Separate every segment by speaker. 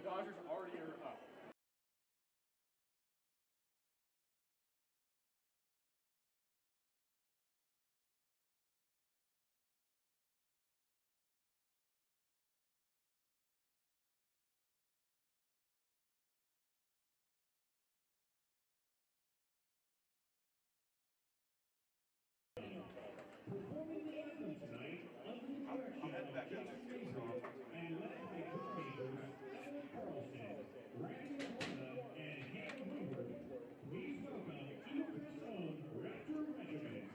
Speaker 1: Dodgers already are up.
Speaker 2: Performing the anthem tonight under the direction of Jason Mason and led by drum majors Ellen Carlson, Grandview and Hannah Hoover. Please welcome Eaglecrest own Raptor Regiment.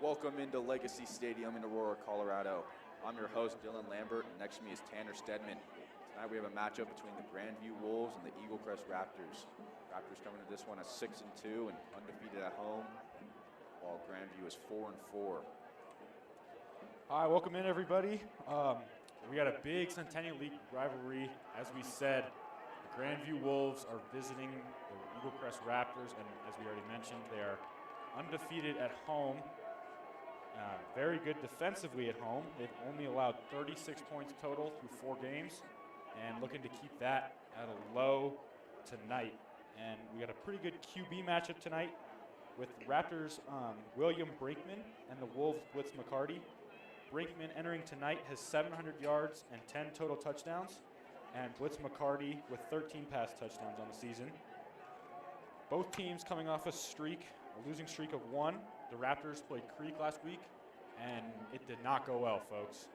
Speaker 3: Welcome into Legacy Stadium in Aurora, Colorado. I'm your host, Dylan Lambert, and next to me is Tanner Stedman. Tonight we have a matchup between the Grandview Wolves and the Eaglecrest Raptors. Raptors coming to this one as 6-2 and undefeated at home, while Grandview is 4-4.
Speaker 4: Hi, welcome in everybody. We got a big Centennial League rivalry. As we said, the Grandview Wolves are visiting the Eaglecrest Raptors, and as we already mentioned, they are undefeated at home. Very good defensively at home. They've only allowed 36 points total through 4 games, and looking to keep that at a low tonight. And we got a pretty good QB matchup tonight with Raptors William Brinkman and the Wolves Blitz McCarty. Brinkman entering tonight has 700 yards and 10 total touchdowns, and Blitz McCarty with 13 pass touchdowns on the season. Both teams coming off a losing streak of 1. The Raptors played Creek last week, and it did not go well, folks.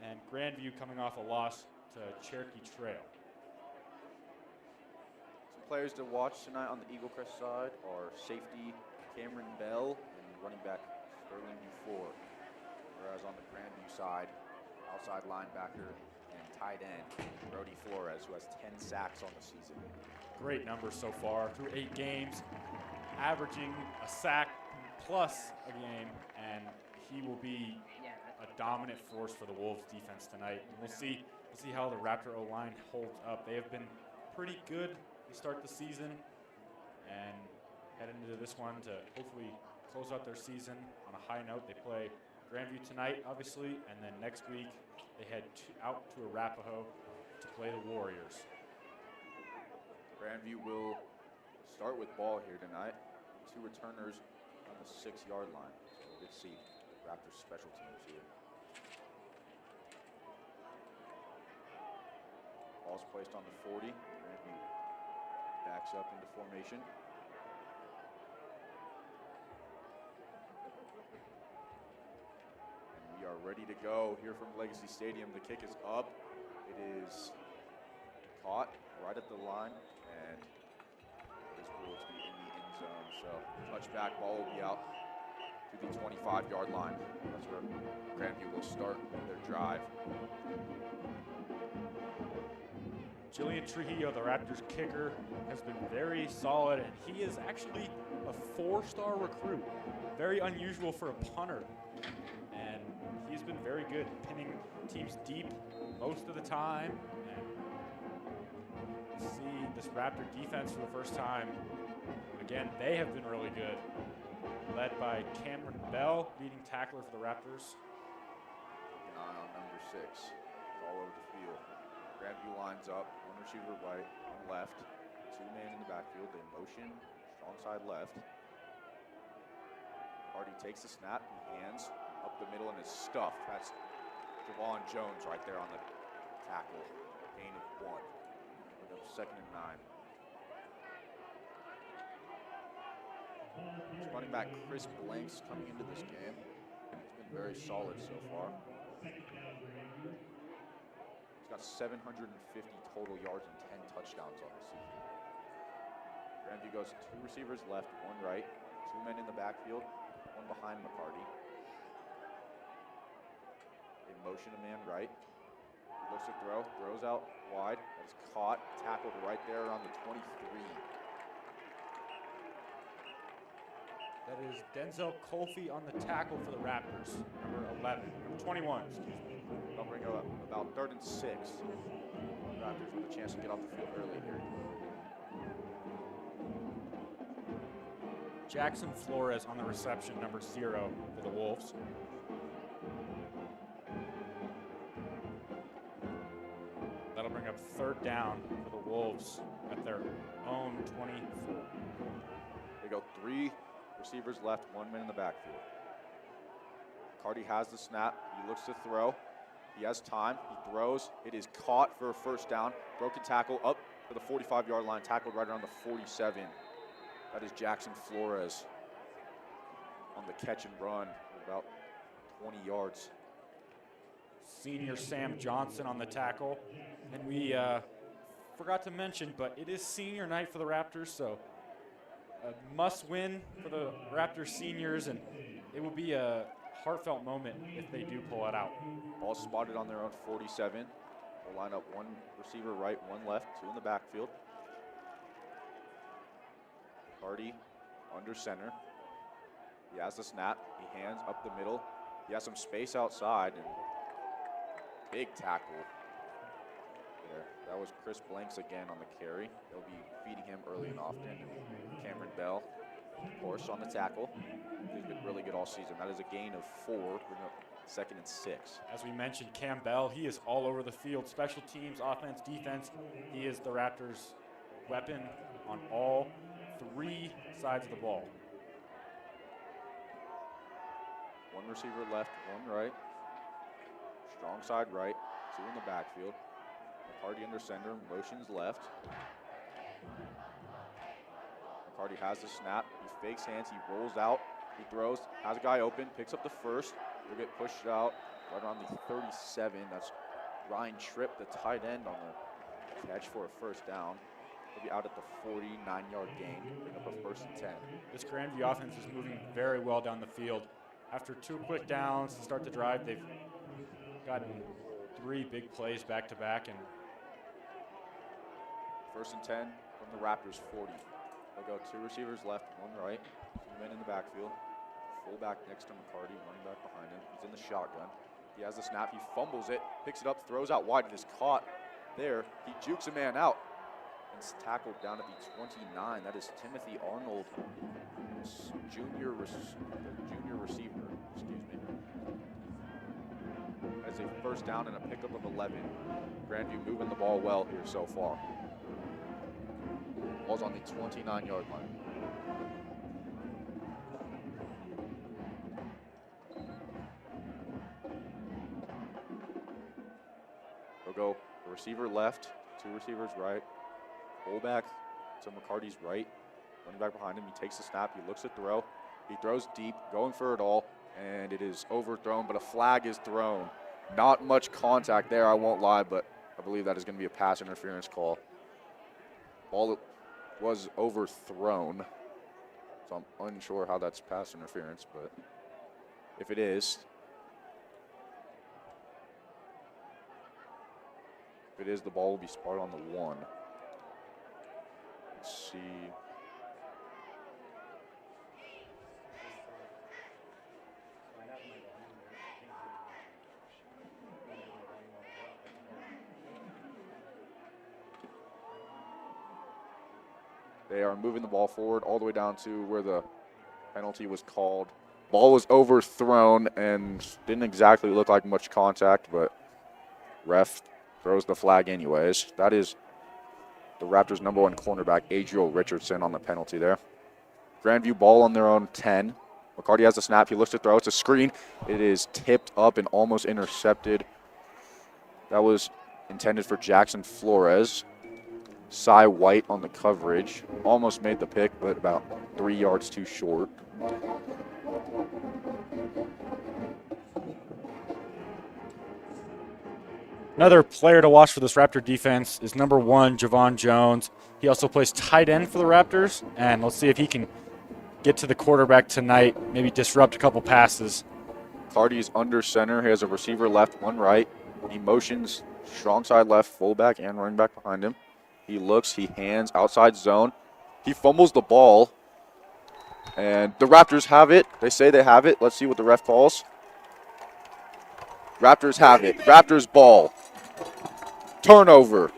Speaker 4: And Grandview coming off a loss to Cherokee Trail.
Speaker 3: Some players to watch tonight on the Eaglecrest side are safety Cameron Bell and running back Sterling Dufour. Whereas on the Grandview side, outside linebacker and tight end Brody Flores, who has 10 sacks on the season.
Speaker 4: Great numbers so far through 8 games, averaging a sack plus a game, and he will be a dominant force for the Wolves defense tonight. And we'll see how the Raptor O-line holds up. They have been pretty good to start the season and head into this one to hopefully close out their season on a high note. They play Grandview tonight, obviously, and then next week they head out to Arapahoe to play the Warriors.
Speaker 3: Grandview will start with ball here tonight. 2 returners on the 6-yard line. So we'll see Raptors special teams here. Ball's placed on the 40. Grandview backs up into formation. And we are ready to go here from Legacy Stadium. The kick is up. It is caught right at the line, and it is ruled to be in the end zone. So touchback, ball will be out to the 25-yard line. That's where Grandview will start their drive.
Speaker 4: Jillian Trujillo, the Raptors kicker, has been very solid, and he is actually a 4-star recruit. Very unusual for a punter. And he's been very good, pinning teams deep most of the time. And see this Raptor defense for the first time. Again, they have been really good. Led by Cameron Bell, leading tackler for the Raptors.
Speaker 3: Keep an eye on number 6. It's all over the field. Grandview lines up, one receiver right, one left. 2 man in the backfield. They motion, strong side left. Hardy takes the snap, he hands up the middle and is stuffed. That's Javon Jones right there on the tackle. Gain of 1. We're up 2nd and 9. Running back Chris Blanks coming into this game. He's been very solid so far. He's got 750 total yards and 10 touchdowns on the season. Grandview goes 2 receivers left, 1 right, 2 men in the backfield, 1 behind McCarty. They motion a man right. He looks to throw, throws out wide. That's caught, tackled right there on the 23.
Speaker 4: That is Denzel Colfie on the tackle for the Raptors, number 11, number 21, excuse me.
Speaker 3: They'll bring up about 3rd and 6. Raptors with a chance to get off the field early here.
Speaker 4: Jackson Flores on the reception, number 0 for the Wolves. That'll bring up 3rd down for the Wolves at their own 24.
Speaker 3: They go 3 receivers left, 1 man in the backfield. Cardi has the snap. He looks to throw. He has time. He throws. It is caught for a 1st down. Broken tackle up to the 45-yard line. Tackled right around the 47. That is Jackson Flores on the catch and run, about 20 yards.
Speaker 4: Senior Sam Johnson on the tackle. And we forgot to mention, but it is senior night for the Raptors, so a must win for the Raptors seniors, and it will be a heartfelt moment if they do pull it out.
Speaker 3: Ball spotted on their own 47. They'll line up 1 receiver right, 1 left, 2 in the backfield. Hardy under center. He has the snap. He hands up the middle. He has some space outside, and big tackle there. That was Chris Blanks again on the carry. They'll be feeding him early and often. Cameron Bell, of course, on the tackle. He's been really good all season. That is a gain of 4. We're going 2nd and 6.
Speaker 4: As we mentioned, Cam Bell, he is all over the field. Special teams, offense, defense. He is the Raptors' weapon on all 3 sides of the ball.
Speaker 3: 1 receiver left, 1 right. Strong side right, 2 in the backfield. McCarty under center, motions left. McCarty has the snap. He fakes hands. He rolls out. He throws. Has a guy open. Picks up the 1st. He'll get pushed out right around the 37. That's Ryan Tripp, the tight end, on the catch for a 1st down. He'll be out at the 49-yard gain. Bring up a 1st and 10.
Speaker 4: This Grandview offense is moving very well down the field. After 2 quick downs to start the drive, they've gotten 3 big plays back to back, and
Speaker 3: 1st and 10 from the Raptors 40. They'll go 2 receivers left, 1 right, 2 men in the backfield. Fullback next to McCarty, running back behind him. He's in the shotgun. He has the snap. He fumbles it, picks it up, throws out wide. It is caught there. He jukes a man out and is tackled down at the 29. That is Timothy Arnold, junior receiver. Excuse me. That's a 1st down and a pickup of 11. Grandview moving the ball well here so far. Ball's on the 29-yard line. They'll go a receiver left, 2 receivers right, fullback to McCarty's right, running back behind him. He takes the snap. He looks to throw. He throws deep, going for it all, and it is overthrown, but a flag is thrown. Not much contact there, I won't lie, but I believe that is going to be a pass interference call. Ball was overthrown, so I'm unsure how that's pass interference, but if it is, If it is, the ball will be spotted on the 1. Let's see. They are moving the ball forward all the way down to where the penalty was called. Ball was overthrown and didn't exactly look like much contact, but ref throws the flag anyways. That is the Raptors' #1 cornerback, Adriel Richardson, on the penalty there. Grandview ball on their own 10. McCarty has the snap. He looks to throw. It's a screen. It is tipped up and almost intercepted. That was intended for Jackson Flores. Cy White on the coverage. Almost made the pick, but about 3 yards too short.
Speaker 4: Another player to watch for this Raptor defense is #1, Javon Jones. He also plays tight end for the Raptors, and let's see if he can get to the quarterback tonight, maybe disrupt a couple passes.
Speaker 3: Carty's under center. He has a receiver left, one right. He motions strong side left, fullback and running back behind him. He looks, he hands, outside zone. He fumbles the ball, and the Raptors have it. They say they have it. Let's see what the ref calls. Raptors have it. Raptors ball. Turnover.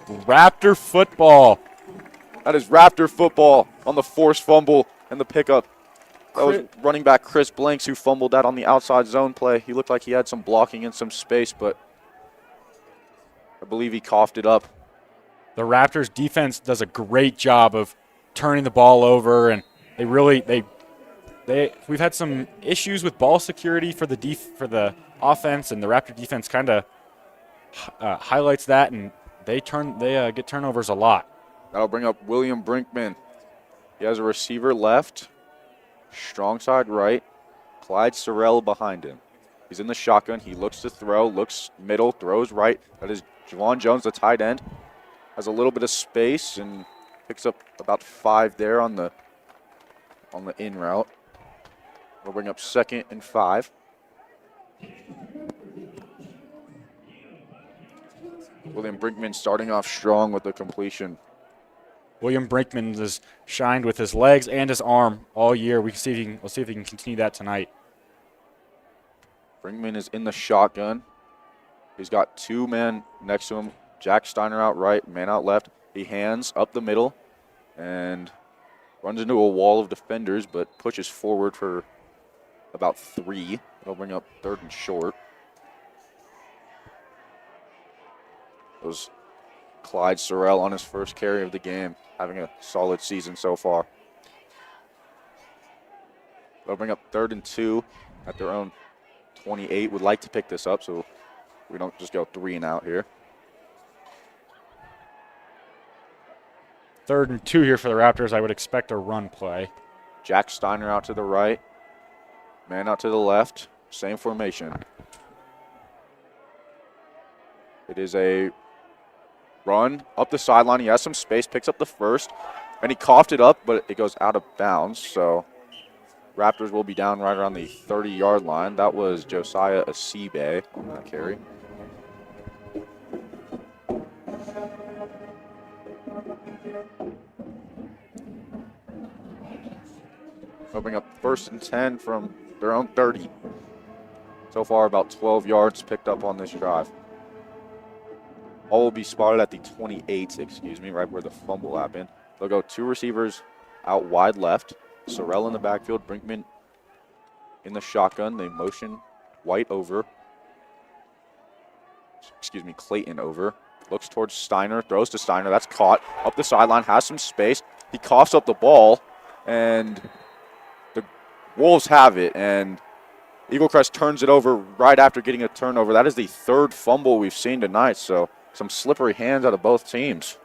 Speaker 4: Raptor football.
Speaker 3: That is Raptor football on the forced fumble and the pickup. That was running back Chris Blanks who fumbled that on the outside zone play. He looked like he had some blocking and some space, but I believe he coughed it up.
Speaker 4: The Raptors defense does a great job of turning the ball over, and we've had some issues with ball security for the offense, and the Raptor defense kind of highlights that, and they get turnovers a lot.
Speaker 3: That'll bring up William Brinkman. He has a receiver left, strong side right, Clyde Sorrell behind him. He's in the shotgun. He looks to throw, looks middle, throws right. That is Javon Jones, the tight end. Has a little bit of space and picks up about 5 there on the in route. We'll bring up 2nd and 5. William Brinkman starting off strong with the completion.
Speaker 4: William Brinkman has shined with his legs and his arm all year. We'll see if he can continue that tonight.
Speaker 3: Brinkman is in the shotgun. He's got 2 men next to him. Jack Steiner out right, man out left. He hands up the middle and runs into a wall of defenders, but pushes forward for about 3. It'll bring up 3rd and short. It was Clyde Sorrell on his first carry of the game, having a solid season so far. They'll bring up 3rd and 2 at their own 28. Would like to pick this up so we don't just go 3 and out here.
Speaker 4: 3rd and 2 here for the Raptors. I would expect a run play.
Speaker 3: Jack Steiner out to the right, man out to the left, same formation. It is a run up the sideline. He has some space, picks up the first, and he coughed it up, but it goes out of bounds. So Raptors will be down right around the 30-yard line. That was Josiah Asibe on that carry. They'll bring up 1st and 10 from their own 30. So far, about 12 yards picked up on this drive. All will be spotted at the 28, right where the fumble happened. They'll go 2 receivers out wide left. Sorrell in the backfield, Brinkman in the shotgun. They motion White over. Clayton over. Looks towards Steiner, throws to Steiner. That's caught. Up the sideline, has some space. He coughs up the ball, and the Wolves have it, and Eaglecrest turns it over right after getting a turnover. That is the 3rd fumble we've seen tonight, so some slippery hands out of both teams.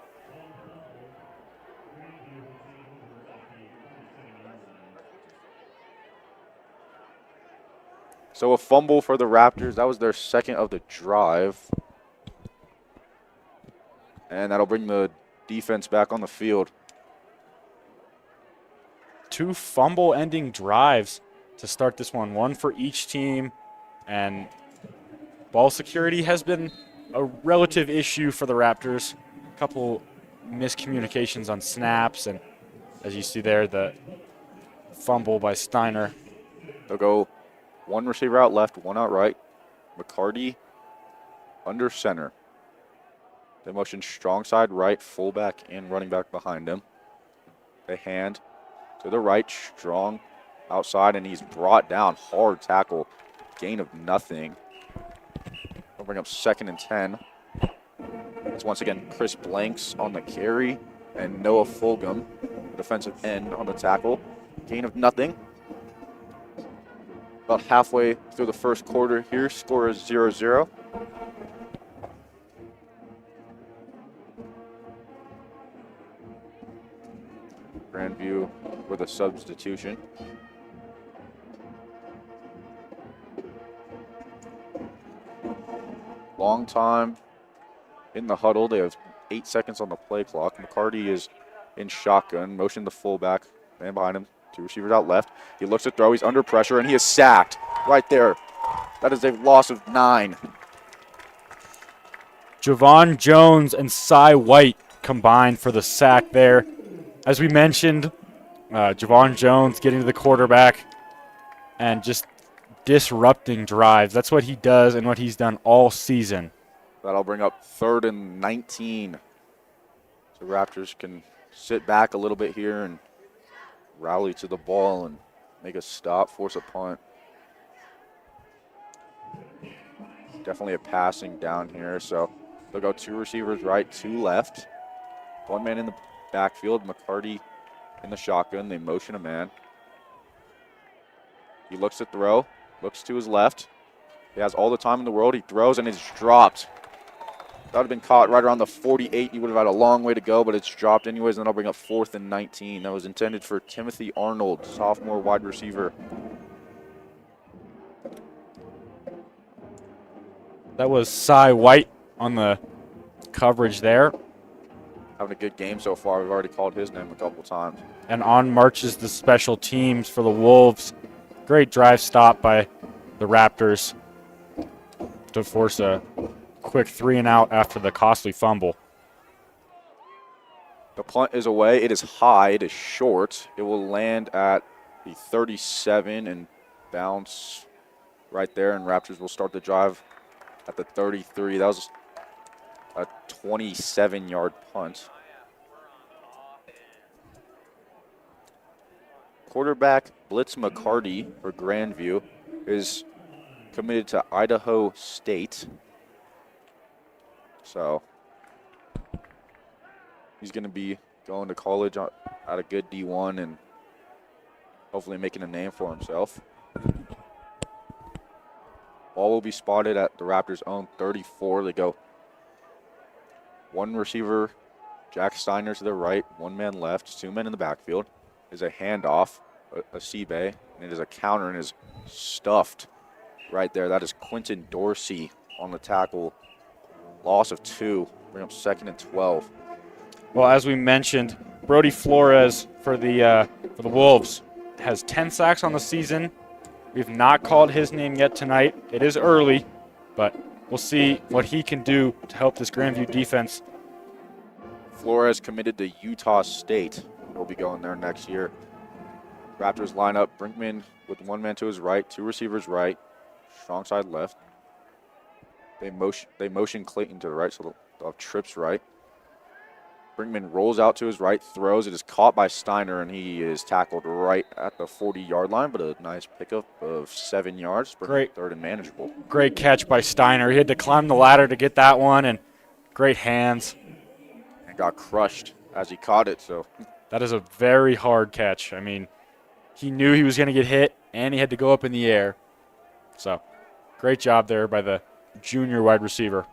Speaker 3: So a fumble for the Raptors. That was their 2nd of the drive. And that'll bring the defense back on the field.
Speaker 4: 2 fumble-ending drives to start this one. 1 for each team, and ball security has been a relative issue for the Raptors. A couple miscommunications on snaps, and as you see there, the fumble by Steiner.
Speaker 3: They'll go one receiver out left, one out right. McCarty under center. They motion strong side right, fullback and running back behind him. They hand to the right, strong outside, and he's brought down. Hard tackle, gain of nothing. They'll bring up 2nd and 10. It's once again Chris Blanks on the carry and Noah Fulgham, the defensive end, on the tackle. Gain of nothing. About halfway through the first quarter here, score is 0-0. Grandview with a substitution. Long time in the huddle. They have 8 seconds on the play clock. McCarty is in shotgun, motion the fullback, man behind him, 2 receivers out left. He looks to throw, he's under pressure, and he is sacked right there. That is a loss of 9.
Speaker 4: Javon Jones and Cy White combined for the sack there. As we mentioned, Javon Jones getting to the quarterback and just disrupting drives. That's what he does and what he's done all season.
Speaker 3: That'll bring up 3rd and 19. So Raptors can sit back a little bit here and rally to the ball and make a stop, force a punt. Definitely a passing down here. So they'll go 2 receivers right, 2 left. 1 man in the backfield, McCarty in the shotgun. They motion a man. He looks to throw, looks to his left. He has all the time in the world. He throws and it's dropped. That would have been caught right around the 48. He would have had a long way to go, but it's dropped anyways, and then I'll bring up 4th and 19. That was intended for Timothy Arnold, sophomore wide receiver.
Speaker 4: That was Cy White on the coverage there.
Speaker 3: Having a good game so far. We've already called his name a couple times.
Speaker 4: And on marches the special teams for the Wolves. Great drive stop by the Raptors to force a quick 3-and-out after the costly fumble.
Speaker 3: The punt is away. It is high. It is short. It will land at the 37 and bounce right there, and Raptors will start the drive at the 33. That was a 27-yard punt. Quarterback Blitz McCarty for Grandview is committed to Idaho State. So he's going to be going to college at a good D1 and hopefully making a name for himself. Ball will be spotted at the Raptors' own 34. They go 1 receiver, Jack Steiner to the right, 1 man left, 2 men in the backfield. Is a handoff, a C-Bay, and it is a counter and is stuffed right there. That is Quentin Dorsey on the tackle. Loss of 2. Bring up 2nd and 12.
Speaker 4: Well, as we mentioned, Brody Flores for the Wolves has 10 sacks on the season. We've not called his name yet tonight. It is early, but we'll see what he can do to help this Grandview defense.
Speaker 3: Flores committed to Utah State. He'll be going there next year. Raptors line up. Brinkman with 1 man to his right, 2 receivers right, strong side left. They motion Clayton to the right, so they'll have trips right. Brinkman rolls out to his right, throws. It is caught by Steiner, and he is tackled right at the 40-yard line, but a nice pickup of 7 yards.
Speaker 4: Great.
Speaker 3: 3rd and manageable.
Speaker 4: Great catch by Steiner. He had to climb the ladder to get that one, and great hands.
Speaker 3: And got crushed as he caught it, so.
Speaker 4: That is a very hard catch. I mean, he knew he was going to get hit, and he had to go up in the air. So, great job there by the junior wide receiver.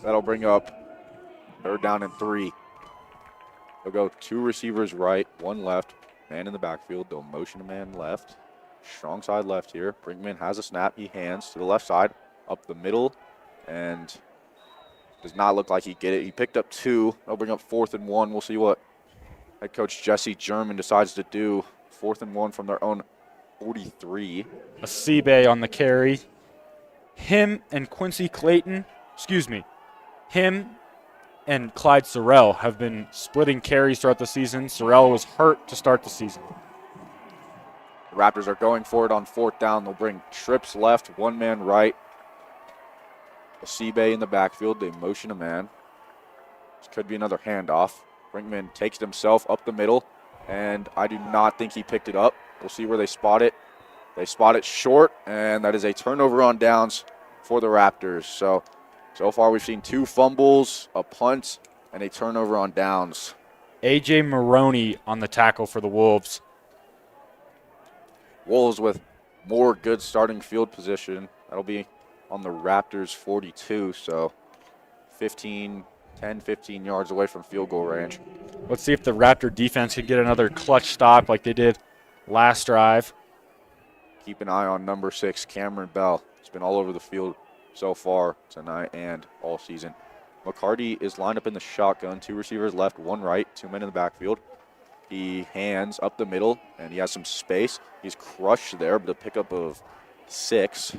Speaker 3: That'll bring up 3rd down and 3. They'll go 2 receivers right, 1 left, man in the backfield. They'll motion a man left. Strong side left here. Brinkman has a snap. He hands to the left side, up the middle, and does not look like he get it. He picked up 2. They'll bring up 4th and 1. We'll see what head coach Jesse German decides to do. 4th and 1 from their own 43.
Speaker 4: Asibe on the carry. Him and Clyde Sorrell have been splitting carries throughout the season. Sorrell was hurt to start the season.
Speaker 3: The Raptors are going for it on 4th down. They'll bring trips left, 1 man right. Asibe in the backfield. They motion a man. This could be another handoff. Brinkman takes it himself up the middle, and I do not think he picked it up. We'll see where they spot it. They spot it short, and that is a turnover on downs for the Raptors. So far we've seen 2 fumbles, a punt, and a turnover on downs.
Speaker 4: A.J. Maroney on the tackle for the Wolves.
Speaker 3: Wolves with more good starting field position. That'll be on the Raptors 42, so 10, 15 yards away from field goal range.
Speaker 4: Let's see if the Raptor defense can get another clutch stop like they did last drive.
Speaker 3: Keep an eye on number 6, Cameron Bell. He's been all over the field so far tonight and all season. McCarty is lined up in the shotgun. 2 receivers left, 1 right, 2 men in the backfield. He hands up the middle, and he has some space. He's crushed there, but a pickup of 6.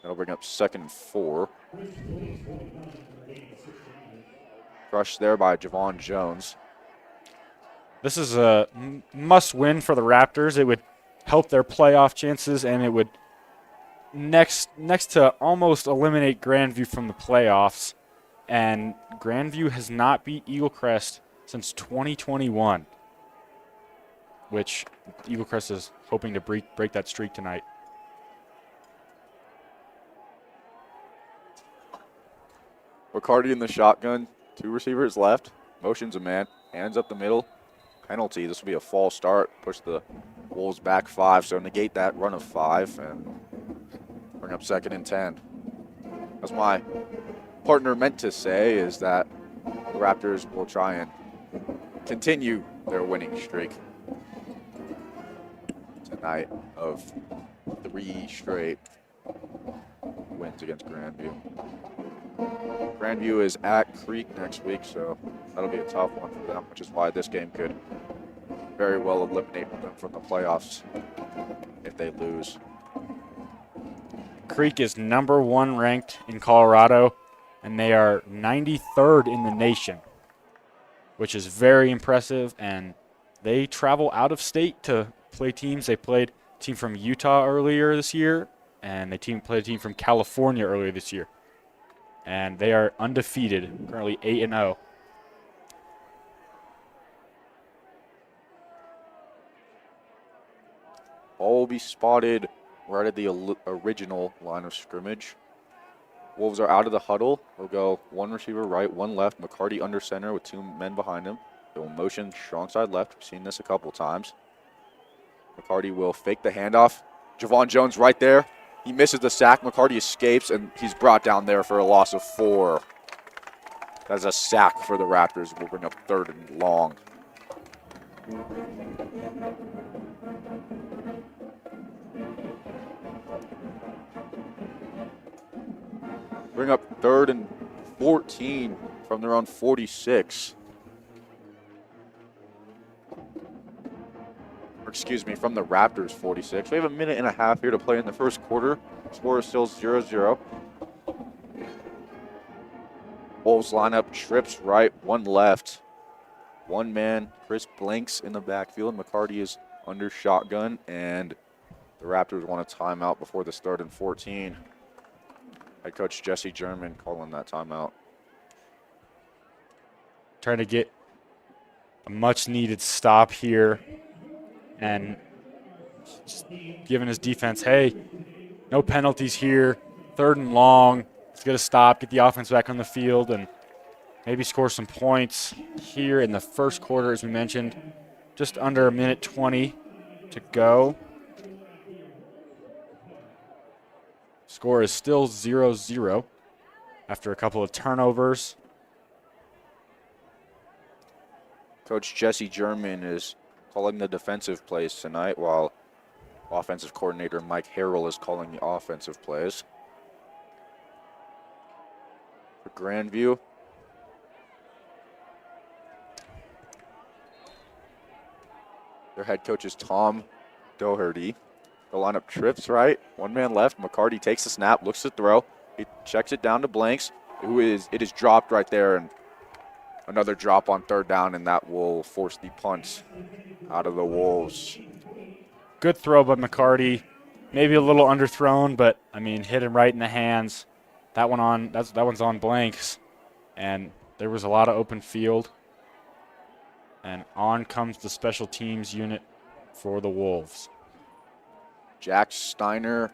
Speaker 3: That'll bring up 2nd and 4. Crushed there by Javon Jones.
Speaker 4: This is a must-win for the Raptors. It would help their playoff chances, and it would next to almost eliminate Grandview from the playoffs. And Grandview has not beat Eaglecrest since 2021, which Eaglecrest is hoping to break that streak tonight.
Speaker 3: McCarty in the shotgun. 2 receivers left. Motions a man. Hands up the middle. Penalty. This will be a false start. Push the Wolves back 5. So negate that run of 5 and bring up 2nd and 10. As my partner meant to say is that the Raptors will try and continue their winning streak tonight of 3 straight wins against Grandview. Grandview is at Creek next week, so that'll be a tough one for them, which is why this game could very well eliminate them from the playoffs if they lose.
Speaker 4: Creek is number 1 ranked in Colorado, and they are 93rd in the nation, which is very impressive, and they travel out of state to play teams. They played a team from Utah earlier this year, and they played a team from California earlier this year. And they are undefeated, currently 8-0.
Speaker 3: All will be spotted right at the original line of scrimmage. Wolves are out of the huddle. They'll go 1 receiver right, 1 left. McCarty under center with 2 men behind him. They will motion strong side left. We've seen this a couple times. McCarty will fake the handoff. Javon Jones right there. He misses the sack. McCarty escapes, and he's brought down there for a loss of 4. That's a sack for the Raptors. We'll bring up 3rd and long. Bring up 3rd and 14 from their own 46. From the Raptors 46. We have a minute and a half here to play in the first quarter. Score is still 0-0. Wolves lineup, trips right, 1 left. 1 man, Chris Blanks in the backfield. McCarty is under shotgun, and the Raptors want a timeout before this 3rd and 14. Head coach Jesse German calling that timeout.
Speaker 4: Trying to get a much-needed stop here. And just giving his defense, hey, no penalties here. 3rd and long. Let's get a stop, get the offense back on the field, and maybe score some points here in the first quarter, as we mentioned. Just under a minute 20 to go. Score is still 0-0 after a couple of turnovers.
Speaker 3: Coach Jesse German is calling the defensive plays tonight, while offensive coordinator Mike Harrell is calling the offensive plays. For Grandview, their head coach is Tom Doherty. The lineup trips right. One man left. McCarty takes the snap, looks to throw. He checks it down to Blanks, it is dropped right there, and another drop on third down, and that will force the punt out of the Wolves.
Speaker 4: Good throw by McCarty. Maybe a little underthrown, but I mean, hit him right in the hands. That one's on Blanks, and there was a lot of open field. And on comes the special teams unit for the Wolves.
Speaker 3: Jack Steiner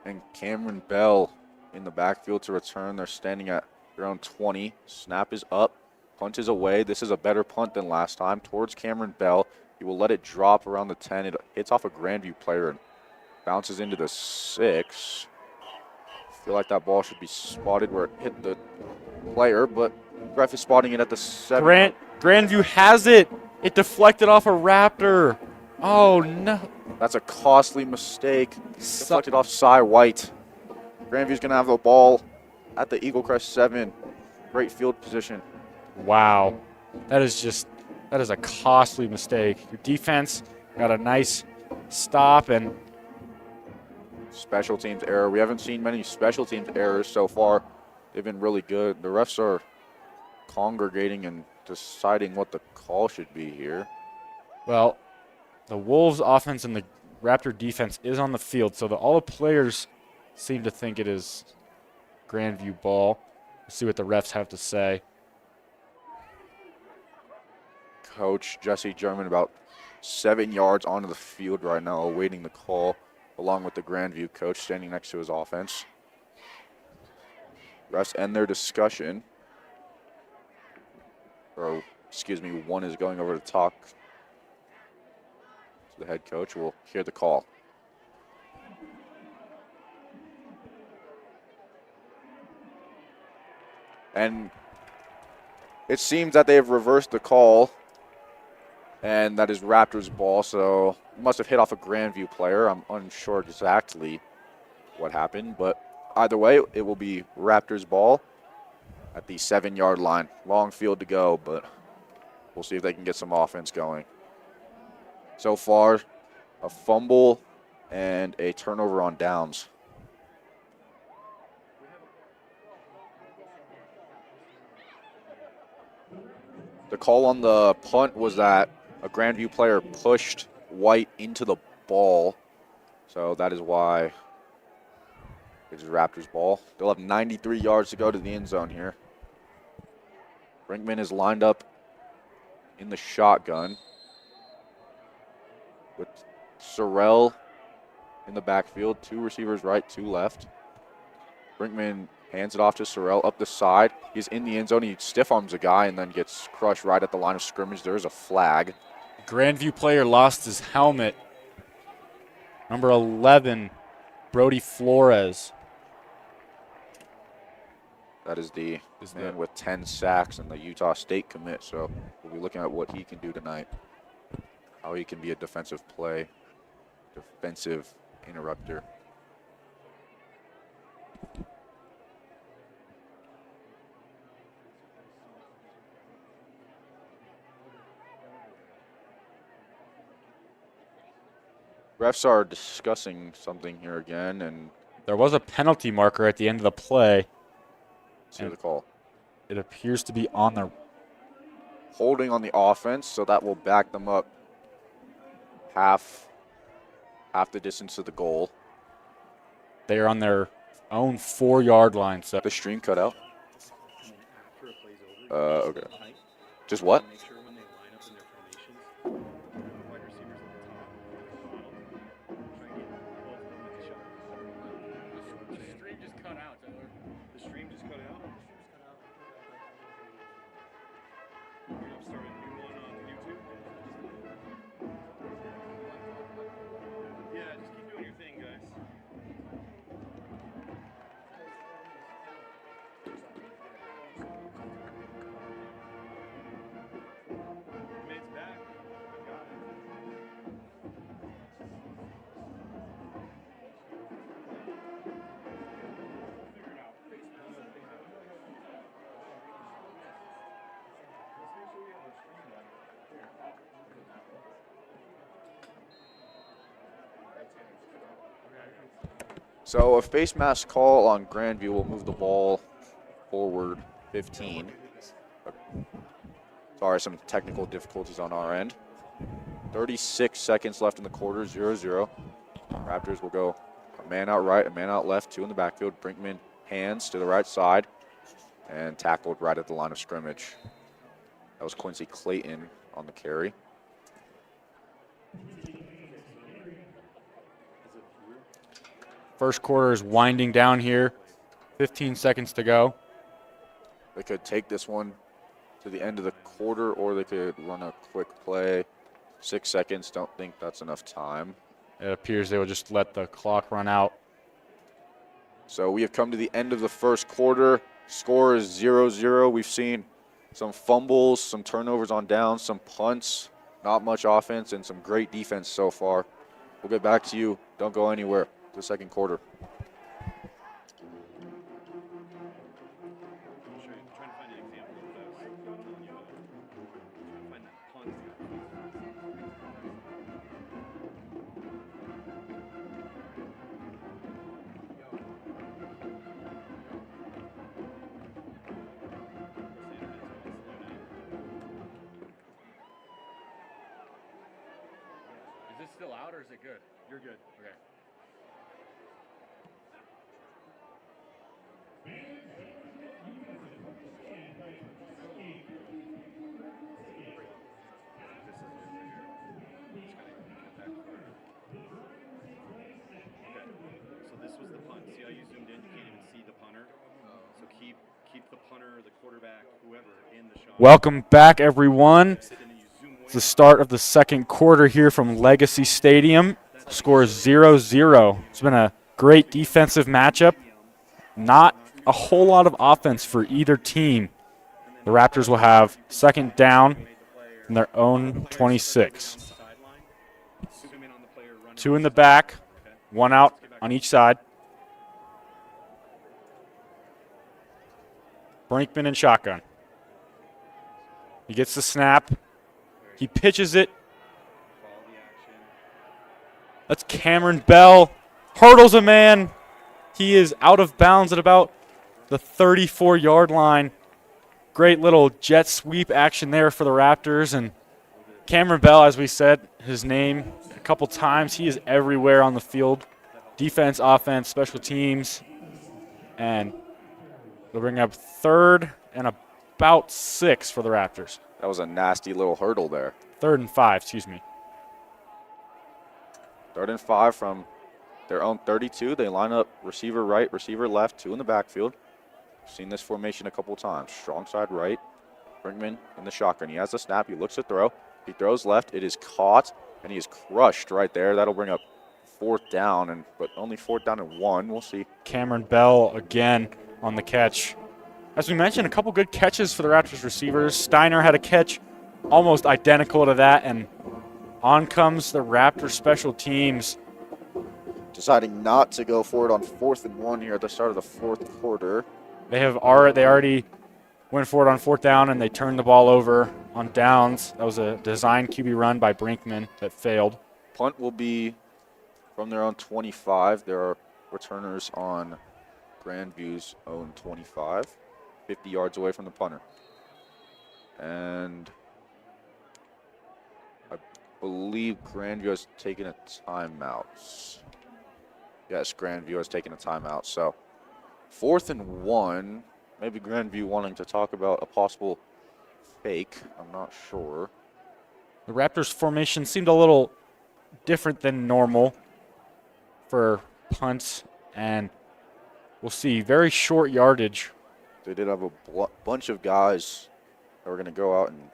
Speaker 3: and Cameron Bell in the backfield to return. They're standing at their own 20. Snap is up. Punt is away. This is a better punt than last time. Towards Cameron Bell. He will let it drop around the 10. It hits off a Grandview player and bounces into the 6. I feel like that ball should be spotted where it hit the player, but ref is spotting it at the 7.
Speaker 4: Grandview has it. It deflected off a Raptor. Oh, no.
Speaker 3: That's a costly mistake. Deflected off Cy White. Grandview's going to have the ball at the Eaglecrest 7. Great field position.
Speaker 4: Wow. That is a costly mistake. Your defense got a nice stop and
Speaker 3: special teams error. We haven't seen many special teams errors so far. They've been really good. The refs are congregating and deciding what the call should be here.
Speaker 4: Well, the Wolves offense and the Raptor defense is on the field, so all the players seem to think it is Grandview ball. Let's see what the refs have to say.
Speaker 3: Coach Jesse German about 7 yards onto the field right now, awaiting the call, along with the Grandview coach standing next to his offense. Refs end their discussion. Or, excuse me, one is going over to talk to the head coach. We'll hear the call. And it seems that they have reversed the call, and that is Raptors ball, so it must have hit off a Grandview player. I'm unsure exactly what happened, but either way, it will be Raptors ball at the 7-yard line. Long field to go, but we'll see if they can get some offense going. So far, a fumble and a turnover on downs. The call on the punt was that a Grandview player pushed White into the ball, so that is why it's Raptors ball. They'll have 93 yards to go to the end zone here. Brinkman is lined up in the shotgun with Sorrell in the backfield. 2 receivers right, 2 left. Brinkman hands it off to Sorrell up the side. He's in the end zone. He stiff arms a guy and then gets crushed right at the line of scrimmage. There is a flag.
Speaker 4: Grandview player lost his helmet. Number 11, Brody Flores.
Speaker 3: That is the man with 10 sacks and the Utah State commit. So we'll be looking at what he can do tonight. How he can be a defensive play, defensive interrupter. Refs are discussing something here again, and
Speaker 4: there was a penalty marker at the end of the play.
Speaker 3: See the call.
Speaker 4: It appears to be on the
Speaker 3: holding on the offense, so that will back them up half the distance to the goal.
Speaker 4: They are on their own 4-yard line. So
Speaker 3: the stream cut out. Okay. Just what? So a face mask call on Grandview will move the ball forward 15. Sorry, some technical difficulties on our end. 36 seconds left in the quarter, 0-0. Raptors will go a man out right, a man out left, 2 in the backfield. Brinkman hands to the right side and tackled right at the line of scrimmage. That was Quincy Clayton on the carry.
Speaker 4: First quarter is winding down here. 15 seconds to go.
Speaker 3: They could take this one to the end of the quarter, or they could run a quick play. 6 seconds, don't think that's enough time.
Speaker 4: It appears they will just let the clock run out.
Speaker 3: So we have come to the end of the first quarter. Score is 0-0. We've seen some fumbles, some turnovers on downs, some punts, not much offense, and some great defense so far. We'll get back to you. Don't go anywhere. The second quarter.
Speaker 4: Is this still out or is it good? You're good. Okay.
Speaker 1: So this was the punt. See how you zoomed in? You can't even see the punter. So keep the punter, the quarterback, whoever in the shot.
Speaker 4: Welcome back, everyone. It's the start of the second quarter here from Legacy Stadium. Score is 0-0. It's been a great defensive matchup. Not a whole lot of offense for either team. The Raptors will have second down in their own 26. 2 in the back, 1 out on each side. Brinkman in shotgun. He gets the snap. He pitches it. That's Cameron Bell. Hurdles a man. He is out of bounds at about the 34-yard line. Great little jet sweep action there for the Raptors. And Cameron Bell, as we said, his name a couple times. He is everywhere on the field. Defense, offense, special teams. And they'll bring up 3rd and about 6 for the Raptors.
Speaker 3: That was a nasty little hurdle there.
Speaker 4: 3rd and 5, excuse me.
Speaker 3: 3rd and 5 from their own 32. They line up receiver right, receiver left, 2 in the backfield. Seen this formation a couple times. Strong side right. Brinkman in the shotgun. He has the snap. He looks to throw. He throws left. It is caught, and he is crushed right there. That'll bring up 4th down, but only 4th down and 1. We'll see.
Speaker 4: Cameron Bell again on the catch. As we mentioned, a couple good catches for the Raptors receivers. Steiner had a catch almost identical to that, and on comes the Raptors special teams.
Speaker 3: Deciding not to go for it on 4th and 1 here at the start of the 4th quarter.
Speaker 4: They already went for it on 4th down, and they turned the ball over on downs. That was a design QB run by Brinkman that failed.
Speaker 3: Punt will be from their own 25. There are returners on Grandview's own 25, 50 yards away from the punter. And I believe Grandview has taken a timeout. Yes, Grandview has taken a timeout. So 4th and 1, maybe Grandview wanting to talk about a possible fake. I'm not sure.
Speaker 4: The Raptors formation seemed a little different than normal for punts, and we'll see very short yardage.
Speaker 3: They did have a bunch of guys that were going to go out and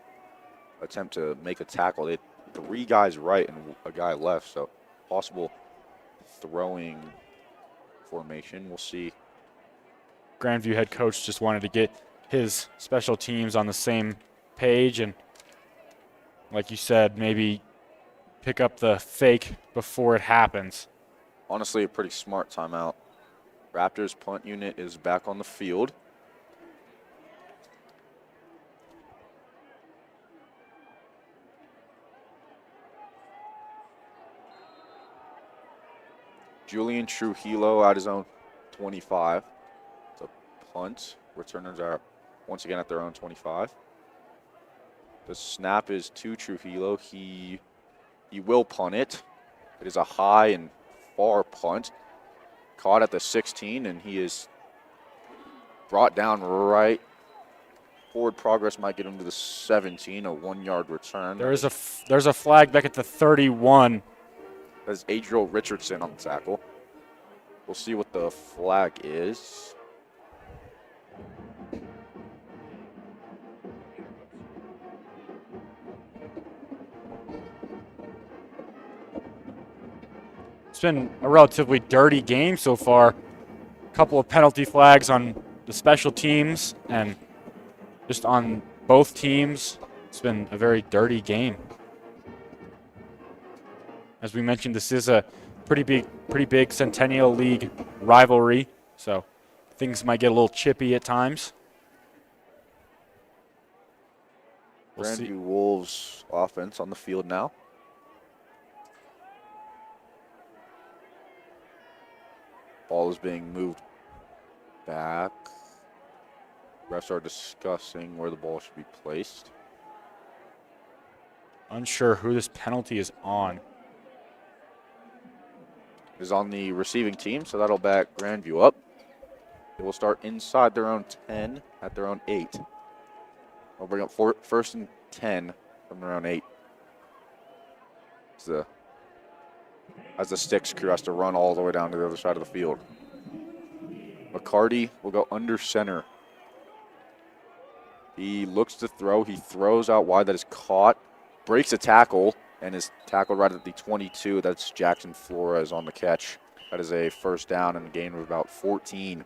Speaker 3: attempt to make a tackle. They had 3 guys right and a guy left, so possible throwing formation. We'll see.
Speaker 4: Grandview head coach just wanted to get his special teams on the same page, and like you said, maybe pick up the fake before it happens.
Speaker 3: Honestly, a pretty smart timeout. Raptors punt unit is back on the field. Julian Trujillo at his own 25. It's a punt. Returners are once again at their own 25. The snap is to Trujillo. He will punt it. It is a high and far punt. Caught at the 16, and he is brought down right. Forward progress might get him to the 17, a 1-yard return.
Speaker 4: There's a flag back at the 31.
Speaker 3: That's Adriel Richardson on the tackle. We'll see what the flag is.
Speaker 4: It's been a relatively dirty game so far. A couple of penalty flags on the special teams and just on both teams. It's been a very dirty game. As we mentioned, this is a pretty big Centennial League rivalry, so things might get a little chippy at times. We'll see.
Speaker 3: Grandview Wolves offense on the field now. Ball is being moved back. Refs are discussing where the ball should be placed.
Speaker 4: Unsure who this penalty is on.
Speaker 3: Is on the receiving team, so that'll back Grandview up. They will start inside their own 10 at their own 8. They'll bring up first and 10 from their own 8. As the Sticks crew has to run all the way down to the other side of the field. McCarty will go under center. He looks to throw. He throws out wide. That is caught. Breaks a tackle and is tackled right at the 22. That's Jackson Flores on the catch. That is a first down and a gain of about 14.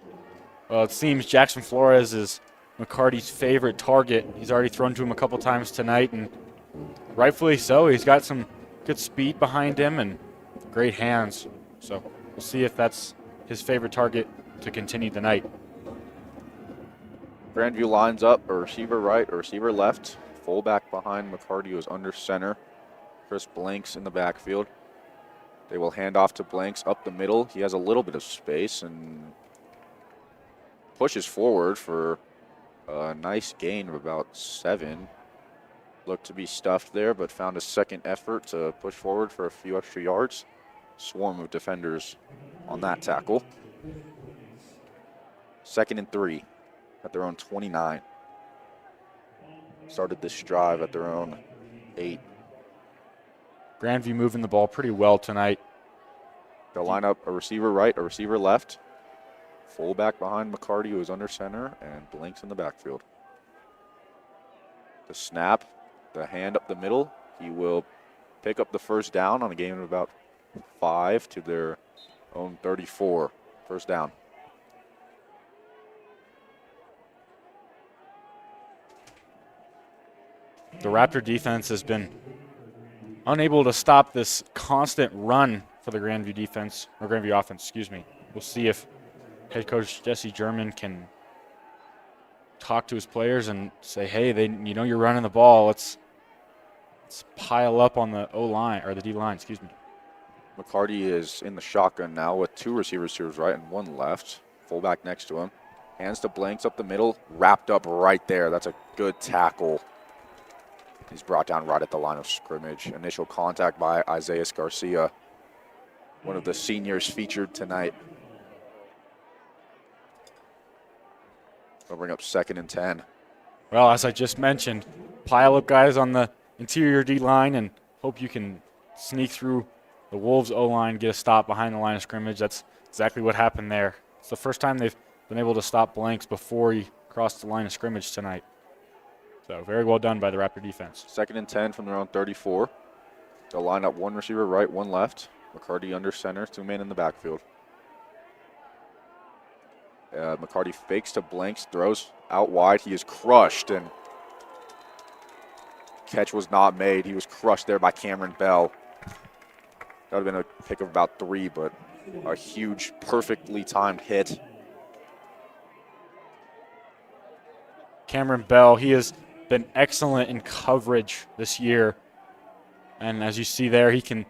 Speaker 4: Well, it seems Jackson Flores is McCarty's favorite target. He's already thrown to him a couple times tonight, and rightfully so. He's got some good speed behind him and great hands. So we'll see if that's his favorite target to continue the night.
Speaker 3: Grandview lines up, a receiver right, a receiver left. Fullback behind McCarty, who is under center. Chris Blanks in the backfield. They will hand off to Blanks up the middle. He has a little bit of space and pushes forward for a nice gain of about 7. Looked to be stuffed there, but found a second effort to push forward for a few extra yards. Swarm of defenders on that tackle. 2nd and 3 at their own 29. Started this drive at their own 8.
Speaker 4: Grandview moving the ball pretty well tonight.
Speaker 3: They'll line up a receiver right, a receiver left. Fullback behind McCarty, who is under center, and Blanks in the backfield. The snap, the hand up the middle. He will pick up the first down on a gain of about 5 to their own 34. First down.
Speaker 4: The Raptor defense has been unable to stop this constant run for the Grandview defense, or Grandview offense, excuse me. We'll see if head coach Jesse German can talk to his players and say, hey, you're running the ball. Let's pile up on the O-line, or the D-line, excuse me.
Speaker 3: McCarty is in the shotgun now with 2 receivers to his right and 1 left. Fullback next to him. Hands to Blanks up the middle, wrapped up right there. That's a good tackle. He's brought down right at the line of scrimmage. Initial contact by Isaiah Garcia, one of the seniors featured tonight. They'll bring up 2nd and 10.
Speaker 4: Well, as I just mentioned, pile up guys on the interior D-line and hope you can sneak through the Wolves O-line, get a stop behind the line of scrimmage. That's exactly what happened there. It's the first time they've been able to stop Blanks before he crossed the line of scrimmage tonight. So very well done by the Raptor defense.
Speaker 3: 2nd and 10 from their own 34. They'll line up 1 receiver right, 1 left. McCarty under center, 2 men in the backfield. McCarty fakes to Blanks, throws out wide. He is crushed, and catch was not made. He was crushed there by Cameron Bell. That would have been a pick of about 3, but a huge, perfectly timed hit.
Speaker 4: Cameron Bell, he has been excellent in coverage this year. And as you see there, he can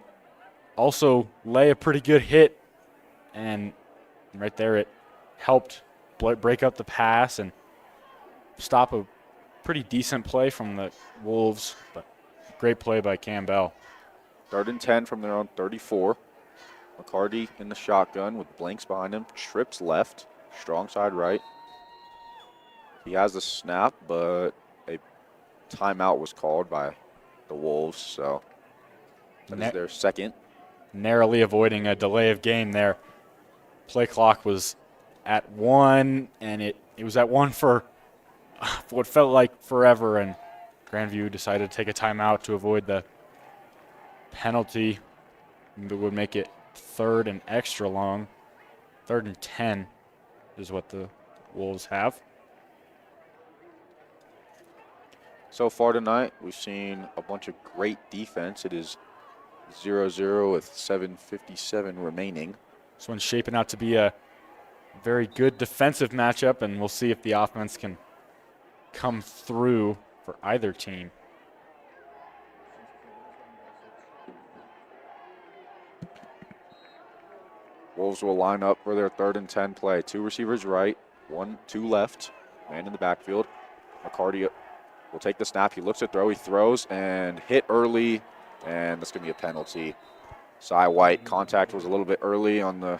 Speaker 4: also lay a pretty good hit and right there it helped break up the pass and stop a pretty decent play from the Wolves, but great play by Campbell.
Speaker 3: 3rd and 10 from their own 34. McCarty in the shotgun with blanks behind him, trips left, strong side right. He has the snap, but a timeout was called by the Wolves, so that is their second.
Speaker 4: Narrowly avoiding a delay of game there. Play clock was at 1, and it was at 1 for what felt like forever, and Grandview decided to take a timeout to avoid the penalty that would make it 3rd and extra long. 3rd and 10 is what the Wolves have.
Speaker 3: So far tonight, we've seen a bunch of great defense. It is 0-0 with 7:57 remaining.
Speaker 4: This one's shaping out to be a very good defensive matchup, and we'll see if the offense can come through for either team.
Speaker 3: Wolves will line up for their 3rd and 10 play. 2 receivers right, 2 left, man in the backfield. McCarty will take the snap. He looks to throw. He throws and hit early, and that's going to be a penalty. Cy White, contact was a little bit early on the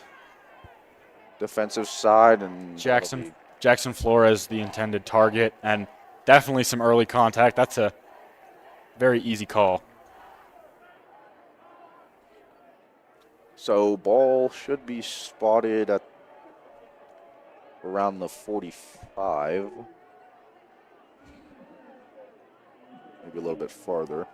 Speaker 3: defensive side. And
Speaker 4: Jackson Flores, the intended target, and definitely some early contact. That's a very easy call.
Speaker 3: So ball should be spotted at around the 45. Maybe a little bit farther.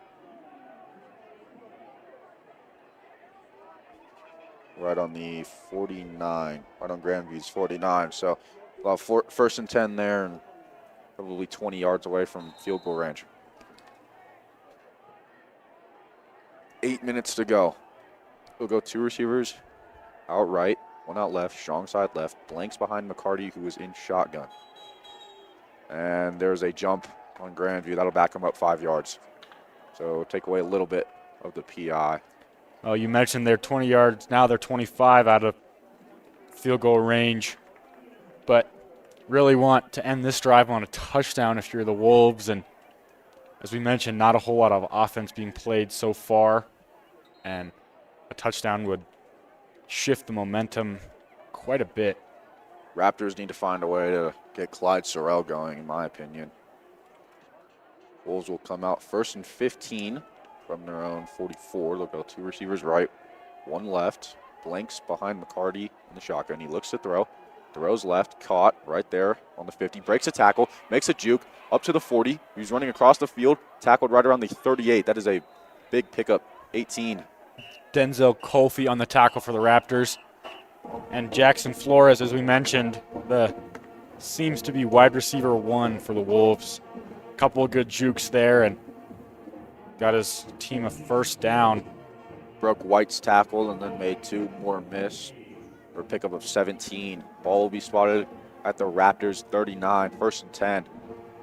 Speaker 3: Right on the 49, right on Grandview's 49. So about 1st and 10 there, and probably 20 yards away from field goal range. 8 minutes to go. We'll go 2 receivers out right, 1 out left, strong side left, blanks behind McCarty, who is in shotgun. And there's a jump on Grandview. That'll back him up 5 yards. So take away a little bit of the PI.
Speaker 4: Oh, you mentioned they're 20 yards. Now they're 25 out of field goal range. But really want to end this drive on a touchdown if you're the Wolves. And as we mentioned, not a whole lot of offense being played so far. And a touchdown would shift the momentum quite a bit.
Speaker 3: Raptors need to find a way to get Clyde Sorrell going, in my opinion. Wolves will come out 1st and 15 from their own 44. They'll go 2 receivers right, 1 left. Blanks behind McCarty in the shotgun. He looks to throw. Throws left, caught right there on the 50. Breaks a tackle, makes a juke up to the 40. He's running across the field, tackled right around the 38. That is a big pickup, 18.
Speaker 4: Denzel Colfie on the tackle for the Raptors. And Jackson Flores, as we mentioned, seems to be wide receiver 1 for the Wolves. A couple of good jukes there and got his team a 1st down.
Speaker 3: Broke White's tackle and then made 2 more miss for a pickup of 17. Ball will be spotted at the Raptors 39, 1st and 10.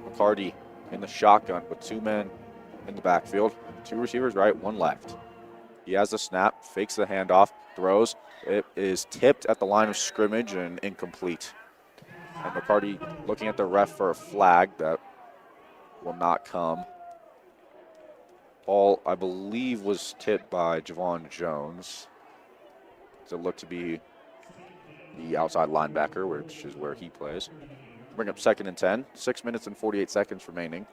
Speaker 3: McCarty in the shotgun with 2 men in the backfield. 2 receivers right, 1 left. He has the snap, fakes the handoff, throws. It is tipped at the line of scrimmage and incomplete. And McCarty looking at the ref for a flag that will not come. Ball, I believe, was tipped by Javon Jones. Does it look to be the outside linebacker, which is where he plays. Bring up 2nd and 10. 6 minutes and 48 seconds remaining.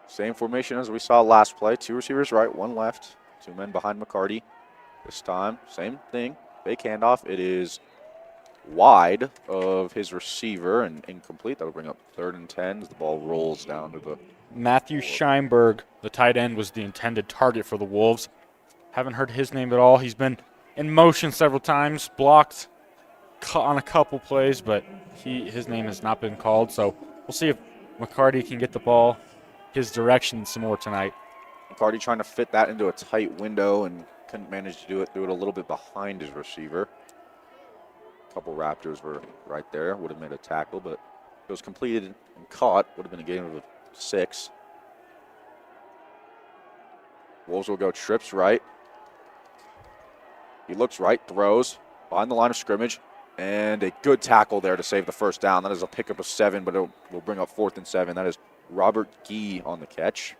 Speaker 3: Same formation as we saw last play. 2 receivers right, 1 left. 2 men behind McCarty. This time, same thing. Fake handoff. It is wide of his receiver and incomplete. That'll bring up 3rd and 10 as the ball rolls down to the
Speaker 4: Matthew Scheinberg, the tight end, was the intended target for the Wolves. Haven't heard his name at all. He's been in motion several times, blocked on a couple plays, but his name has not been called. So we'll see if McCarty can get the ball his direction some more tonight.
Speaker 3: McCarty trying to fit that into a tight window and couldn't manage to do it. Threw it a little bit behind his receiver. A couple Raptors were right there. Would have made a tackle, but if it was completed and caught, would have been a game of 6. Wolves will go trips right. He looks right, throws behind the line of scrimmage, and a good tackle there to save the first down. That is a pickup of 7, but it will bring up 4th and 7. That is Robert Gee on the catch.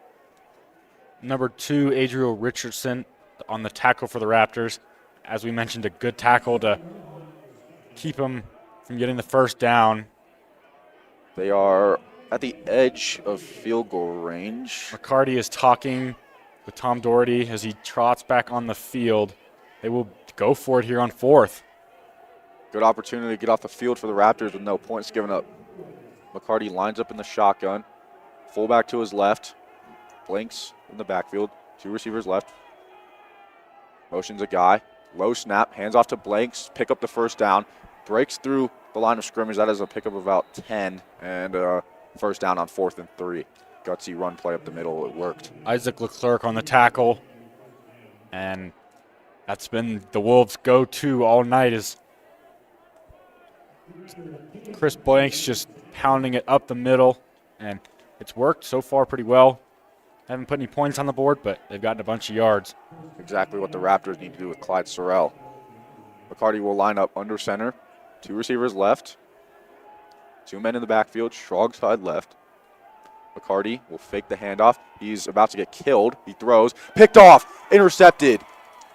Speaker 4: Number 2, Adriel Richardson on the tackle for the Raptors. As we mentioned, a good tackle to keep him from getting the first down.
Speaker 3: They are at the edge of field goal range.
Speaker 4: McCarty is talking with Tom Doherty as he trots back on the field. They will go for it here on 4th.
Speaker 3: Good opportunity to get off the field for the Raptors with no points given up. McCarty lines up in the shotgun. Fullback to his left. Blinks in the backfield. 2 receivers left. Motions a guy. Low snap. Hands off to Blanks. Pick up the first down. Breaks through the line of scrimmage. That is a pickup of about 10. And first down on 4th and 3. Gutsy run play up the middle. It worked.
Speaker 4: Isaac Leclerc on the tackle. And that's been the Wolves' go-to all night is Chris Blanks just pounding it up the middle. And it's worked so far pretty well. Haven't put any points on the board, but they've gotten a bunch of yards.
Speaker 3: Exactly what the Raptors need to do with Clyde Sorrell. McCarty will line up under center. 2 receivers left. 2 men in the backfield. Strong side left. McCarty will fake the handoff. He's about to get killed. He throws. Picked off. Intercepted.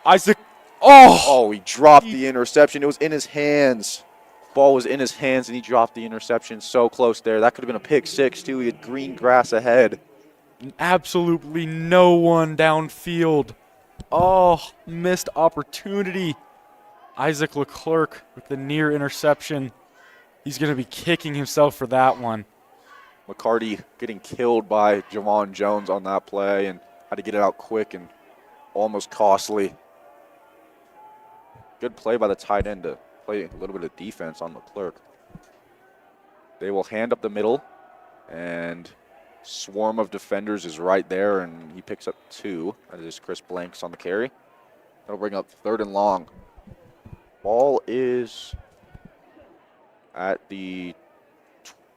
Speaker 4: Isaac.
Speaker 3: Oh, he dropped the interception. It was in his hands. Ball was in his hands, and he dropped the interception so close there. That could have been a pick 6, too. He had green grass ahead.
Speaker 4: Absolutely no one downfield. Oh, missed opportunity. Isaac Leclerc with the near interception. He's going to be kicking himself for that one.
Speaker 3: McCarty getting killed by Javon Jones on that play and had to get it out quick and almost costly. Good play by the tight end to play a little bit of defense on Leclerc. They will hand up the middle, and swarm of defenders is right there, and he picks up 2. That is Chris Blanks on the carry. That'll bring up 3rd and long. Ball is at the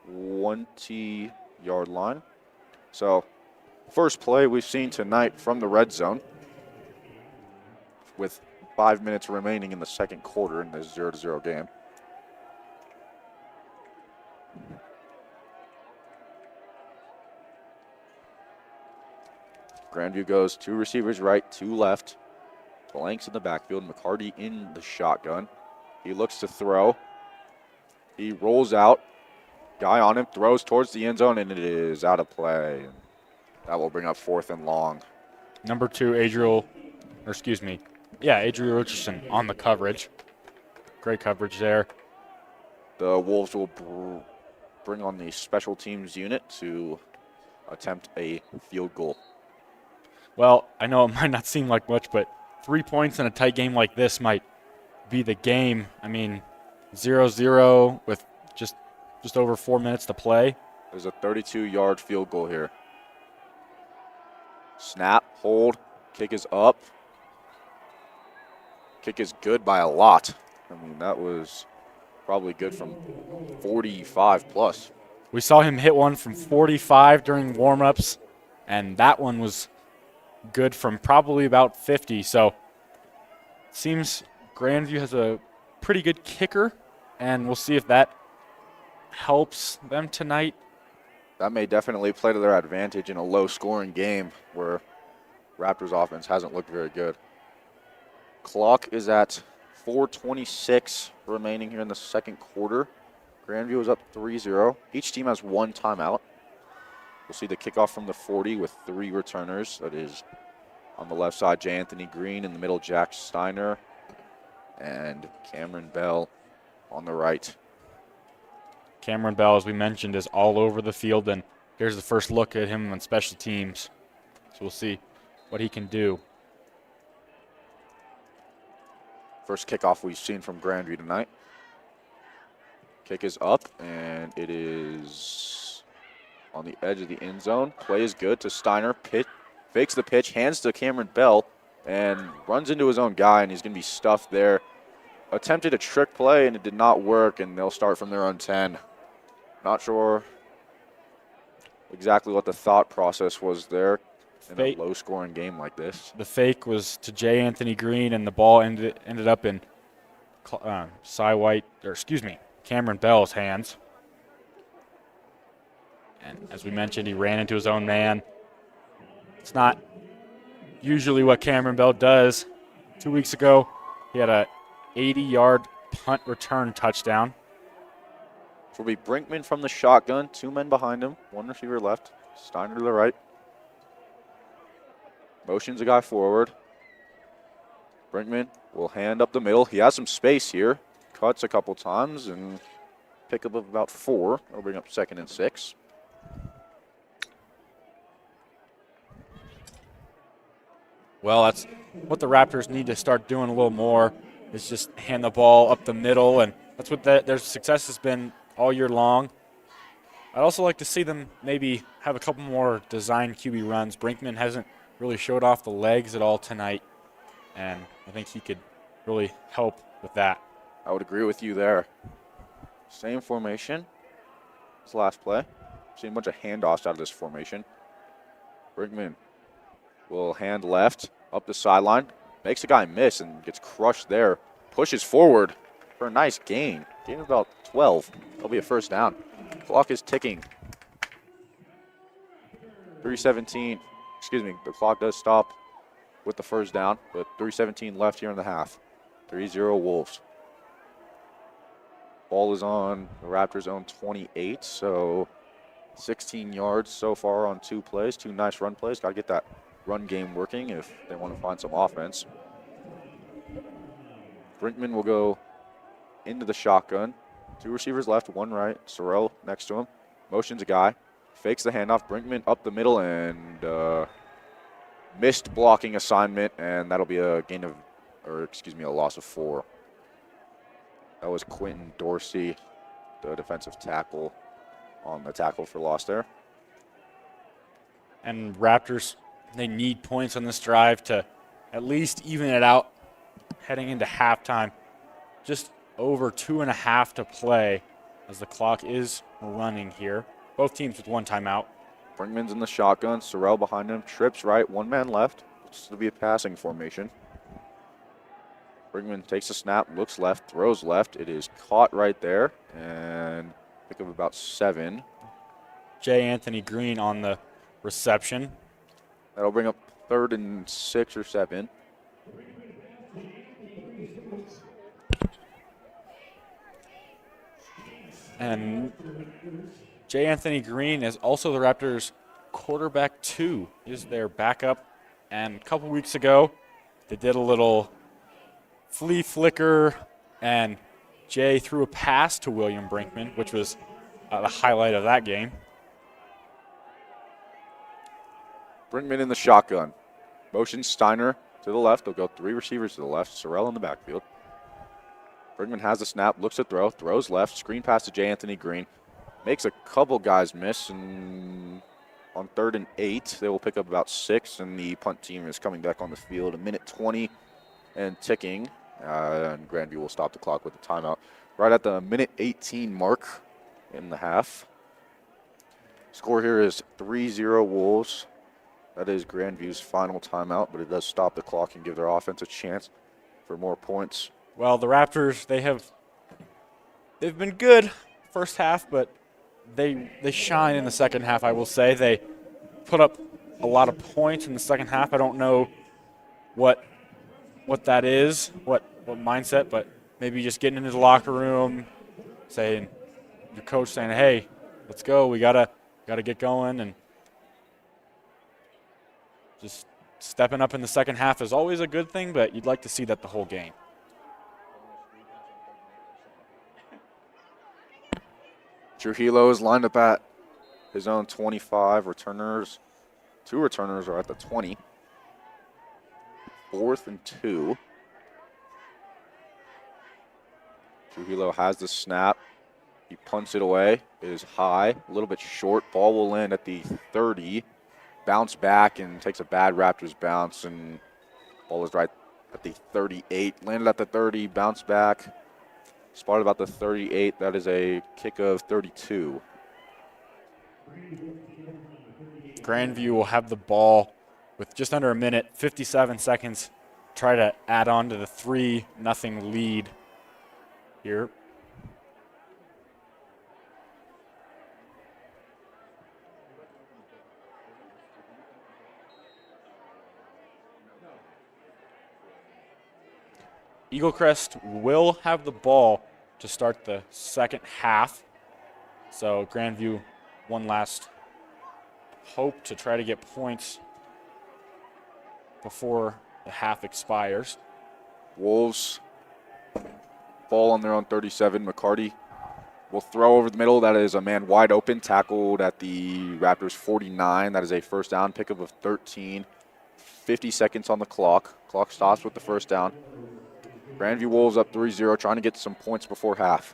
Speaker 3: 20-yard line. So, first play we've seen tonight from the red zone with 5 minutes remaining in the second quarter in this 0-0 game. Grandview goes 2 receivers right, 2 left. Blanks in the backfield. McCarty in the shotgun. He looks to throw. He rolls out. Guy on him, throws towards the end zone, and it is out of play. That will bring up 4th and long.
Speaker 4: Number 2, Adriel Richardson on the coverage. Great coverage there.
Speaker 3: The Wolves will bring on the special teams unit to attempt a field goal.
Speaker 4: Well, I know it might not seem like much, but 3 points in a tight game like this might be the game. I mean, 0-0 with just over 4 minutes to play.
Speaker 3: There's a 32-yard field goal here. Snap, hold, kick is up. Kick is good by a lot. I mean, that was probably good from 45 plus.
Speaker 4: We saw him hit one from 45 during warm-ups, and that one was good from probably about 50. So it seems Grandview has a pretty good kicker, and we'll see if that helps them tonight.
Speaker 3: That may definitely play to their advantage in a low-scoring game where Raptors offense hasn't looked very good. Clock is at 4:26 remaining here in the second quarter. Grandview is up 3-0. Each team has 1 timeout. We'll see the kickoff from the 40 with 3 returners. That is on the left side, J. Anthony Green. In the middle, Jack Steiner. And Cameron Bell on the right.
Speaker 4: Cameron Bell, as we mentioned, is all over the field, and here's the first look at him on special teams. So we'll see what he can do.
Speaker 3: First kickoff we've seen from Grandview tonight. Kick is up, and it is on the edge of the end zone. Play is good to Steiner. Fakes the pitch, hands to Cameron Bell. and runs into his own guy, and he's going to be stuffed there. Attempted a trick play, and it did not work, and they'll start from their own 10. Not sure exactly what the thought process was there in a low-scoring game like this.
Speaker 4: The fake was to J. Anthony Green, and the ball ended up in Cameron Bell's hands. And as we mentioned, he ran into his own man. It's not usually what Cameron Bell does. 2 weeks ago, he had a 80-yard punt return touchdown.
Speaker 3: This will be Brinkman from the shotgun. 2 men behind him. 1 receiver left. Steiner to the right. Motions a guy forward. Brinkman will hand up the middle. He has some space here. Cuts a couple times and pickup of about 4. That'll bring up 2nd and 6.
Speaker 4: Well, that's what the Raptors need to start doing a little more, is just hand the ball up the middle, and that's what their success has been all year long. I'd also like to see them maybe have a couple more design QB runs. Brinkman hasn't really showed off the legs at all tonight, and I think he could really help with that.
Speaker 3: I would agree with you there. Same formation as the last play. Seen a bunch of handoffs out of this formation. Brinkman will hand left up the sideline. Makes a guy miss and gets crushed there. Pushes forward for a nice gain. Gain of about 12. That'll be a first down. Clock is ticking. 3:17. Excuse me, the clock does stop with the first down, but 3:17 left here in the half. 3-0 Wolves. Ball is on the Raptors' own 28, so 16 yards so far on 2 plays. 2 nice run plays. Got to get that run game working if they want to find some offense. Brinkman will go into the shotgun. 2 receivers left, 1 right. Sorrell next to him. Motions a guy. Fakes the handoff. Brinkman up the middle and missed blocking assignment, and that'll be a a loss of 4. That was Quentin Dorsey, the defensive tackle, on the tackle for loss there.
Speaker 4: And Raptors, they need points on this drive to at least even it out heading into halftime. Just over 2.5 to play as the clock is running here. Both teams with 1 timeout.
Speaker 3: Brinkman's in the shotgun. Sorrell behind him. Trips right. 1 man left. This will be a passing formation. Brinkman takes a snap, looks left, throws left. It is caught right there and pick up about 7.
Speaker 4: J. Anthony Green on the reception.
Speaker 3: That'll bring up 3rd and 6 or 7.
Speaker 4: And J. Anthony Green is also the Raptors' quarterback 2, is their backup. And a couple weeks ago, they did a little flea flicker, and Jay threw a pass to William Brinkman, which was the highlight of that game.
Speaker 3: Brinkman in the shotgun. Motion Steiner to the left. They'll go 3 receivers to the left. Sorrell in the backfield. Brinkman has the snap, looks to throw, throws left, screen pass to J. Anthony Green. Makes a couple guys miss, and on 3rd and 8, they will pick up about 6, and the punt team is coming back on the field. 1:20 and ticking, and Grandview will stop the clock with a timeout right at the 1:18 mark in the half. Score here is 3-0 Wolves. That is Grandview's final timeout, but it does stop the clock and give their offense a chance for more points.
Speaker 4: Well, the Raptors, they've been good first half, but they shine in the second half, I will say. They put up a lot of points in the second half. I don't know what that is, what mindset, but maybe just getting into the locker room, saying, your coach saying, hey, let's go, we gotta get going, and just stepping up in the second half is always a good thing, but you'd like to see that the whole game.
Speaker 3: Trujillo is lined up at his own 25. Returners, 2 returners are at the 20. 4th and 2. Trujillo has the snap. He punts it away. It is high, a little bit short. Ball will land at the 30. Bounce back and takes a bad Raptors bounce and Ball is right at the 38. Landed at the 30, bounced back. Spotted about the 38. That is a kick of 32.
Speaker 4: Grandview will have the ball with just under a minute, 57 seconds. Try to add on to the 3-0 lead here. Eaglecrest will have the ball to start the second half. So Grandview, one last hope to try to get points before the half expires.
Speaker 3: Wolves, ball on their own 37. McCarty will throw over the middle. That is a man wide open, tackled at the Raptors 49. That is a first down, pickup of 13. 50 seconds on the clock. Clock stops with the first down. Grandview Wolves up 3-0, trying to get some points before half.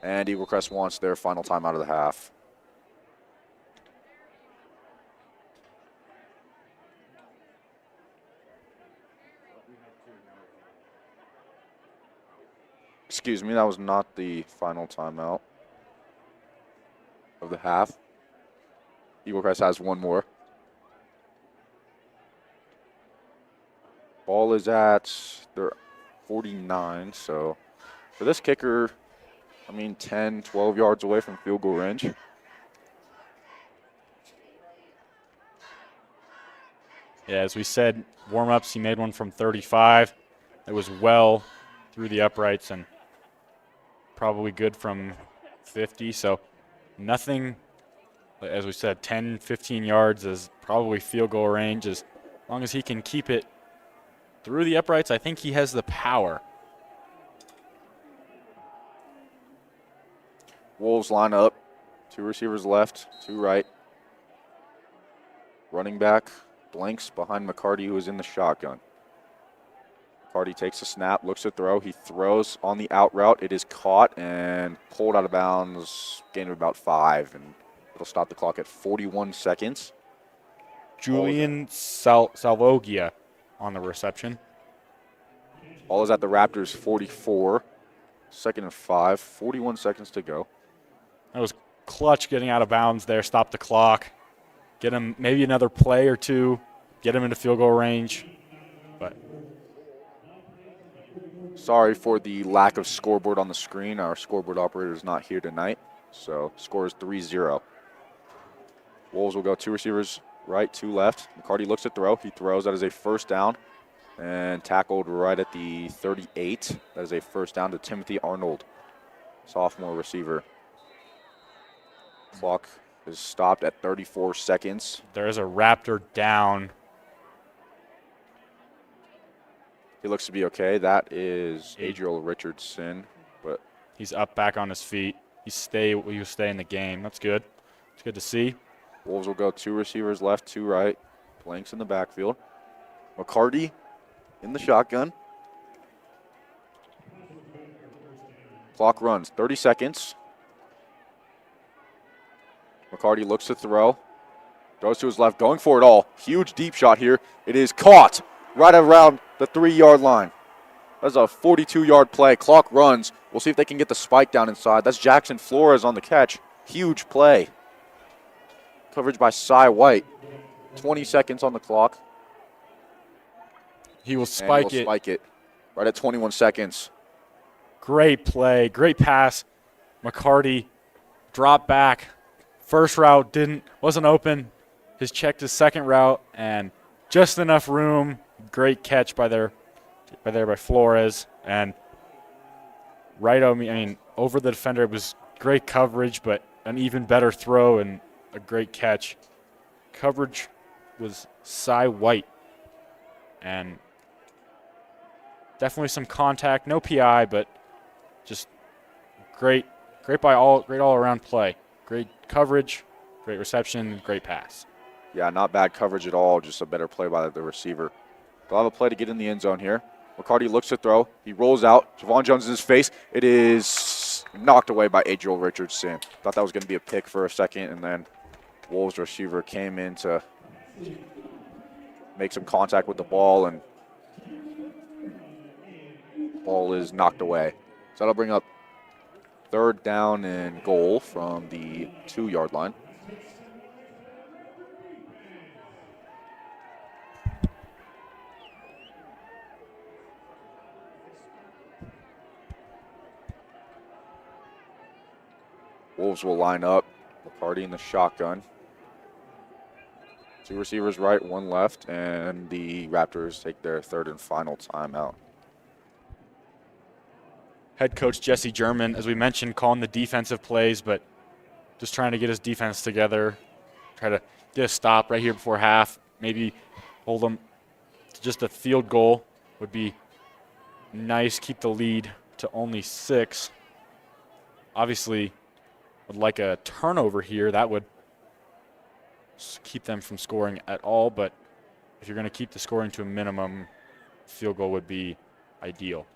Speaker 3: And Eaglecrest wants their final time out of the half. Excuse me, that was not the final timeout of the half. Eaglecrest has one more. Ball is at their 49, so for this kicker, 10, 12 yards away from field goal range.
Speaker 4: Yeah, as we said, warm-ups, he made one from 35. It was well through the uprights and probably good from 50. So nothing, as we said, 10, 15 yards is probably field goal range. As long as he can keep it through the uprights, I think he has the power.
Speaker 3: Wolves line up. 2 receivers left, 2 right. Running back blanks behind McCarty, who is in the shotgun. McCarty takes a snap, looks to throw. He throws on the out route. It is caught and pulled out of bounds, gain of about 5, and it'll stop the clock at 41 seconds.
Speaker 4: Julian Salvogia on the reception.
Speaker 3: Ball is at the Raptors 44. 2nd and 5, 41 seconds to go.
Speaker 4: That was clutch getting out of bounds there, stop the clock, get him maybe another play or two, get him into field goal range. But
Speaker 3: sorry for the lack of scoreboard on the screen. Our scoreboard operator is not here tonight, so score is 3-0. Wolves will go 2 receivers right, 2 left. McCarty looks to throw. He throws. That is a first down and tackled right at the 38. That is a first down to Timothy Arnold, sophomore receiver. Clock is stopped at 34 seconds.
Speaker 4: There is a Raptor down.
Speaker 3: He looks to be okay. That is Adriel Richardson, but
Speaker 4: he's up back on his feet. He will stay in the game. That's good. It's good to see.
Speaker 3: Wolves will go 2 receivers left, 2 right. Blanks in the backfield. McCarty in the shotgun. Clock runs 30 seconds. McCarty looks to throw. Throws to his left, going for it all. Huge deep shot here. It is caught right around the 3-yard line. That's a 42-yard play. Clock runs. We'll see if they can get the spike down inside. That's Jackson Flores on the catch. Huge play. Coverage by Cy White. 20 seconds on the clock.
Speaker 4: He will spike
Speaker 3: it right at 21 seconds.
Speaker 4: Great play. Great pass. McCarty dropped back. First route wasn't open. Checked his second route and just enough room. Great catch by Flores and right over the defender. It was great coverage, but an even better throw and a great catch. Coverage was Cy White and definitely some contact, no PI, but just great all around play. Great coverage, great reception, great pass.
Speaker 3: Yeah, not bad coverage at all, just a better play by the receiver. They'll have a play to get in the end zone here. McCarty looks to throw. He rolls out. Javon Jones in his face. It is knocked away by Adriel Richardson. Thought that was going to be a pick for a second, and then Wolves receiver came in to make some contact with the ball, and Ball is knocked away. So that'll bring up 3rd down and goal from the 2-yard line. Wolves will line up. McCarty in the shotgun. 2 receivers right, 1 left, and the Raptors take their 3rd and final timeout.
Speaker 4: Head coach Jesse German, as we mentioned, calling the defensive plays, but just trying to get his defense together, try to get a stop right here before half, maybe hold them to just a field goal would be nice, keep the lead to only 6. Obviously, would like a turnover here. That would keep them from scoring at all, but if you're going to keep the scoring to a minimum, field goal would be ideal.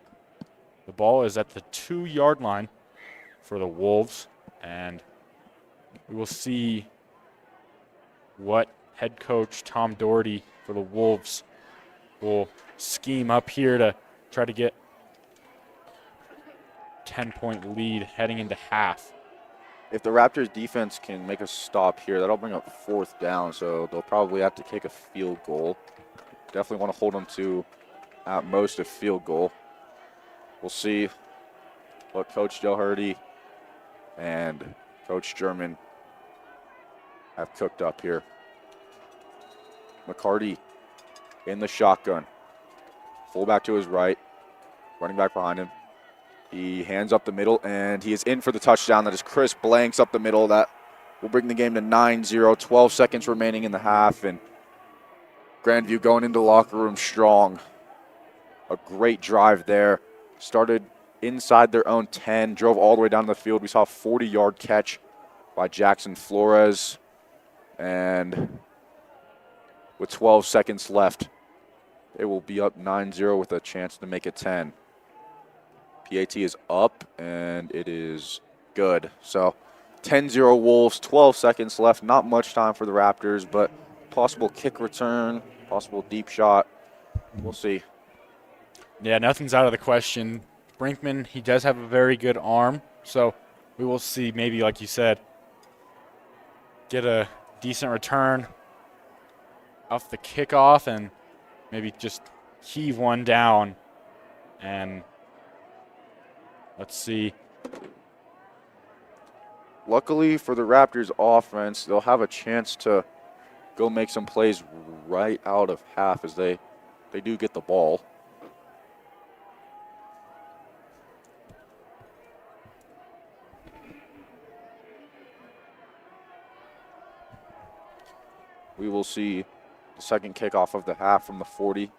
Speaker 4: The ball is at the 2-yard line for the Wolves, and we will see what head coach Tom Doherty for the Wolves will scheme up here to try to get 10-point lead heading into half.
Speaker 3: If the Raptors defense can make a stop here, that'll bring up 4th down, so they'll probably have to kick a field goal. Definitely want to hold them to, at most, a field goal. We'll see what Coach Doherty and Coach German have cooked up here. McCarty in the shotgun. Fullback to his right, running back behind him. He hands up the middle, and he is in for the touchdown. That is Chris Blanks up the middle. That will bring the game to 9-0, 12 seconds remaining in the half, and Grandview going into the locker room strong. A great drive there. Started inside their own 10, drove all the way down the field. We saw a 40-yard catch by Jackson Flores, and with 12 seconds left, it will be up 9-0 with a chance to make it 10. PAT is up, and it is good. So 10-0 Wolves, 12 seconds left. Not much time for the Raptors, but possible kick return, possible deep shot. We'll see.
Speaker 4: Yeah, nothing's out of the question. Brinkman, he does have a very good arm, so we will see maybe, like you said, get a decent return off the kickoff and maybe just heave one down. And let's see.
Speaker 3: Luckily for the Raptors offense, they'll have a chance to go make some plays right out of half as they do get the ball. We will see the second kickoff of the half from the 40.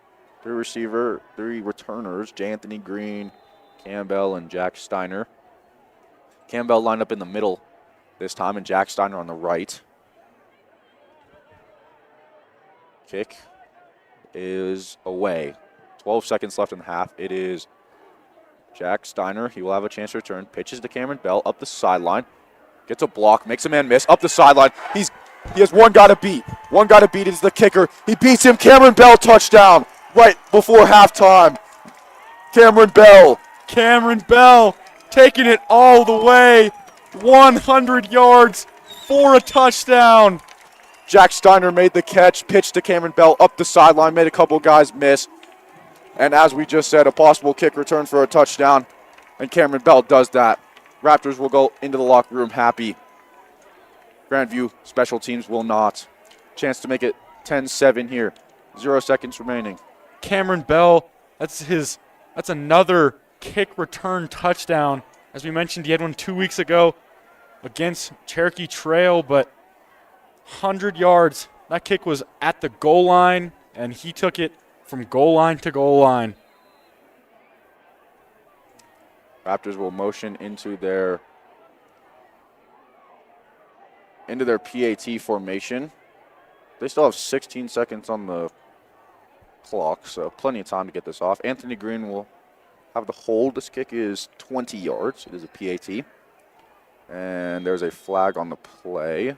Speaker 3: 3 returners, J. Anthony Green, Campbell, and Jack Steiner. Campbell lined up in the middle this time, and Jack Steiner on the right. Kick is away. 12 seconds left in the half. It is Jack Steiner. He will have a chance to return. Pitches to Cameron Bell up the sideline. Gets a block, makes a man miss, up the sideline. He has one guy to beat. One guy to beat is the kicker. He beats him. Cameron Bell touchdown right before halftime. Cameron Bell
Speaker 4: taking it all the way. 100 yards for a touchdown.
Speaker 3: Jack Steiner made the catch, pitched to Cameron Bell up the sideline, made a couple guys miss. And as we just said, a possible kick return for a touchdown. And Cameron Bell does that. Raptors will go into the locker room happy. Grandview special teams will not. Chance to make it 10-7 here. 0 seconds remaining.
Speaker 4: Cameron Bell, that's another kick return touchdown. As we mentioned, he had one 2 weeks ago against Cherokee Trail, but 100 yards. That kick was at the goal line, and he took it from goal line to goal line.
Speaker 3: Raptors will motion into their PAT formation. They still have 16 seconds on the clock, so plenty of time to get this off. Anthony Green will have the hold. This kick is 20 yards. It is a PAT. And there's a flag on the play.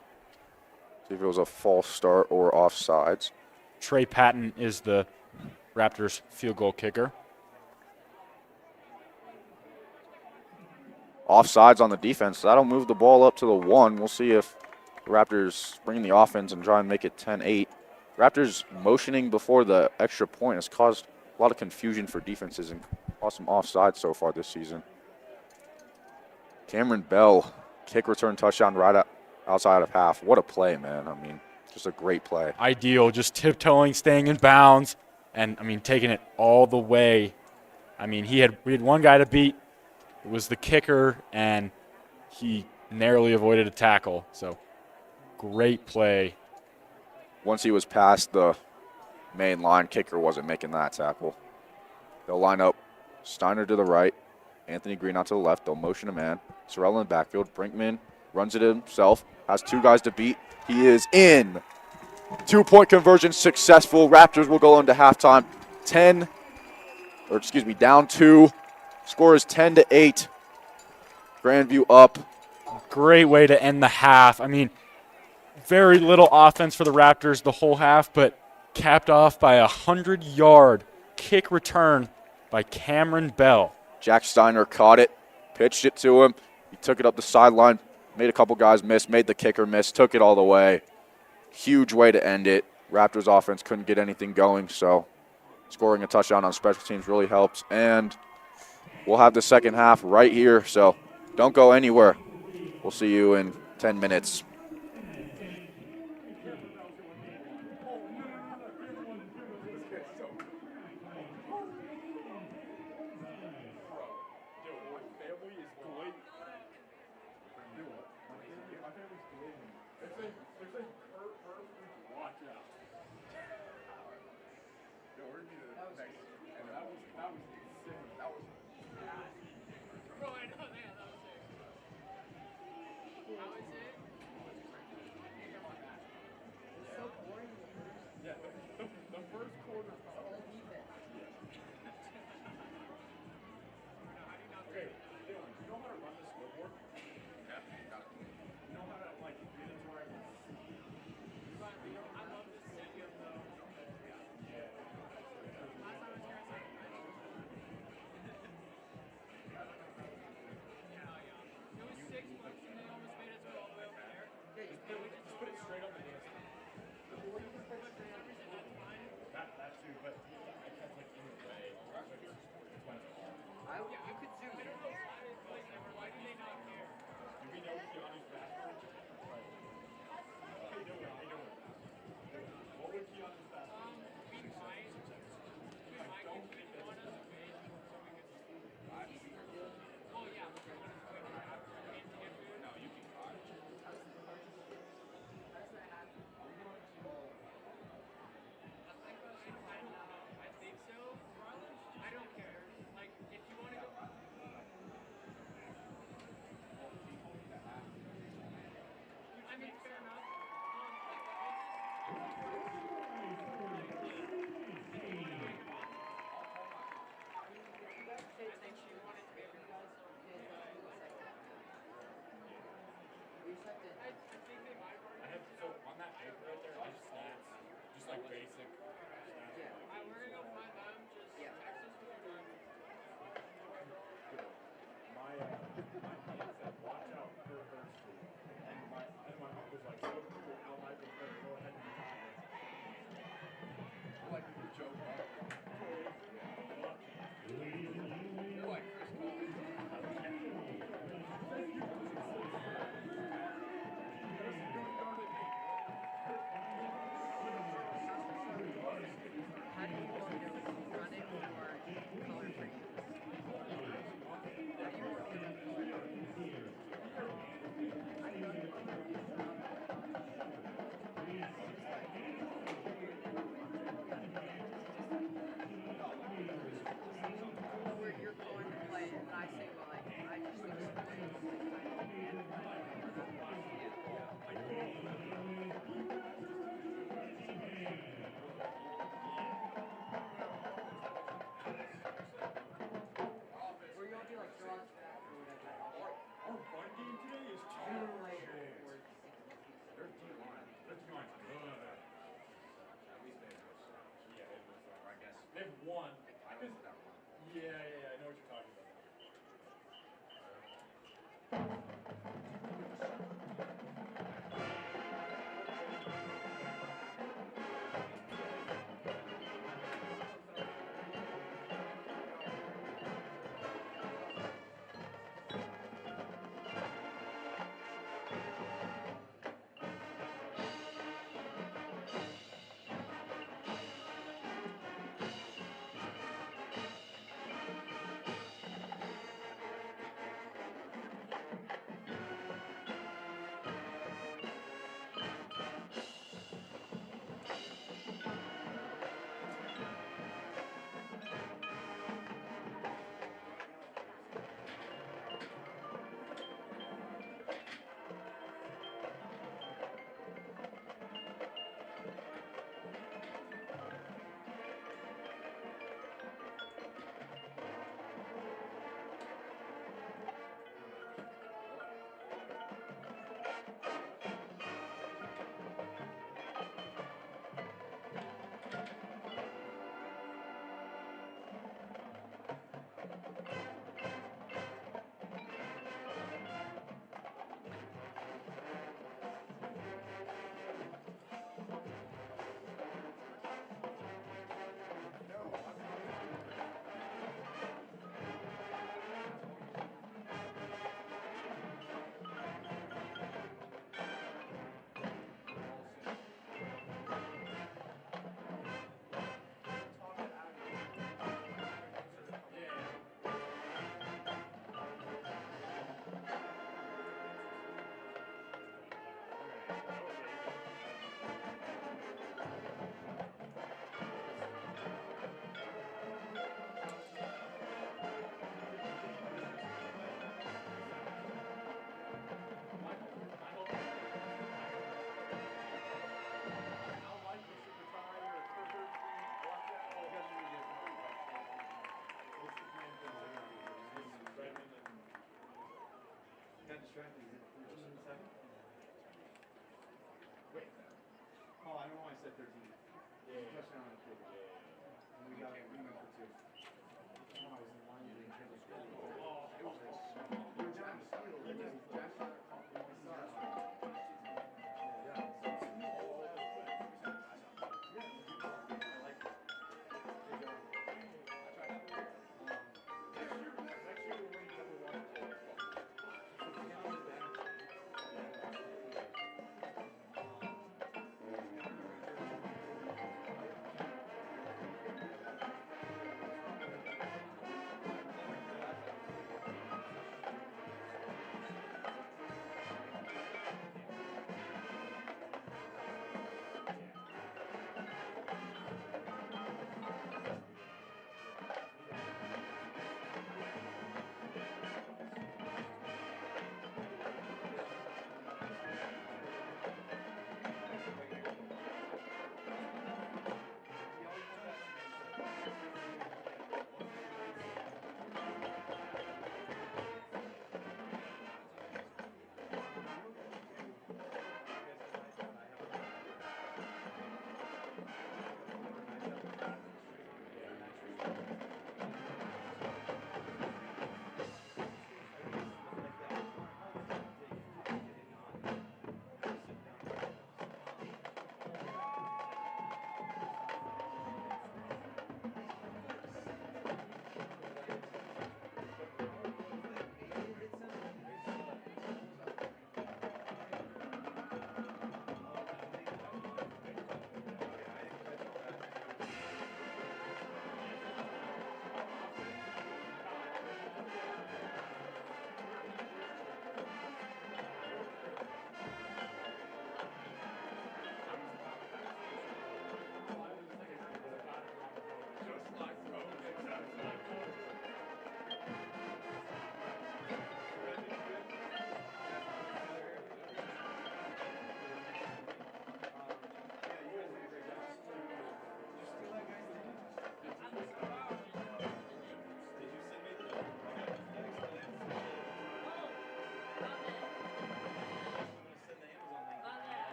Speaker 3: See if it was a false start or offsides.
Speaker 4: Trey Patton is the Raptors field goal kicker.
Speaker 3: Offsides on the defense. That'll move the ball up to the 1. We'll see if the Raptors bring the offense and try and make it 10-8. Raptors motioning before the extra point has caused a lot of confusion for defenses and caused some offsides so far this season. Cameron Bell, kick return touchdown right outside of half. What a play, man. I mean, just a great play.
Speaker 4: Ideal, just tiptoeing, staying in bounds, and, I mean, taking it all the way. I mean, we had one guy to beat. It was the kicker, and he narrowly avoided a tackle. So, great play.
Speaker 3: Once he was past the main line, kicker wasn't making that tackle. They'll line up Steiner to the right, Anthony Green out to the left. They'll motion a man. Sorrell in the backfield. Brinkman runs it himself, has 2 guys to beat. He is in. 2-point conversion successful. Raptors will go into halftime down 2. Score is 10-8. Grandview up.
Speaker 4: Great way to end the half. I mean, very little offense for the Raptors the whole half, but capped off by a 100-yard kick return by Cameron Bell.
Speaker 3: Jack Steiner caught it, pitched it to him. He took it up the sideline, made a couple guys miss, made the kicker miss, took it all the way. Huge way to end it. Raptors offense couldn't get anything going, so scoring a touchdown on special teams really helps. And we'll have the second half right here, so don't go anywhere. We'll see you in 10 minutes.
Speaker 4: one. Yeah, I know what you're talking about.
Speaker 1: Got distracted. Is it 13 in a second? Wait. Oh, I don't know why I said 13. Yeah. Touchdown on the kick. And we got we went for 2. I was in line with the internal school. Oh, it was we're down to steal. Jack shot a call.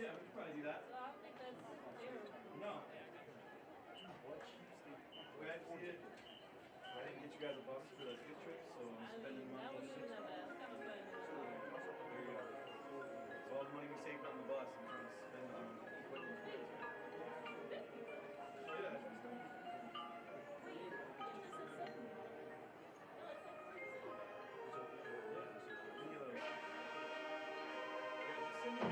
Speaker 1: Yeah, we could probably do that.
Speaker 5: So I don't think that's fair.
Speaker 1: No. We had to see it. I didn't get you guys a bus for the ski trip, so I'm
Speaker 5: I
Speaker 1: spending
Speaker 5: mean,
Speaker 1: money.
Speaker 5: that wasn't even that bad. It's kind of fun.
Speaker 1: There you go. So all the money we saved on the bus, I'm trying to spend on equipment. So yeah.
Speaker 5: Wait, if this is something. No, it's like crazy.
Speaker 1: Any of those. Yeah, just send me.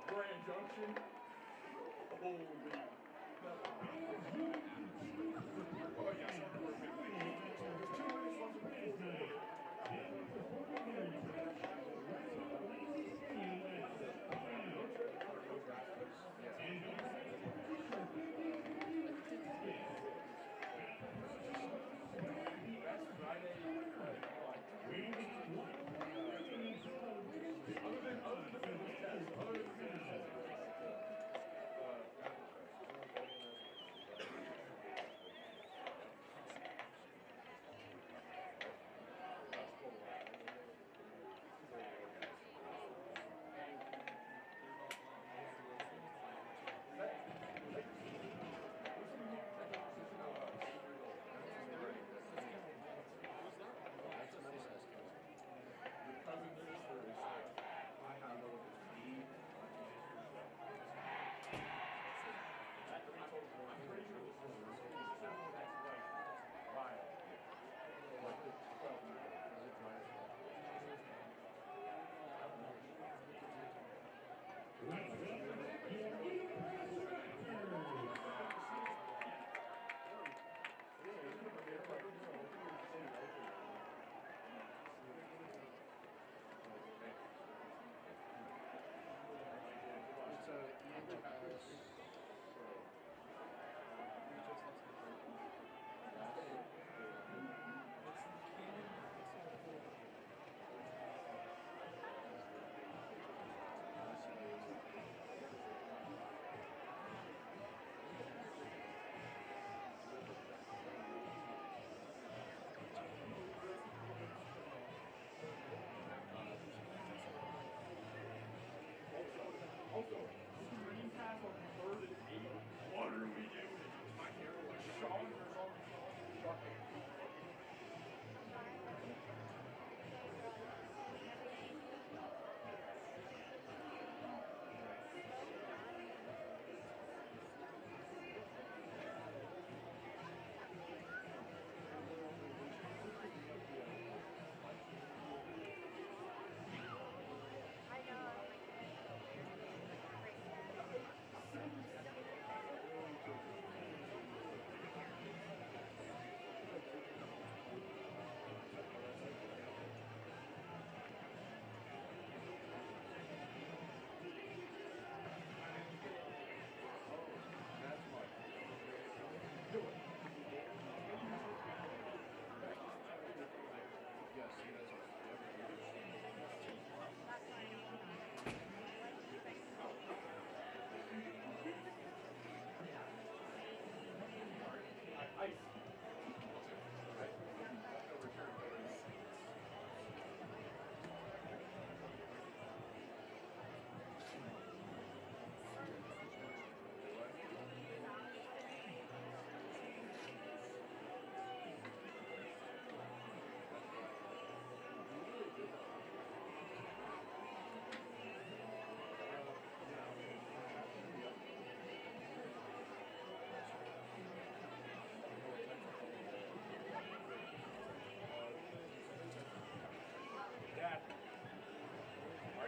Speaker 6: Grand Junction. Holy. Oh, yes, of course. There's 2 minutes left in the fourth.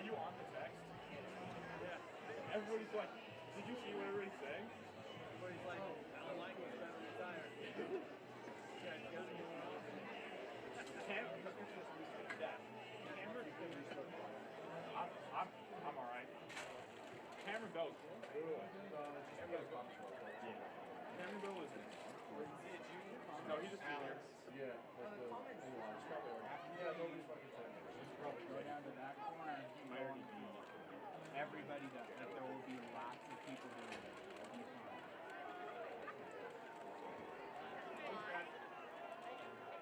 Speaker 6: you on the text? Yeah. Everybody's like, did you see what everybody's saying? Everybody's like, I don't like it, I'm retired. I'm all right. Cameron Bell. Cameron Bell is. No, he's just Alex. Yeah.
Speaker 7: Go down to that corner. Everybody does. Like, there will be lots of people doing it.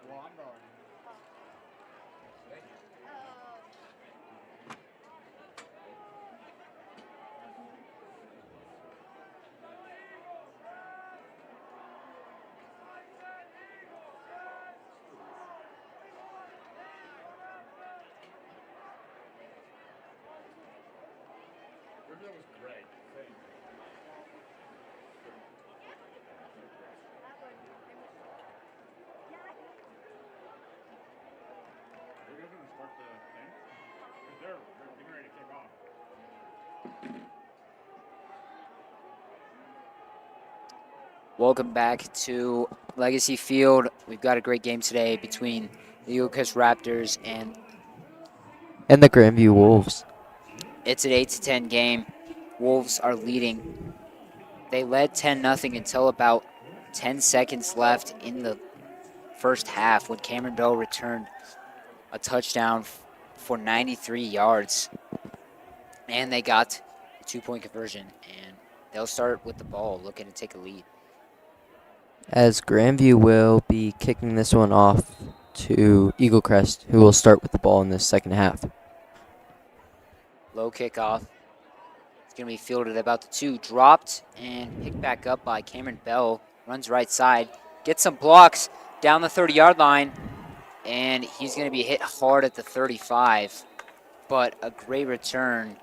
Speaker 7: Well, I'm going.
Speaker 6: That was great. Same. They're going to start the thing? Because they're getting ready to kick off.
Speaker 8: Welcome back to Legacy Field. We've got a great game today between the Eaglecrest Raptors and
Speaker 9: the Grandview Wolves.
Speaker 8: it's an 8-10 game. Wolves are leading. They led 10-0 until about 10 seconds left in the first half when Cameron Bell returned a touchdown for 93 yards. And they got a 2-point conversion. And they'll start with the ball, looking to take a lead.
Speaker 9: As Grandview will be kicking this one off to Eaglecrest, who will start with the ball in this second half.
Speaker 8: Low kickoff. It's going to be fielded about the 2. Dropped and picked back up by Cameron Bell. Runs right side. Gets some blocks down the 30-yard line. And he's going to be hit hard at the 35. But a great return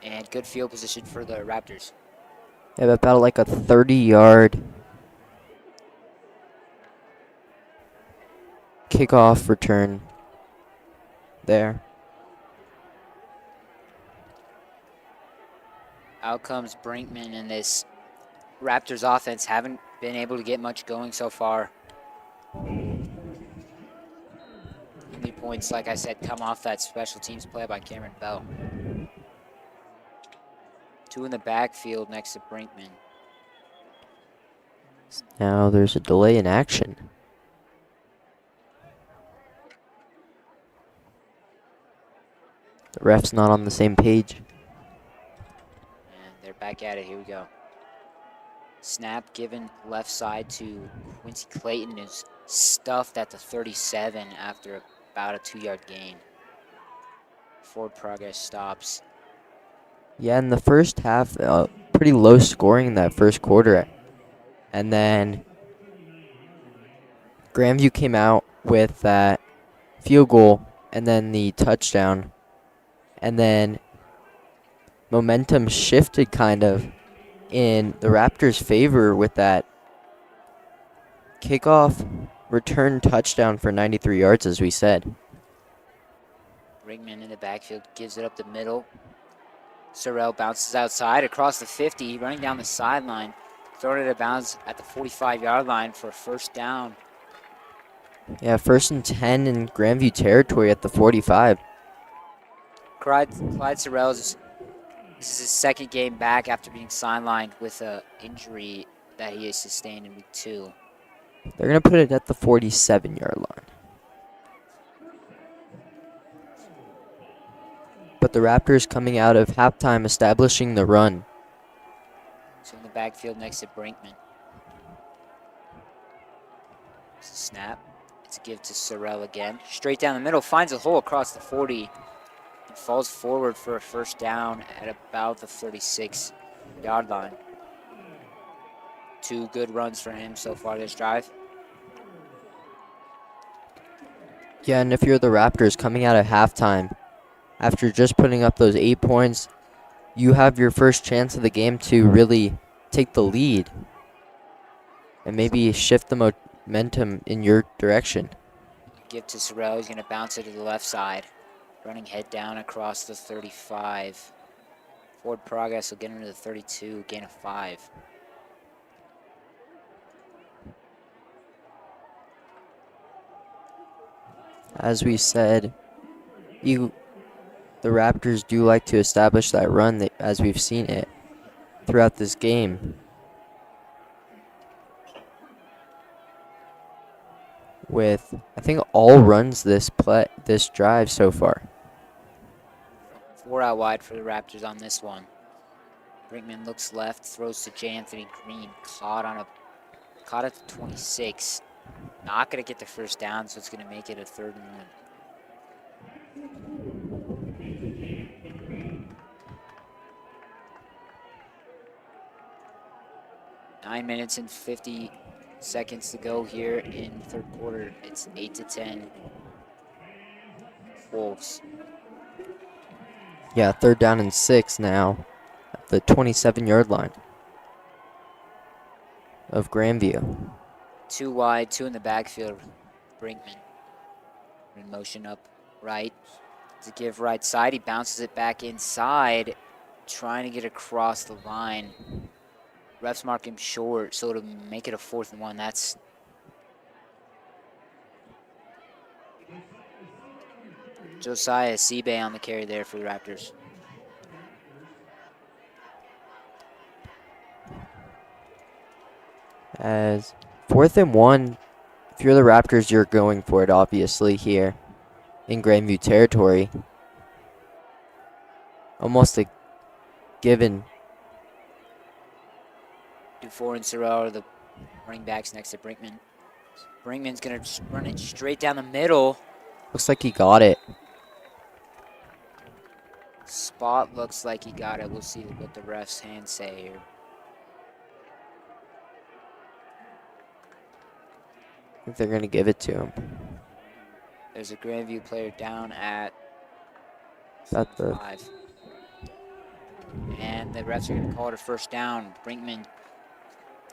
Speaker 8: and good field position for the Raptors.
Speaker 9: Yeah, about like a 30-yard kickoff return there.
Speaker 8: Out comes Brinkman, and this Raptors offense haven't been able to get much going so far. Only points, like I said, come off that special teams play by Cameron Bell. 2 in the backfield next to Brinkman.
Speaker 9: Now there's a delay in action. The ref's not on the same page.
Speaker 8: And they're back at it. Here we go. Snap given left side to Quincy Clayton, who's stuffed at the 37 after about a 2-yard gain. Forward progress stops.
Speaker 9: Yeah, in the first half, pretty low scoring in that first quarter. And then Grandview came out with that field goal and then the touchdown. And then momentum shifted kind of in the Raptors' favor with that kickoff return touchdown for 93 yards, as we said.
Speaker 8: Ringman in the backfield gives it up the middle. Sorrell bounces outside across the 50, running down the sideline. Throwing it out of bounds at the 45-yard line for a first down.
Speaker 9: Yeah, 1st and 10 in Grandview territory at the 45.
Speaker 8: Clyde Sorrell, this is his second game back after being sidelined with an injury that he has sustained in week 2.
Speaker 9: They're going to put it at the 47-yard line. But the Raptors coming out of halftime establishing the run.
Speaker 8: So in the backfield next to Brinkman. It's a snap. It's a give to Sorrell again. Straight down the middle, finds a hole across the 40 and falls forward for a first down at about the 36-yard line. 2 good runs for him so far this drive.
Speaker 9: Yeah, and if you're the Raptors coming out of halftime, after just putting up those 8 points, you have your first chance of the game to really take the lead and maybe shift the momentum in your direction.
Speaker 8: Give to Sorrell. He's going to bounce it to the left side. Running head down across the 35. Forward progress will get into the 32, gain of 5.
Speaker 9: As we said, the Raptors do like to establish that run as we've seen it throughout this game. With, I think, all runs this drive so far.
Speaker 8: 4 out wide for the Raptors on this one. Brinkman looks left, throws to J. Anthony Green. Caught at the 26. Not going to get the first down, so it's going to make it a 3rd and 9 minutes and 50 seconds to go here in the 3rd quarter. It's 8-10 Wolves.
Speaker 9: Yeah, 3rd down and 6 now at the 27-yard line of Grandview.
Speaker 8: 2 wide, 2 in the backfield. Brinkman in motion up right to give right side. He bounces it back inside, trying to get across the line. Refs mark him short, so it'll make it a 4th and 1. That's Josiah Seabay on the carry there for the Raptors.
Speaker 9: As 4th and 1, if you're the Raptors, you're going for it, obviously, here in Grandview territory. Almost a given.
Speaker 8: Dufour and Sorrell are the running backs next to Brinkman. Brinkman's going to run it straight down the middle.
Speaker 9: Looks like he got it.
Speaker 8: Spot looks like he got it. We'll see what the refs' hands say here.
Speaker 9: I think they're going to give it to him.
Speaker 8: There's a Grandview player down at
Speaker 9: the
Speaker 8: 5. And the refs are going to call it a 1st down. Brinkman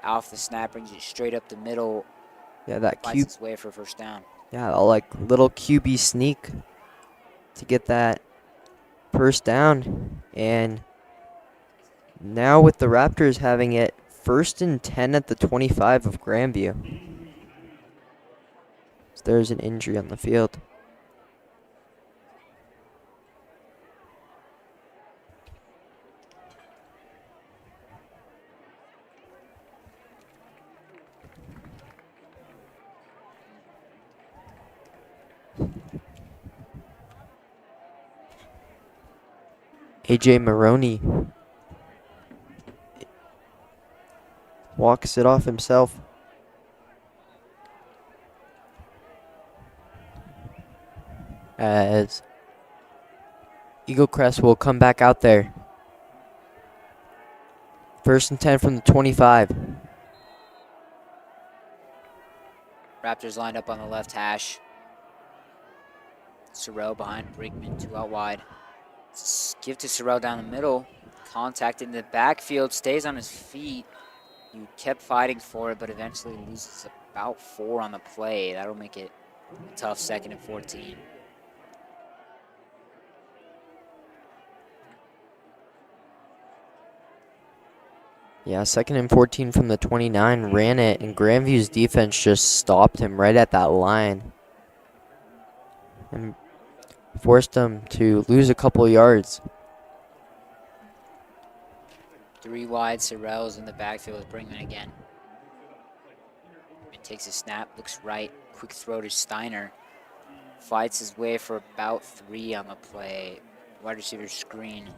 Speaker 8: off the snap, brings it straight up the middle.
Speaker 9: Yeah, that
Speaker 8: finds its way for 1st down.
Speaker 9: Yeah, like little QB sneak to get that 1st down. And now with the Raptors having it 1st and 10 at the 25 of Grandview. So there's an injury on the field. AJ Maroney walks it off himself. As Eaglecrest will come back out there. 1st and 10 from the 25.
Speaker 8: Raptors lined up on the left hash. Sorrell behind Brinkman, 2 out wide. Give to Sorrell down the middle. Contact in the backfield, stays on his feet. He kept fighting for it, but eventually loses about 4 on the play. That'll make it a tough 2nd and 14.
Speaker 9: Yeah, 2nd and 14 from the 29, ran it, and Grandview's defense just stopped him right at that line and forced him to lose a couple of yards.
Speaker 8: 3 wide, Sorrell's in the backfield with Brinkman again. He takes a snap, looks right, quick throw to Steiner. Fights his way for about 3 on the play. Wide receiver screen.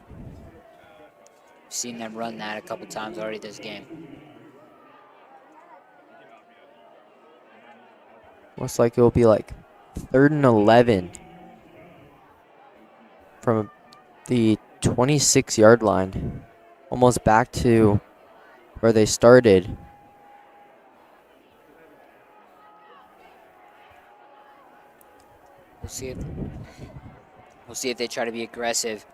Speaker 8: Seen them run that a couple times already this game.
Speaker 9: Looks like it will be like 3rd and 11 from the 26-yard line. Almost back to where they started.
Speaker 8: We'll see if they try to be aggressive,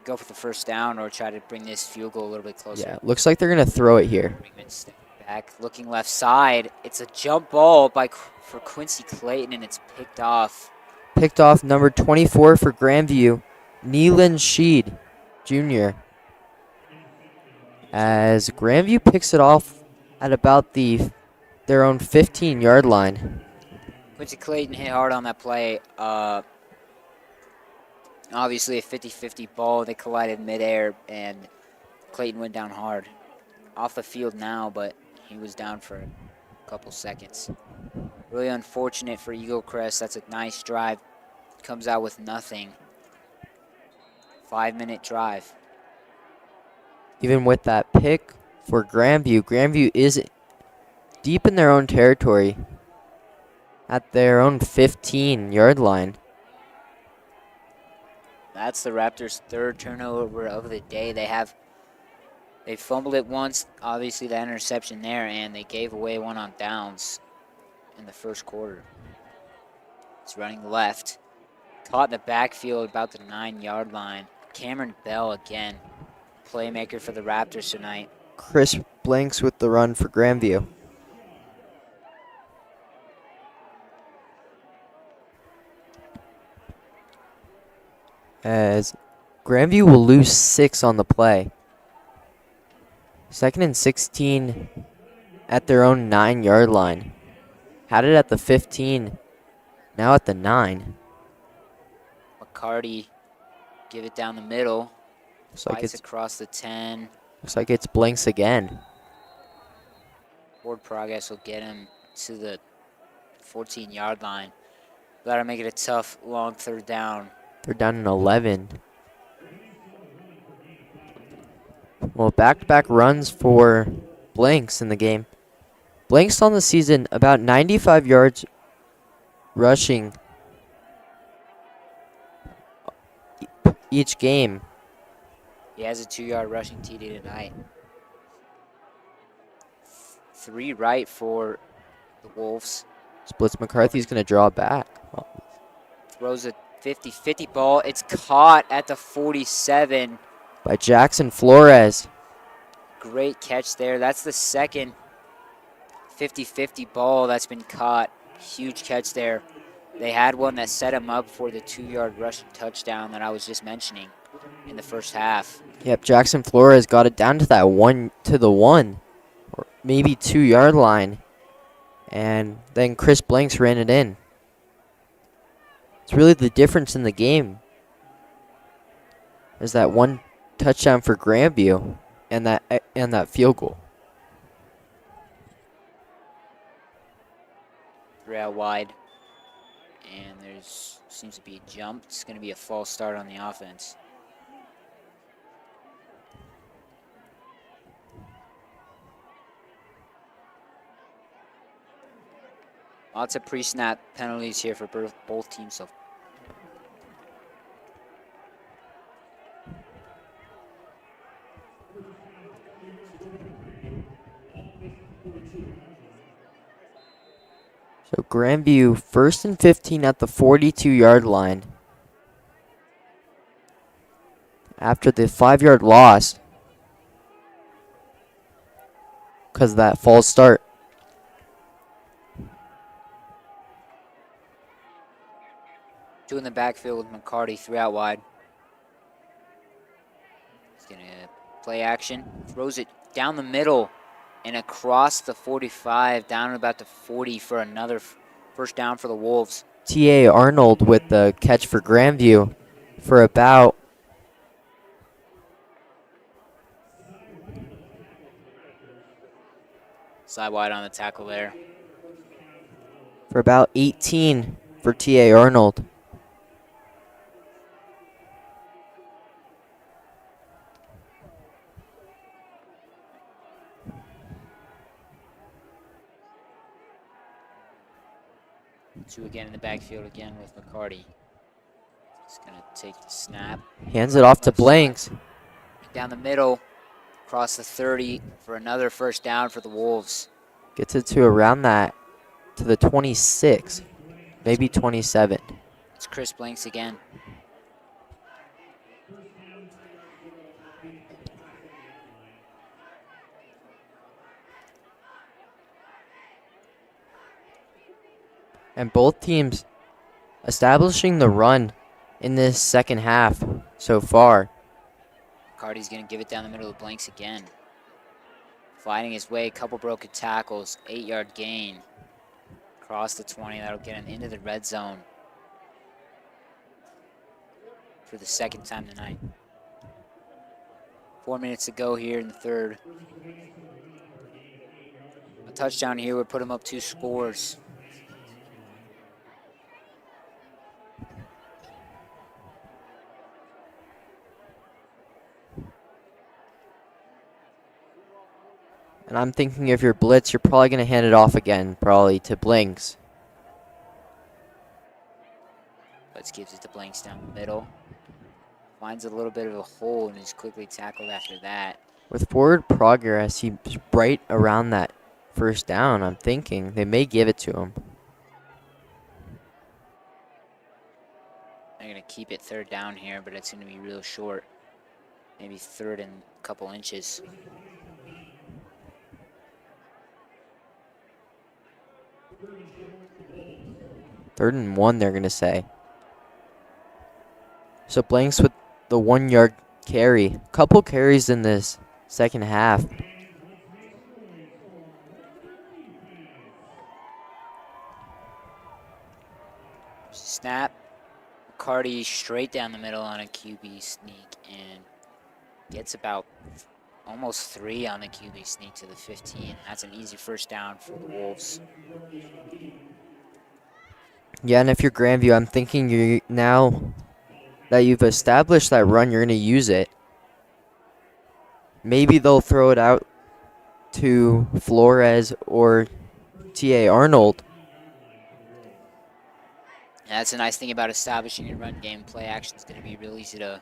Speaker 8: go for the 1st down, or try to bring this field goal a little bit closer.
Speaker 9: Yeah, looks like they're going to throw it here.
Speaker 8: Brinkman stepping back, looking left side. It's a jump ball for Quincy Clayton, and it's picked off
Speaker 9: picked off number 24 for Grandview, Neelan Sheed Jr. As Grandview picks it off at about their own 15-yard line.
Speaker 8: Quincy Clayton hit hard on that play. Obviously a 50-50 ball. They collided midair, and Clayton went down hard. Off the field now, but he was down for a couple seconds. Really unfortunate for Eaglecrest. That's a nice drive. Comes out with nothing. 5-minute drive.
Speaker 9: Even with that pick for Grandview, Grandview is deep in their own territory at their own 15-yard line.
Speaker 8: That's the Raptors' third turnover of the day. They fumbled it once, obviously that interception there, and they gave away one on downs in the first quarter. It's running left. Caught in the backfield about the 9-yard line. Cameron Bell again, playmaker for the Raptors tonight.
Speaker 9: Chris Blanks with the run for Grandview. As Grandview will lose 6 on the play. 2nd and 16 at their own 9-yard line. Had it at the 15, now at the 9.
Speaker 8: McCarty give it down the middle. Fights across the 10.
Speaker 9: Looks like it's Blanks again.
Speaker 8: Forward progress will get him to the 14-yard line. That'll make it a tough, long third down.
Speaker 9: They're down in 11. Well, back-to-back runs for Blanks in the game. Blanks on the season, about 95 yards rushing each game.
Speaker 8: He has a 2-yard rushing TD tonight. 3 right for the Wolves.
Speaker 9: Splits McCarthy's going to draw back.
Speaker 8: Throws a 50-50 ball. It's caught at the 47.
Speaker 9: By Jackson Flores.
Speaker 8: Great catch there. That's the second 50-50 ball that's been caught. Huge catch there. They had one that set him up for the 2-yard rushing touchdown that I was just mentioning in the first half.
Speaker 9: Yep, Jackson Flores got it down to the 1 or maybe 2-yard line. And then Chris Blanks ran it in. It's really the difference in the game. Is that one touchdown for Grandview and that field goal.
Speaker 8: 3 out wide. And there's seems to be a jump. It's going to be a false start on the offense. Lots of pre-snap penalties here for both teams. So
Speaker 9: Grandview 1st and 15 at the 42-yard line. After the 5-yard loss. Because of that false start.
Speaker 8: Two in the backfield with McCarty, 3 out wide. He's going to play action. Throws it down the middle and across the 45, down about the 40 for another first down for the Wolves.
Speaker 9: T.A. Arnold with the catch for Grandview for about
Speaker 8: side wide on the tackle there.
Speaker 9: For about 18 for T.A. Arnold.
Speaker 8: Two again in the backfield again with McCarty. He's going to take the snap.
Speaker 9: Hands it off to Blanks.
Speaker 8: Down the middle, across the 30 for another first down for the Wolves.
Speaker 9: Gets it to around that, to the 26, maybe 27.
Speaker 8: It's Chris Blanks again.
Speaker 9: And both teams establishing the run in this second half so far.
Speaker 8: Cardi's going to give it down the middle of Blanks again. Fighting his way, couple broken tackles, 8-yard gain. Across the 20, that'll get him into the red zone for the second time tonight. 4 minutes to go here in the third. A touchdown here would put him up 2 scores.
Speaker 9: And I'm thinking if you're blitz, you're probably going to hand it off again, probably to Blanks.
Speaker 8: Let's gives it to Blanks down the middle. Finds a little bit of a hole and is quickly tackled after that.
Speaker 9: With forward progress, he's right around that first down. I'm thinking they may give it to him.
Speaker 8: They're going to keep it third down here, but it's going to be real short. Maybe third and a couple inches.
Speaker 9: Third and 1, they're going to say. So Blanks with the 1-yard carry. Couple carries in this second half.
Speaker 8: Snap. Cardi straight down the middle on a QB sneak and gets about almost 3 on the QB sneak to the 15. That's an easy first down for the Wolves.
Speaker 9: Yeah, and if you're Grandview, I'm thinking you now that you've established that run, you're going to use it. Maybe they'll throw it out to Flores or T.A. Arnold.
Speaker 8: And that's a nice thing about establishing your run game. Play action is going to be real easy to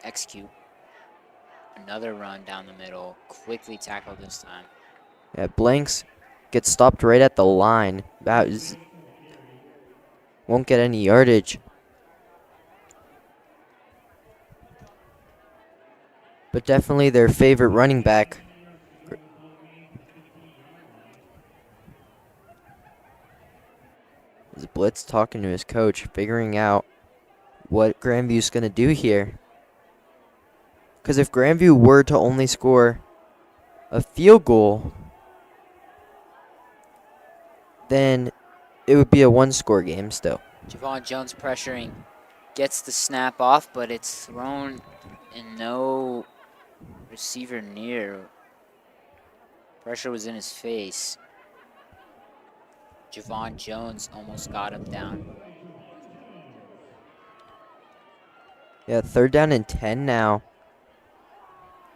Speaker 8: execute. Another run down the middle, quickly tackled this time.
Speaker 9: Yeah, Blanks gets stopped right at the line. Won't get any yardage. But definitely their favorite running back. Is Blitz talking to his coach, figuring out what Grandview's going to do here. Because if Grandview were to only score a field goal, then it would be a 1-score game still.
Speaker 8: Javon Jones pressuring, gets the snap off, but it's thrown and no receiver near. Pressure was in his face. Javon Jones almost got him down.
Speaker 9: Yeah, 3rd down and 10 now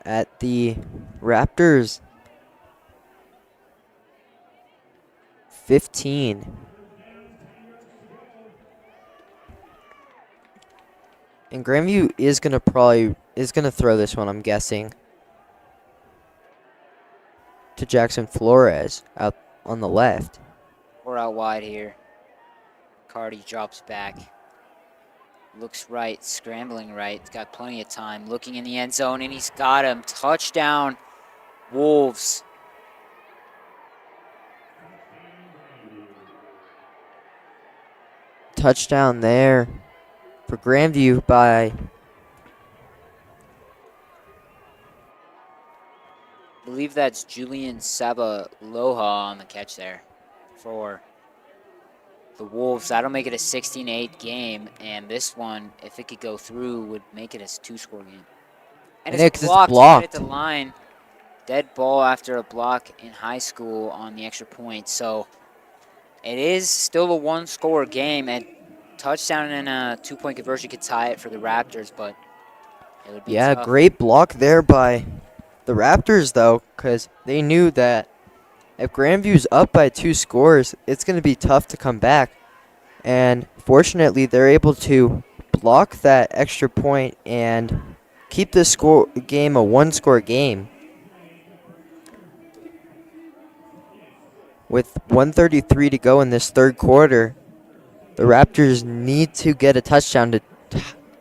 Speaker 9: at the Raptors 15. And Grandview is gonna throw this one, I'm guessing, to Jackson Flores out on the left.
Speaker 8: We're out wide here. Cardi drops back. Looks right, scrambling right. He's got plenty of time. Looking in the end zone, and he's got him. Touchdown, Wolves.
Speaker 9: Touchdown there for Grandview by...
Speaker 8: I believe that's Julian Sabaloha on the catch there for the Wolves. That'll make it a 16-8 game, and this one, if it could go through, would make it a 2-score game. And
Speaker 9: Yeah,
Speaker 8: it's
Speaker 9: 'cause
Speaker 8: blocked,
Speaker 9: it's blocked.
Speaker 8: right at the line. Dead ball after a block in high school on the extra point. So it is still a 1-score game, and touchdown and a 2-point conversion could tie it for the Raptors, but it would be tough.
Speaker 9: Great block there by the Raptors, though, because they knew that if Grandview's up by 2 scores, it's going to be tough to come back. And fortunately, they're able to block that extra point and keep this game a 1-score game. With 1:33 to go in this third quarter, the Raptors need to get a touchdown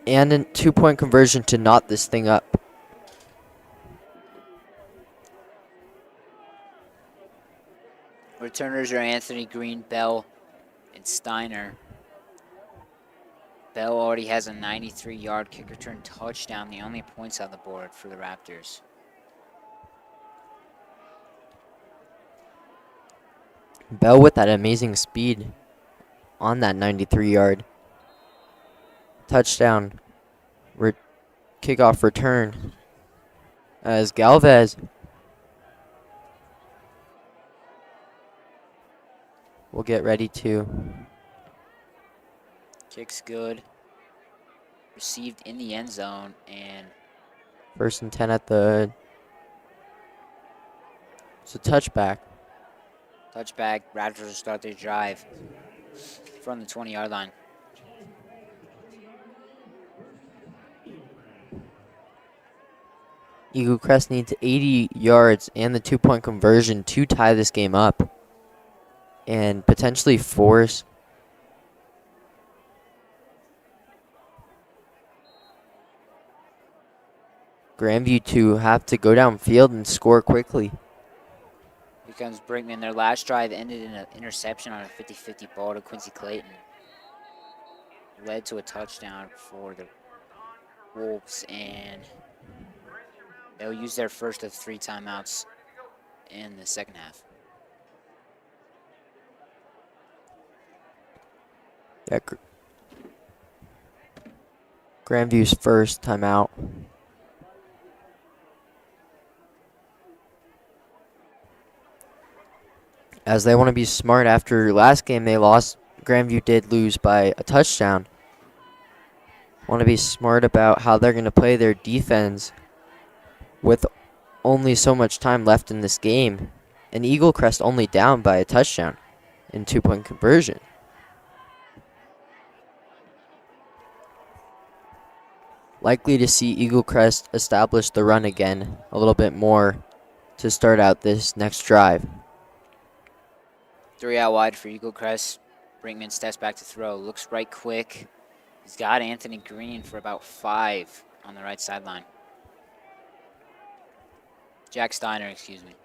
Speaker 9: and a 2-point conversion to knot this thing up.
Speaker 8: Returners are Anthony Green, Bell, and Steiner. Bell already has a 93-yard kick return touchdown, the only points on the board for the Raptors.
Speaker 9: Bell with that amazing speed on that 93-yard touchdown kickoff return as Galvez will get ready to.
Speaker 8: Kick's good. Received in the end zone, and
Speaker 9: 1st and 10 at the. It's a touchback.
Speaker 8: touchback. Raptors will start their drive from the 20-yard line.
Speaker 9: Eaglecrest needs 80 yards and the 2-point conversion to tie this game up and potentially force Grandview to have to go downfield and score quickly.
Speaker 8: Here comes Brinkman. Their last drive ended in an interception on a 50-50 ball to Quincy Clayton. It led to a touchdown for the Wolves, and they'll use their first of 3 timeouts in the second half.
Speaker 9: Yeah, Grandview's first timeout. As they want to be smart after last game they lost, Grandview did lose by a touchdown. Want to be smart about how they're going to play their defense with only so much time left in this game. And Eaglecrest only down by a touchdown in 2-point conversion. Likely to see Eaglecrest establish the run again a little bit more to start out this next drive.
Speaker 8: 3 out wide for Eaglecrest. Brinkman steps back to throw. Looks right quick. He's got Anthony Green for about 5 on the right sideline. Jack Steiner, excuse me.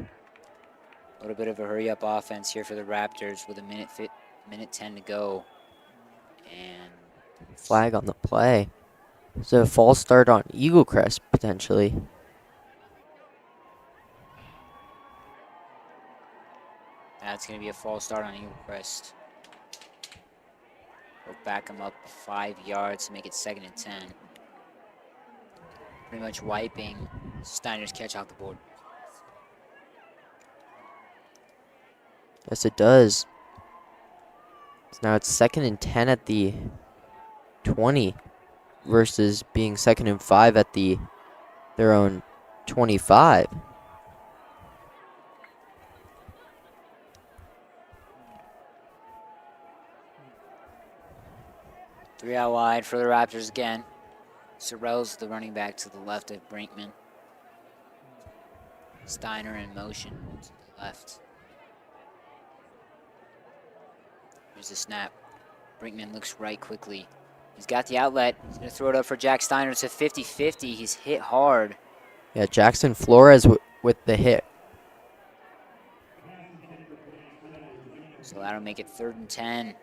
Speaker 8: A little bit of a hurry-up offense here for the Raptors with a minute 10 to go. And
Speaker 9: Flag on the play. So a false start on Eaglecrest potentially.
Speaker 8: that's going to be a false start on Eaglecrest. We'll back him up 5 yards to make it 2nd and 10. Pretty much wiping Steiner's catch off the board.
Speaker 9: Yes, it does. So now it's 2nd and 10 at the 20 versus being 2nd and 5 at their own 25.
Speaker 8: Three out wide for the Raptors again. Sorrell's the running back to the left of Brinkman. Steiner in motion to the left. Here's the snap. Brinkman looks right quickly. He's got the outlet. He's going to throw it up for Jack Steiner. It's a 50-50. He's hit hard.
Speaker 9: Yeah, Jackson Flores with the hit.
Speaker 8: So that'll make it 3rd and 10.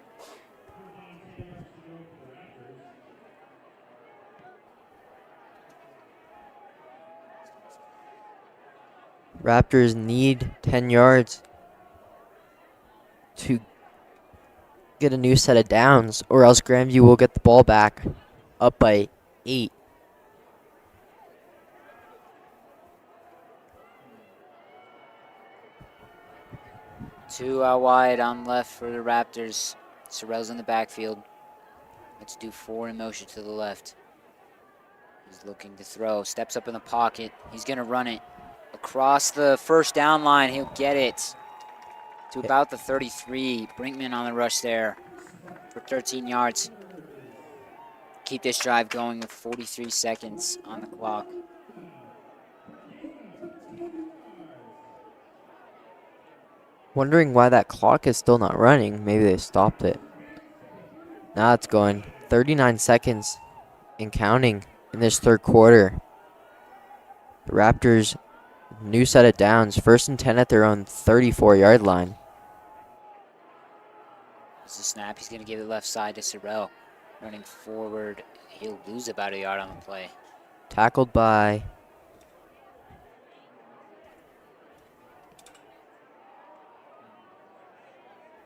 Speaker 9: Raptors need 10 yards to get a new set of downs, or else Grandview will get the ball back up by 8.
Speaker 8: Two out wide on left for the Raptors. Sorrell's in the backfield. Let's do 4 in motion to the left. He's looking to throw. Steps up in the pocket. He's going to run it across the first down line. He'll get it to about the 33. Brinkman on the rush there for 13 yards. Keep this drive going with 43 seconds on the clock.
Speaker 9: Wondering why that clock is still not running. Maybe they stopped it. Now it's going. 39 seconds and counting in this 3rd quarter. The Raptors New set of downs. 1st and 10 at their own 34-yard line.
Speaker 8: It's a snap. He's going to give it left side to Sorrell. Running forward. He'll lose about a yard on the play.
Speaker 9: Tackled by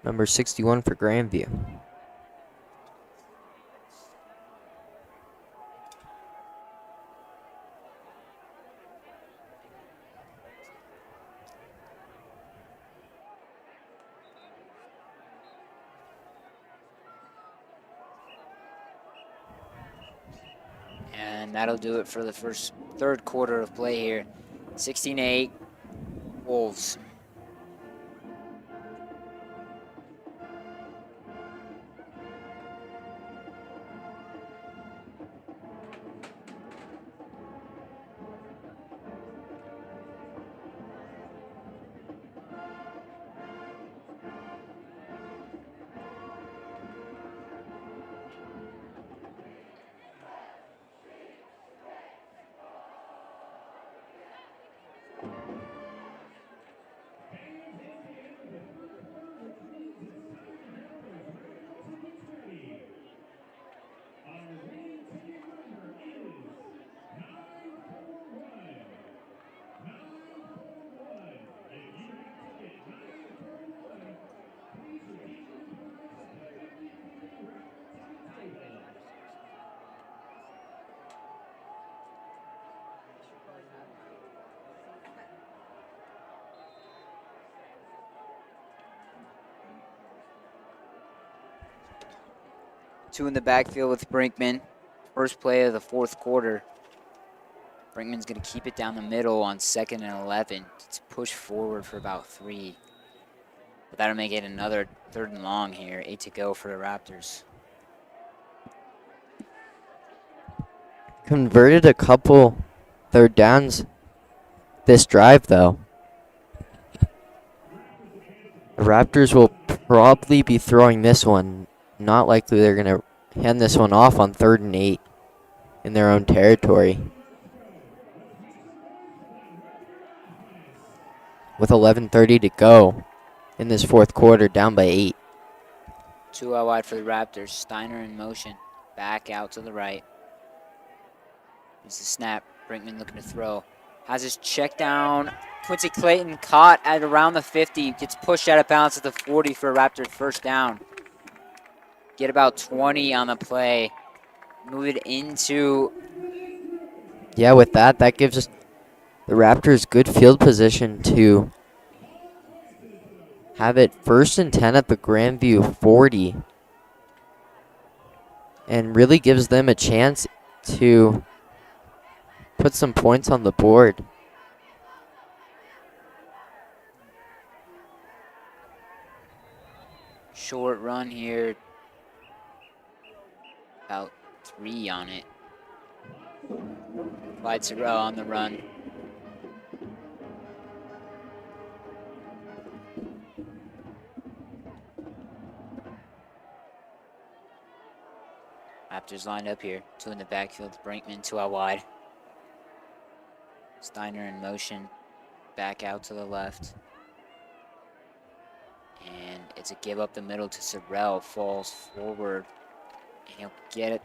Speaker 9: number 61 for Grandview.
Speaker 8: And that'll do it for the third quarter of play here. 16-8, Wolves. Two in the backfield with Brinkman. First play of the fourth quarter. Brinkman's going to keep it down the middle on 2nd and 11. It's push forward for about 3. But that'll make it another 3rd and long here. 8 to go for the Raptors.
Speaker 9: Converted a couple 3rd downs this drive, though. The Raptors will probably be throwing this one. Not likely they're going to hand this one off on 3rd and 8 in their own territory. With 11:30 to go in this fourth quarter, down by 8.
Speaker 8: 2 out wide for the Raptors. Steiner in motion. Back out to the right. Here's the snap. Brinkman looking to throw. Has his check down. Quincy Clayton caught at around the 50. Gets pushed out of bounds at the 40 for a Raptors first down. Get about 20 on the play. Move it into...
Speaker 9: Yeah, with that gives us the Raptors good field position to have it 1st and 10 at the Grandview 40. And really gives them a chance to put some points on the board.
Speaker 8: Short run here. About 3 on it. Clyde Sorrell on the run. Raptors lined up here. 2 in the backfield. Brinkman 2 out wide. Steiner in motion. Back out to the left. And it's a give up the middle to Sorrell. Falls forward. And he'll get it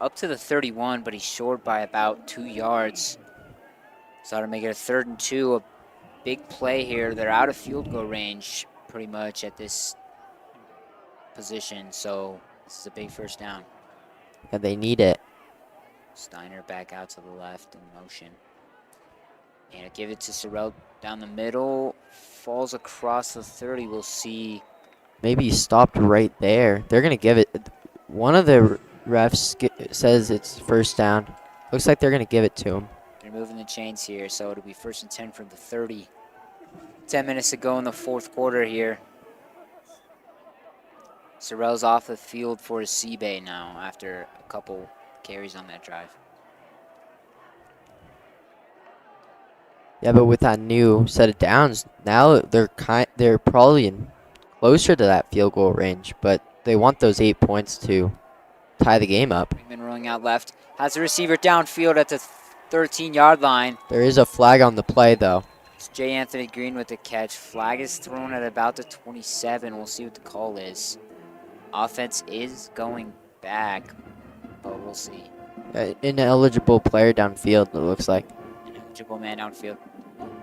Speaker 8: up to the 31, but he's short by about 2 yards. So that'll make it a 3rd and 2. A big play here. They're out of field goal range pretty much at this position. So this is a big first down.
Speaker 9: And they need it.
Speaker 8: Steiner back out to the left in motion. And he'll give it to Sorrell down the middle. Falls across the 30. We'll see.
Speaker 9: Maybe he stopped right there. They're going to give it. One of the refs says it's first down. Looks like they're going to give it to him.
Speaker 8: They're moving the chains here, so it'll be 1st and 10 from the 30. 10 minutes to go in the fourth quarter here. Sorrell's off the field for his C-Bay now after a couple carries on that drive.
Speaker 9: Yeah, but with that new set of downs, now they're probably closer to that field goal range, but they want those 8 points to tie the game up.
Speaker 8: Brinkman rolling out left. Has the receiver downfield at the 13-yard line.
Speaker 9: There is a flag on the play, though.
Speaker 8: It's J. Anthony Green with the catch. Flag is thrown at about the 27. We'll see what the call is. Offense is going back, but we'll see.
Speaker 9: Ineligible player downfield, it looks like.
Speaker 8: Ineligible man downfield.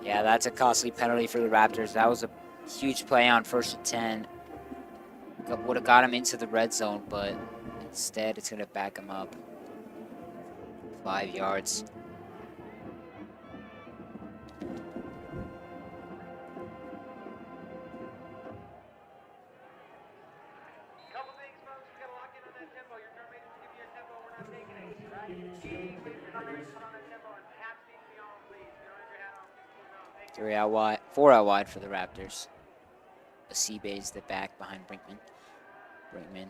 Speaker 8: Yeah, that's a costly penalty for the Raptors. That was a huge play on 1st and 10. Would have got him into the red zone, but instead it's going to back him up. 5 yards. Three out wide, 4 out wide for the Raptors. Acebe's the back behind Brinkman.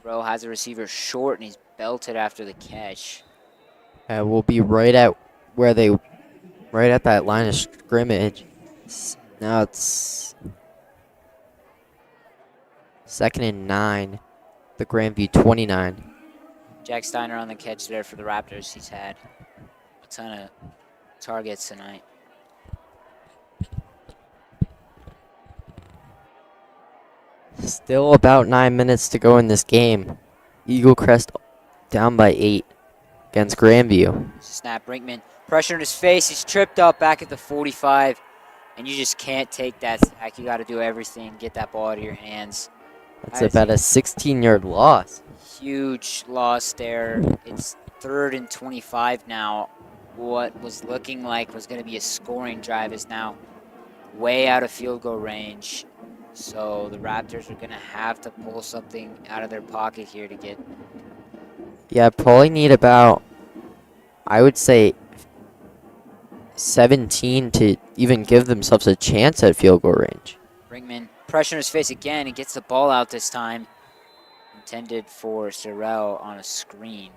Speaker 8: Throw has a receiver short, and he's belted after the catch.
Speaker 9: We'll be right at that line of scrimmage. Now it's 2nd and 9. The Grandview 29.
Speaker 8: Jack Steiner on the catch there for the Raptors. He's had a ton of targets tonight.
Speaker 9: Still about 9 minutes to go in this game. Eaglecrest down by 8 against Grandview.
Speaker 8: Snap, Brinkman. Pressure in his face. He's tripped up back at the 45. And you just can't take that sack. You got to do everything. Get that ball out of your hands.
Speaker 9: That's about a 16-yard loss.
Speaker 8: Huge loss there. It's 3rd and 25 now. What was looking like was going to be a scoring drive is now way out of field goal range. So the Raptors are going to have to pull something out of their pocket here to get.
Speaker 9: Yeah, probably need about, I would say, 17 to even give themselves a chance at field goal range.
Speaker 8: Brinkman, pressure in his face again. He gets the ball out this time. Intended for Sorrell on a screen.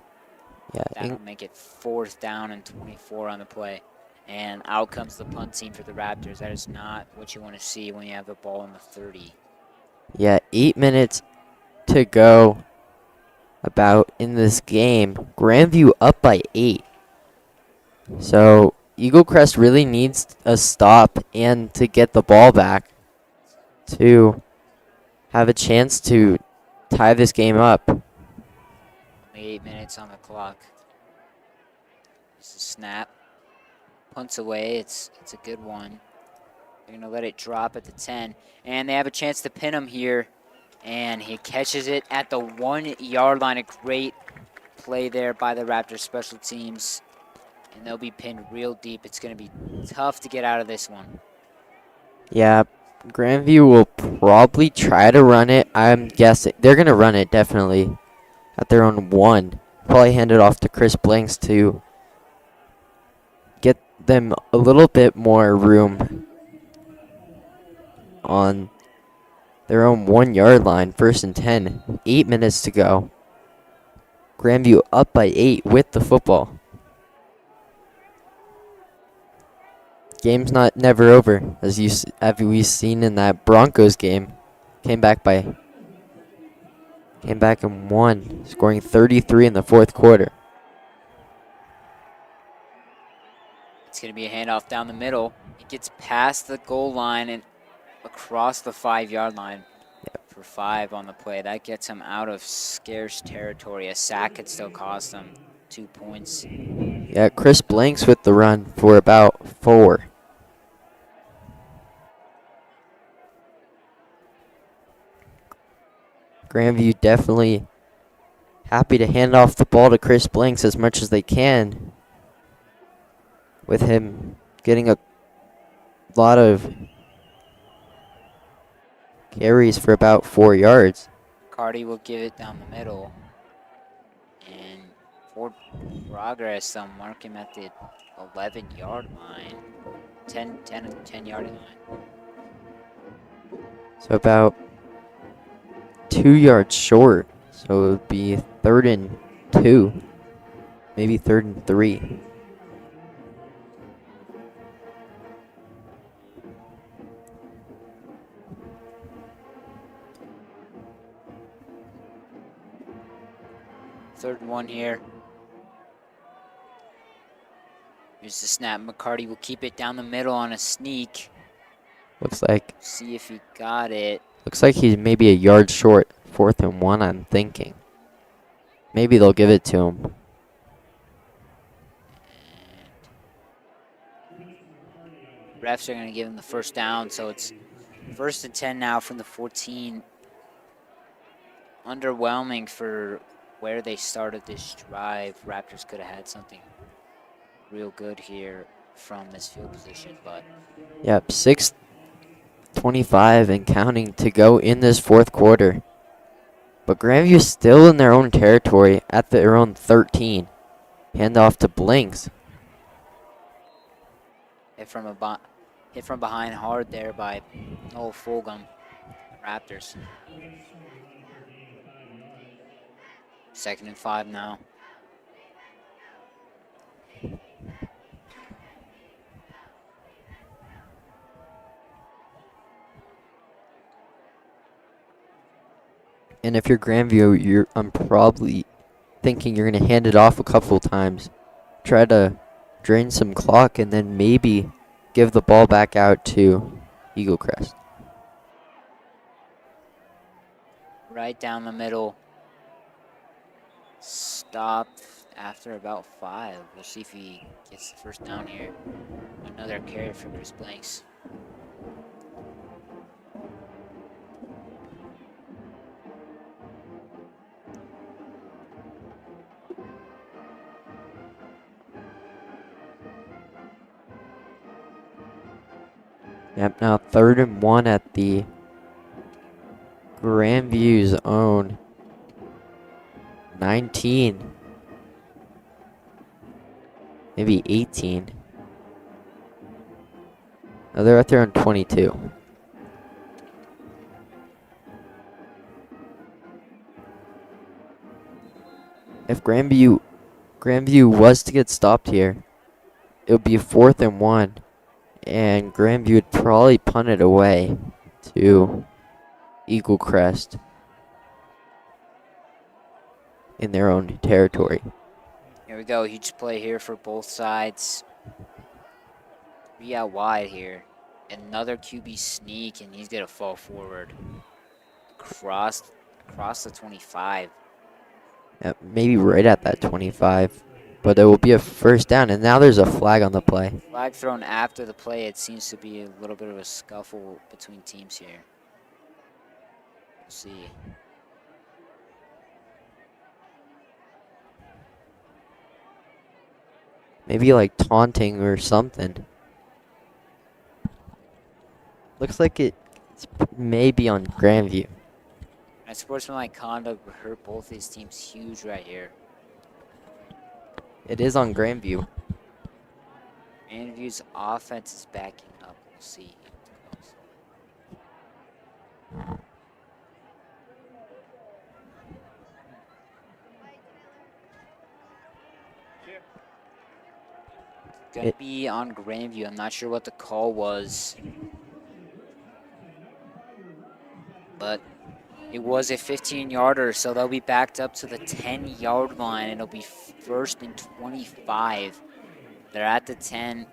Speaker 9: Yeah,
Speaker 8: That'll make it 4th down and 24 on the play. And out comes the punt team for the Raptors. That is not what you want to see when you have the ball in the 30.
Speaker 9: Yeah, 8 minutes to go about in this game. Grandview up by 8. So Eaglecrest really needs a stop and to get the ball back to have a chance to tie this game up.
Speaker 8: Only 8 minutes on the clock. It's a snap. Punts away. It's a good one. They're going to let it drop at the 10. And they have a chance to pin him here. And he catches it at the 1-yard line. A great play there by the Raptors special teams. And they'll be pinned real deep. It's going to be tough to get out of this one.
Speaker 9: Yeah, Grandview will probably try to run it. I'm guessing they're going to run it definitely at their own 1. Probably hand it off to Chris Blanks to get them a little bit more room on their own 1-yard line. 1st and 10. 8 minutes to go. Grandview up by 8 with the football. Game's never over, as we've seen in that Broncos game. Came back and won, scoring 33 in the 4th quarter.
Speaker 8: It's going to be a handoff down the middle. It gets past the goal line and across the 5-yard line for 5 on the play. That gets him out of scarce territory. A sack could still cost him 2 points.
Speaker 9: Yeah, Chris Blanks with the run for about 4. Grandview definitely happy to hand off the ball to Chris Blanks as much as they can, with him getting a lot of carries for about 4 yards.
Speaker 8: Cardi will give it down the middle. And for progress, they'll mark him at the 11-yard line. 10-yard line.
Speaker 9: So about 2 yards short. So it would be 3rd and 2. Maybe 3rd and 3.
Speaker 8: Third and 1 here. Here's the snap. McCarty will keep it down the middle on a sneak.
Speaker 9: Looks like
Speaker 8: See if he got it.
Speaker 9: he's maybe a yard short. 4th and 1, I'm thinking. Maybe they'll give it to him.
Speaker 8: Refs are going to give him the first down, so it's 1st and 10 now from the 14. Underwhelming for where they started this drive. Raptors could have had something real good here from this field position, but
Speaker 9: Yep, 6:25 and counting to go in this 4th quarter. But Grandview's still in their own territory at their own 13. Hand off to Blinks.
Speaker 8: hit from behind hard there by Fulgham. Raptors. 2nd and 5 now.
Speaker 9: And if you're Grandview, I'm probably thinking you're going to hand it off a couple times. Try to drain some clock and then maybe give the ball back out to Eaglecrest.
Speaker 8: Right down the middle. Stopped after about 5. We'll see if he gets the first down here. Another carry for Chris Blanks.
Speaker 9: Yep, now 3rd and 1 at the Grandview's own 19. Maybe 18. No, they're at their own 22. If Grandview was to get stopped here, it would be 4th and 1. And Grandview would probably punt it away to Eaglecrest in their own territory.
Speaker 8: Here we go. Huge play here for both sides. 3 out wide here. Another QB sneak, and he's going to fall forward. Across the 25.
Speaker 9: Maybe right at that 25. But it will be a first down, and now there's a flag on the play.
Speaker 8: Flag thrown after the play. It seems to be a little bit of a scuffle between teams here. We'll see.
Speaker 9: Maybe like taunting or something. Looks like it's maybe on Grandview.
Speaker 8: And sportsmanlike conduct would hurt both these teams huge right here.
Speaker 9: It is on Grandview.
Speaker 8: Grandview's offense is backing up. We'll see. Gonna be on Grandview. I'm not sure what the call was, but it was a 15-yarder, so they'll be backed up to the 10-yard line, and it'll be 1st and 25. They're at the 10.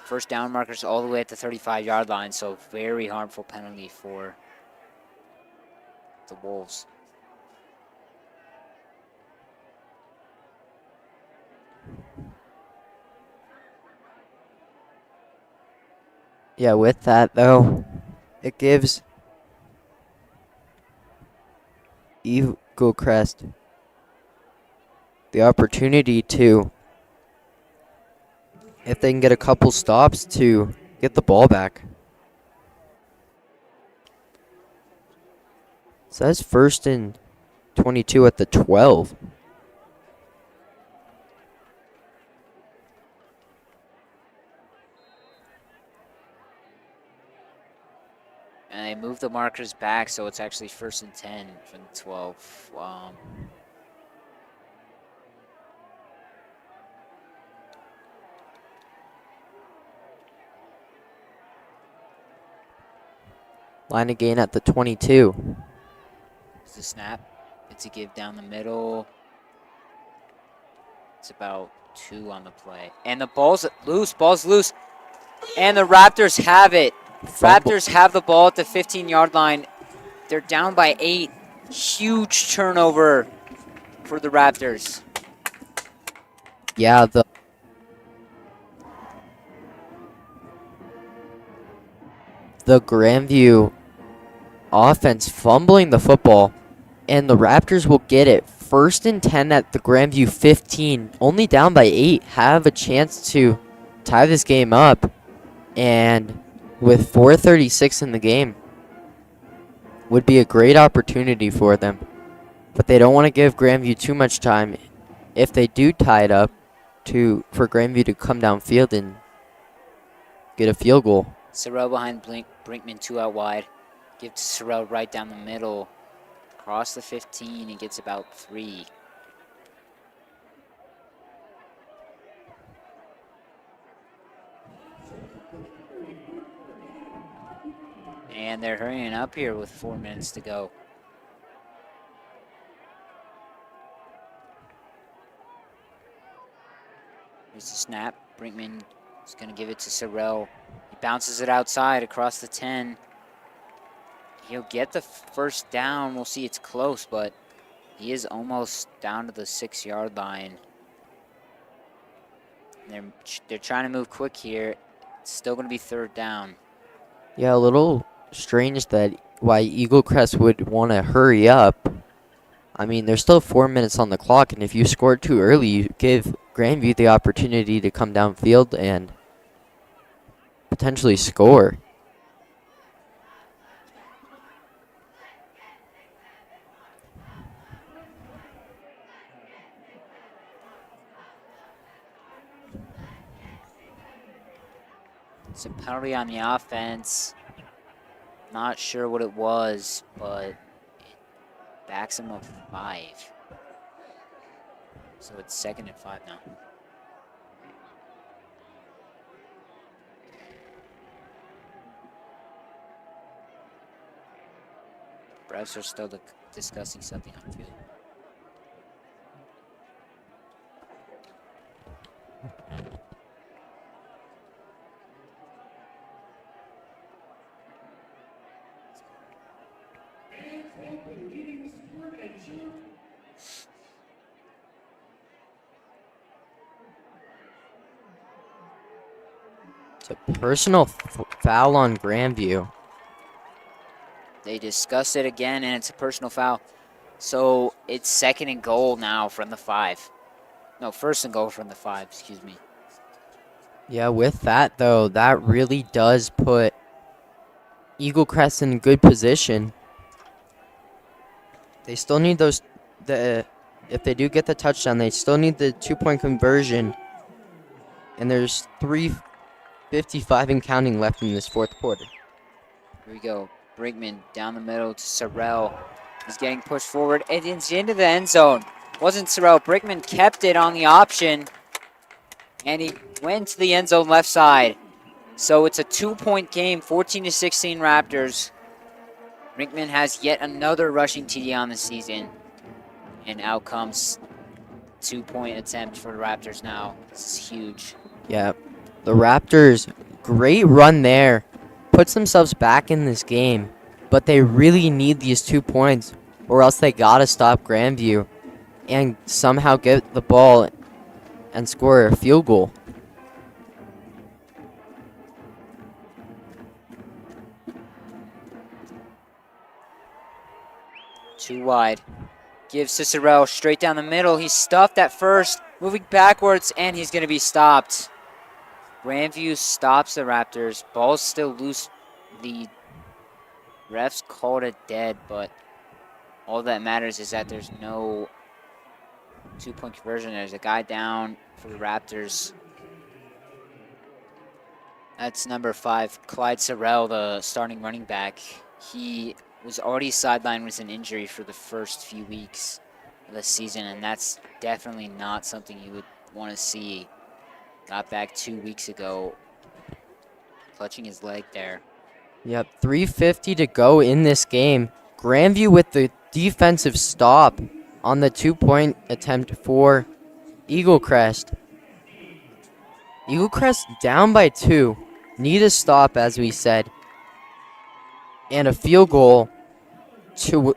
Speaker 8: First down markers all the way at the 35-yard line, so very harmful penalty for the Wolves.
Speaker 9: Yeah, with that though, it gives Eaglecrest the opportunity to, if they can get a couple stops, to get the ball back. So that's 1st and 22 at the 12.
Speaker 8: And they move the markers back, so it's actually 1st and 10 from the 12.
Speaker 9: Line of gain at the 22.
Speaker 8: It's the snap. It's a give down the middle. It's about 2 on the play. And the ball's loose. And the Raptors have it. Raptors have the ball at the 15-yard line. They're down by 8. Huge turnover for the Raptors.
Speaker 9: Yeah, the Grandview offense fumbling the football, and the Raptors will get it. 1st and 10 at the Grandview 15, only down by 8, have a chance to tie this game up. And with 4:36 in the game, would be a great opportunity for them. But they don't want to give Grandview too much time if they do tie it up for Grandview to come downfield and get a field goal.
Speaker 8: Sorrell behind Brinkman, 2 out wide. Give to Sorrell right down the middle. Across the 15, he gets about 3. And they're hurrying up here with 4 minutes to go. Here's the snap. Brinkman is going to give it to Sorrell. He bounces it outside across the 10. He'll get the first down. We'll see, it's close, but he is almost down to the 6-yard line. They're trying to move quick here. It's still going to be 3rd down.
Speaker 9: Yeah, a little strange that why Eaglecrest would want to hurry up. I mean, there's still 4 minutes on the clock, and if you score too early, you give Grandview the opportunity to come downfield and potentially score.
Speaker 8: It's a penalty on the offense. Not sure what it was, but it backs him up 5. So it's 2nd and 5 now. Refs are still discussing something on field.
Speaker 9: It's a personal foul on Grandview.
Speaker 8: They discuss it again, and it's a personal foul. So it's 2nd and goal now from the 5. No, 1st and goal from the 5, excuse me.
Speaker 9: Yeah, with that, though, that really does put Eaglecrest in good position. They still need if they do get the touchdown, they still need the 2-point conversion. And there's 3:55 and counting left in this 4th quarter.
Speaker 8: Here we go. Brinkman down the middle to Sorrell. He's getting pushed forward, and it's into the end zone. Wasn't Sorrell. Brinkman kept it on the option, and he went to the end zone left side. So it's a 2-point game, 14-16 Raptors. Brinkman has yet another rushing TD on the season, and out comes 2-point attempt for the Raptors now. This is huge.
Speaker 9: Yeah, the Raptors, great run there. Puts themselves back in this game, but they really need these 2 points, or else they gotta stop Grandview and somehow get the ball and score a field goal.
Speaker 8: Too wide. Gives to Sorrell straight down the middle. He's stuffed at first, moving backwards, and he's going to be stopped. Grandview stops the Raptors. Ball's still loose. The refs called it dead, but all that matters is that there's no 2-point conversion. There's a guy down for the Raptors. That's number 5, Clyde Sorrell, the starting running back. He was already sidelined with an injury for the first few weeks of the season, and that's definitely not something you would want to see. Got back 2 weeks ago, clutching his leg there.
Speaker 9: Yep, 3:50 to go in this game. Grandview with the defensive stop on the 2-point attempt for Eaglecrest. Eaglecrest down by 2. Need a stop, as we said, and a field goal to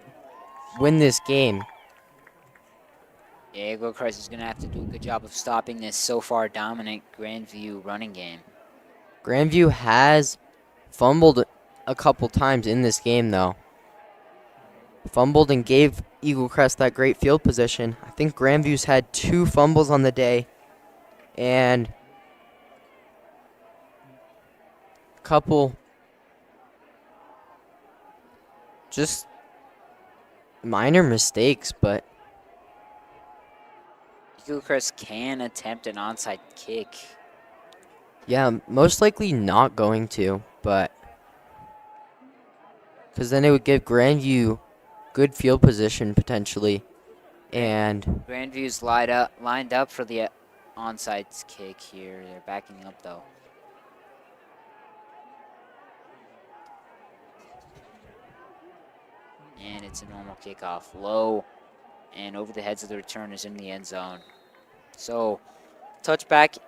Speaker 9: win this game.
Speaker 8: Yeah, Eaglecrest is going to have to do a good job of stopping this so far dominant Grandview running game.
Speaker 9: Grandview has fumbled a couple times in this game, though. Fumbled and gave Eaglecrest that great field position. I think Grandview's had 2 fumbles on the day and a couple just minor mistakes, but
Speaker 8: Eaglecrest can attempt an onside kick.
Speaker 9: yeah, most likely not going to, but because then it would give Grandview good field position potentially, and
Speaker 8: Grandview's lined up for the onside kick here. They're backing up though. And it's a normal kickoff, low, and over the heads of the returners in the end zone. So, touchback.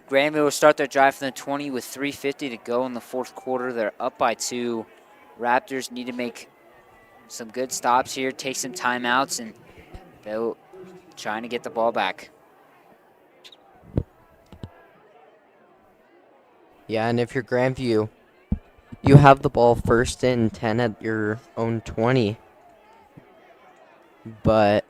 Speaker 8: Grandview will start their drive from the 20 with 3:50 to go in the fourth quarter. They're up by 2. Raptors need to make some good stops here, take some timeouts, and they're trying to get the ball back.
Speaker 9: yeah, and if you're Grandview, you have the ball 1st and 10 at your own 20, but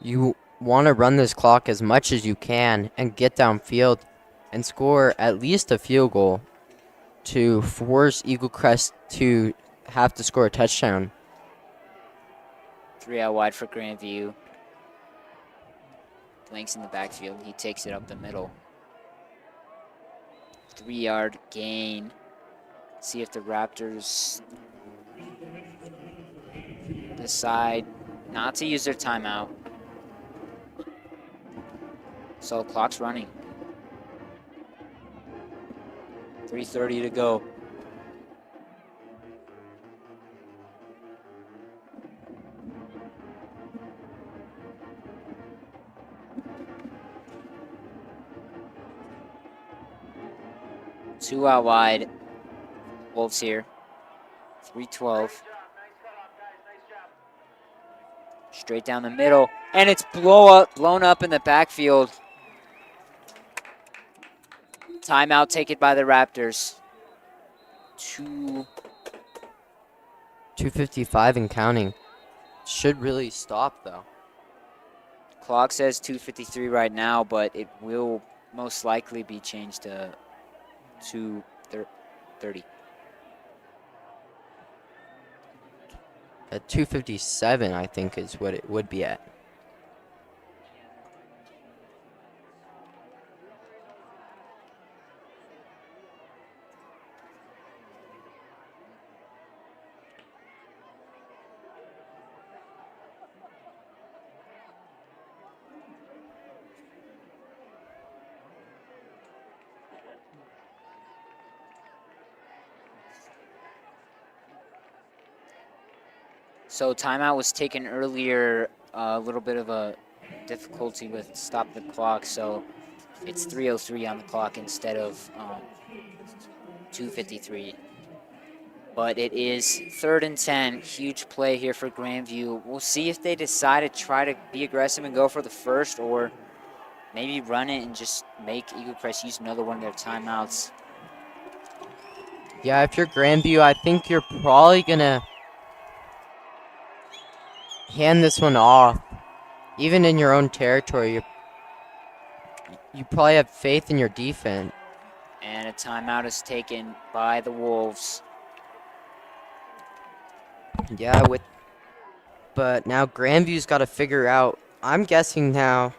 Speaker 9: you want to run this clock as much as you can and get downfield and score at least a field goal to force Eaglecrest to have to score a touchdown.
Speaker 8: 3 out wide for Grandview. Blanks in the backfield. He takes it up the middle. 3-yard gain. See if the Raptors decide not to use their timeout. So clock's running. 3:30 to go. Two out wide. Wolves here. 3:12. Straight down the middle. And it's blown up in the backfield. Timeout taken by the Raptors.
Speaker 9: 2:55 and counting. Should really stop, though.
Speaker 8: Clock says 2:53 right now, but it will most likely be changed to 2:30.
Speaker 9: At 2:57, I think, is what it would be at.
Speaker 8: So timeout was taken earlier, a little bit of a difficulty with stop the clock, so it's 3:03 on the clock instead of 2:53. But it is 3rd and 10, huge play here for Grandview. We'll see if they decide to try to be aggressive and go for the first, or maybe run it and just make Eaglecrest use another one of their timeouts.
Speaker 9: Yeah, if you're Grandview, I think you're probably going to hand this one off. Even in your own territory, you probably have faith in your defense.
Speaker 8: And a timeout is taken by the Wolves.
Speaker 9: Yeah, but now Grandview's got to figure out. I'm guessing now.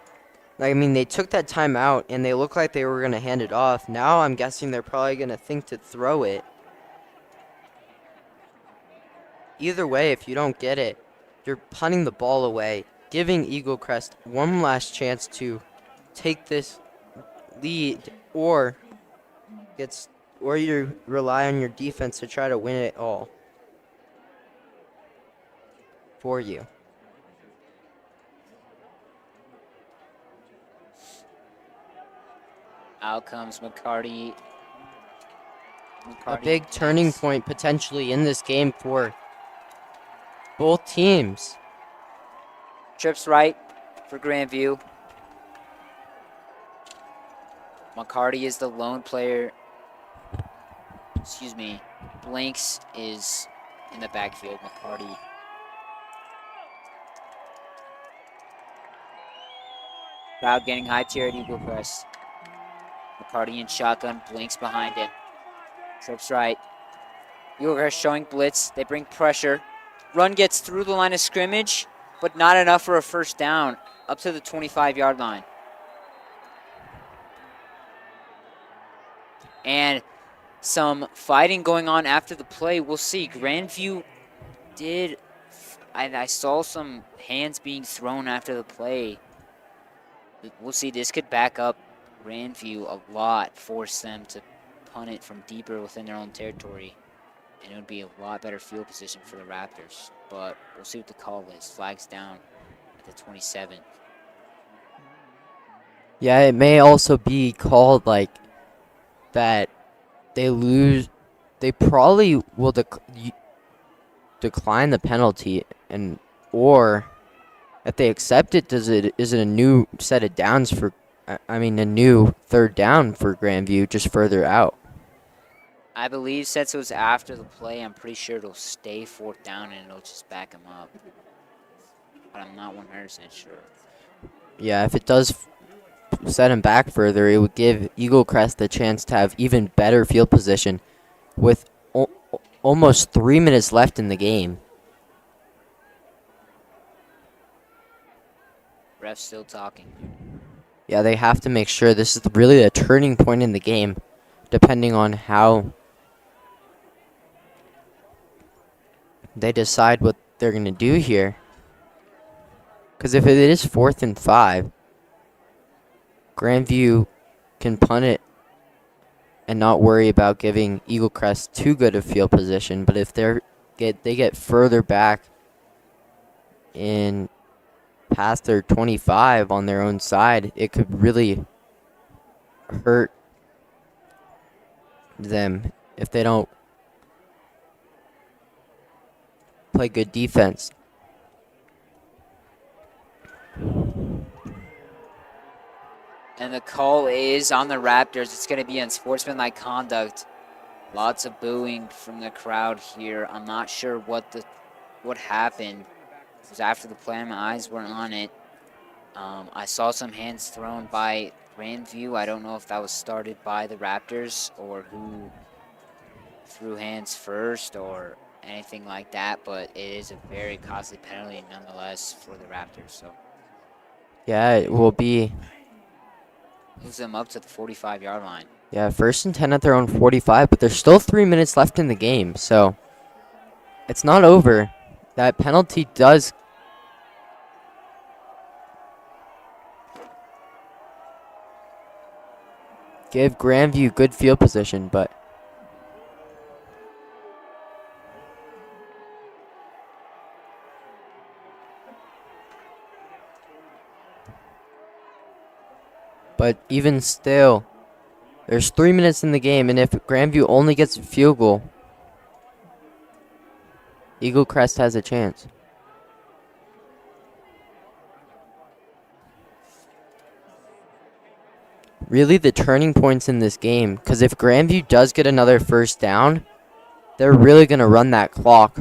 Speaker 9: I mean, they took that time out and they look like they were going to hand it off. Now I'm guessing they're probably going to think to throw it. Either way, if you don't get it, you're punting the ball away, giving Eaglecrest one last chance to take this lead, or you rely on your defense to try to win it all for you.
Speaker 8: Out comes McCarty.
Speaker 9: A big turning point potentially in this game for both teams.
Speaker 8: Trips right for Grandview. McCarty is the lone player. Excuse me. Blanks is in the backfield. McCarty. Crowd getting high tier at Eaglecrest. McCarty in shotgun. Blanks behind him. Trips right. Eaglecrest showing blitz. They bring pressure. Run gets through the line of scrimmage, but not enough for a first down. Up to the 25-yard line. And some fighting going on after the play. We'll see. Grandview did. I saw some hands being thrown after the play. We'll see. This could back up Grandview a lot, force them to punt it from deeper within their own territory. And it would be a lot better field position for the Raptors. But we'll see what the call is. Flags down at the 27.
Speaker 9: Yeah, it may also be called like that they lose. They probably will decline the penalty, and or if they accept it, is it a new set of downs for? I mean, a new third down for Grandview, just further out.
Speaker 8: I believe since it was after the play, I'm pretty sure it'll stay fourth down and it'll just back him up. But I'm not 100% sure.
Speaker 9: Yeah, if it does set him back further, it would give Eaglecrest the chance to have even better field position with almost 3 minutes left in the game.
Speaker 8: Ref's still talking.
Speaker 9: Yeah, they have to make sure this is really a turning point in the game, depending on how they decide what they're going to do here. Because if it is 4th and 5, Grandview can punt it and not worry about giving Eaglecrest too good a field position. But if they get further back in past their 25 on their own side, it could really hurt them if they don't play good defense.
Speaker 8: And the call is on the Raptors. It's going to be unsportsmanlike conduct. Lots of booing from the crowd here. I'm not sure what happened. It was after the play. My eyes weren't on it. I saw some hands thrown by Grandview. I don't know if that was started by the Raptors or who threw hands first or anything like that, but it is a very costly penalty nonetheless for the Raptors. So
Speaker 9: Yeah, it will be.
Speaker 8: moves them up to the 45-yard line.
Speaker 9: Yeah, 1st and 10 at their own 45, but there's still 3 minutes left in the game, so it's not over. That penalty does give Grandview good field position, but even still, there's 3 minutes in the game, and if Grandview only gets a field goal, Eaglecrest has a chance. Really the turning points in this game, because if Grandview does get another first down, they're really going to run that clock.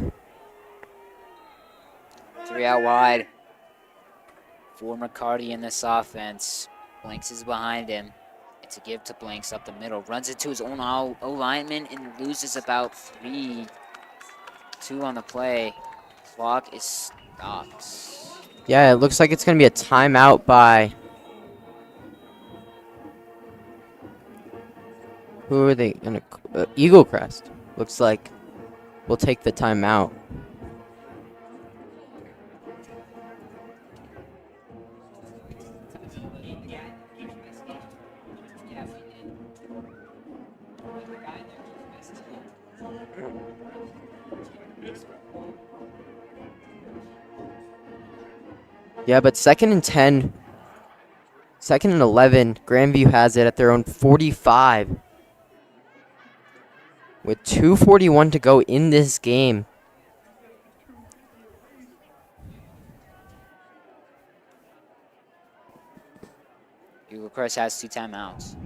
Speaker 8: 3 out wide for McCarty in this offense. Blanks is behind him. It's a give to Blanks up the middle. Runs it to his own O-lineman and loses about 3. 2 on the play. Clock is stopped.
Speaker 9: Yeah, it looks like it's going to be a timeout by... Who are they going to... Eaglecrest. Looks like we'll take the timeout. Yeah, but 2nd and 10 2nd and 11. Grandview has it at their own 45. With 2:41 to go in this game.
Speaker 8: Eaglecrest has 2 timeouts.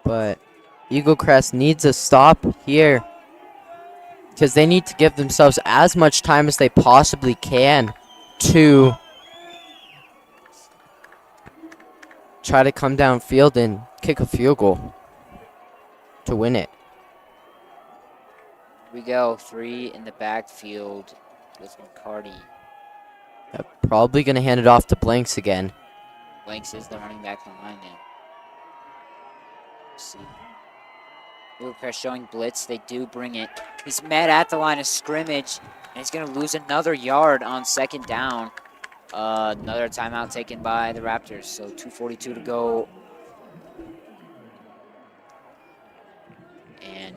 Speaker 9: But Eaglecrest needs a stop here. Because they need to give themselves as much time as they possibly can to try to come downfield and kick a field goal to win it.
Speaker 8: We go 3 in the backfield with McCarty.
Speaker 9: Probably going to hand it off to Blanks again.
Speaker 8: Blanks is the running back on line now. Let's see. Eaglecrest showing blitz. They do bring it. He's met at the line of scrimmage, and he's going to lose another yard on 2nd down. Another timeout taken by the Raptors, so 2:42 to go. And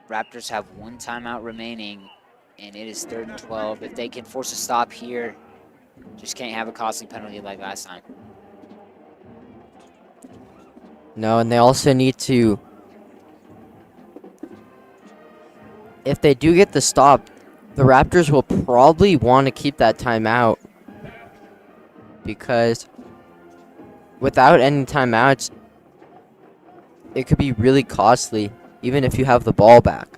Speaker 8: Raptors have 1 timeout remaining, and it is 3rd and 12. If they can force a stop here, just can't have a costly penalty like last time.
Speaker 9: No, and they also need to, if they do get the stop, the Raptors will probably want to keep that timeout. Because without any timeouts, it could be really costly, even if you have the ball back.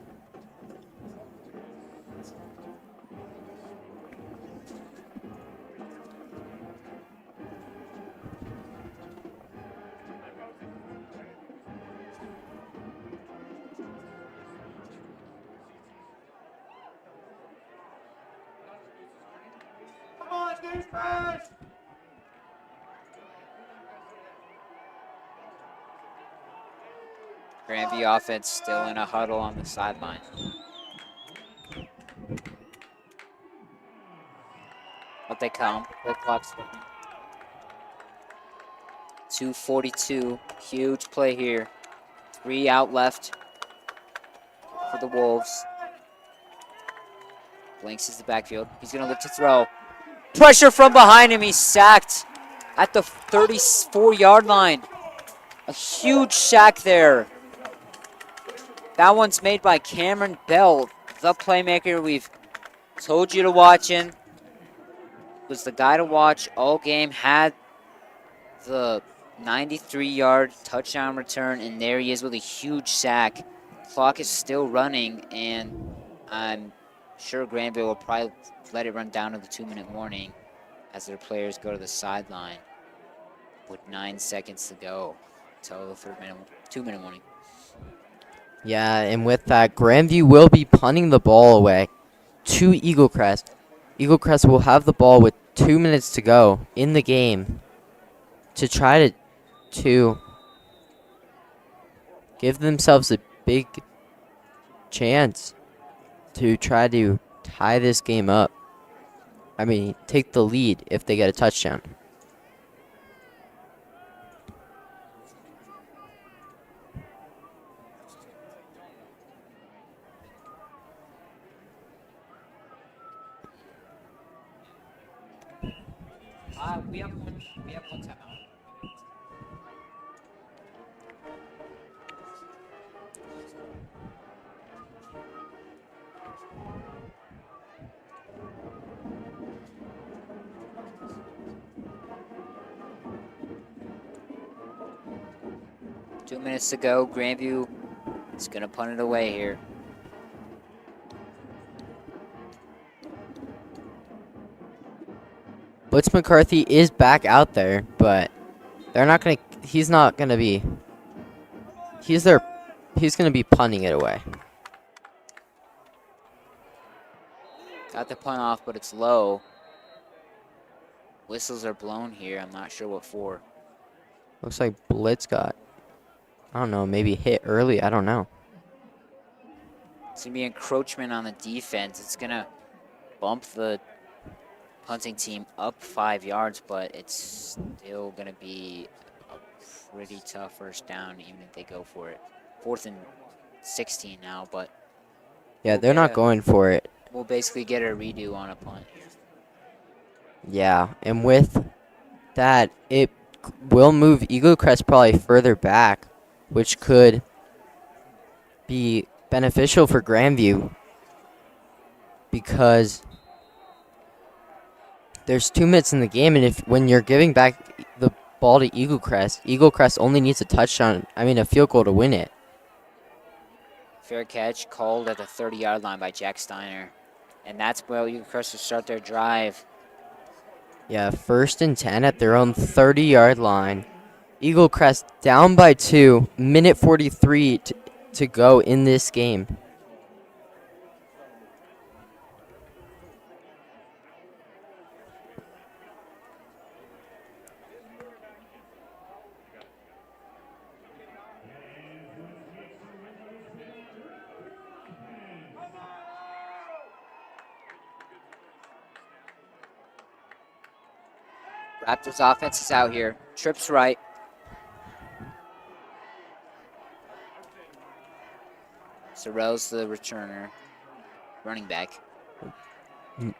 Speaker 8: Grandview offense still in a huddle on the sideline. But they come. The clock's ticking. 2:42. Huge play here. 3 out left for the Wolves. Blanks is the backfield. He's going to look to throw. Pressure from behind him. He's sacked at the 34-yard line. A huge sack there. That one's made by Cameron Bell, the playmaker we've told you to watch him. Was the guy to watch all game, had the 93-yard touchdown return, and there he is with a huge sack. Clock is still running, and I'm sure Grandview will probably let it run down to the 2-minute warning as their players go to the sideline with 9 seconds to go until the 2-minute warning.
Speaker 9: Yeah, and with that, Grandview will be punting the ball away to Eaglecrest. Eaglecrest will have the ball with 2 minutes to go in the game to try to give themselves a big chance to try to tie this game up. I mean, take the lead if they get a touchdown.
Speaker 8: We have one timeout. Two minutes to go. Grandview is going to punt it away here.
Speaker 9: Blitz McCarthy is back out there, but they're not gonna. He's not gonna be. He's there. He's gonna be punting it away.
Speaker 8: Got the punt off, but it's low. Whistles are blown here. I'm not sure what for.
Speaker 9: Looks like Blitz got, I don't know, maybe hit early. I don't know.
Speaker 8: It's going to be encroachment on the defense. It's going to bump the punting team up 5 yards, but it's still going to be a pretty tough first down, even if they go for it. 4th and 16 now, but
Speaker 9: Yeah,
Speaker 8: we'll
Speaker 9: they're not
Speaker 8: get
Speaker 9: going for it.
Speaker 8: we'll basically get a redo on a punt here.
Speaker 9: Yeah, and with that, it will move Eaglecrest probably further back, which could be beneficial for Grandview because there's 2 minutes in the game, and when you're giving back the ball to Eaglecrest only needs a field goal to win it.
Speaker 8: Fair catch called at the 30-yard line by Jack Steiner. And that's where Eaglecrest will start their drive.
Speaker 9: Yeah, 1st and 10 at their own 30-yard line. Eaglecrest down by 2, minute 43 to go in this game.
Speaker 8: Raptors offense is out here. Trips right. Sorrell's the returner. Running back.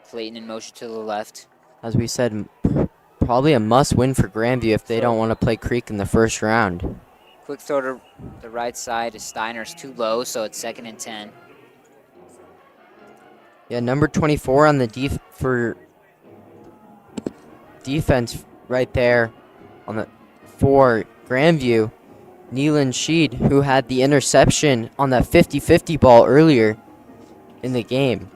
Speaker 8: Clayton in motion to the left.
Speaker 9: As we said, probably a must-win for Grandview if they don't want to play Creek in the first round.
Speaker 8: Quick throw to the right side to Steiner's too low, so it's 2nd and 10.
Speaker 9: Yeah, number 24 on the for defense right there for Grandview, Neelan Sheed, who had the interception on that 50-50 ball earlier in the game.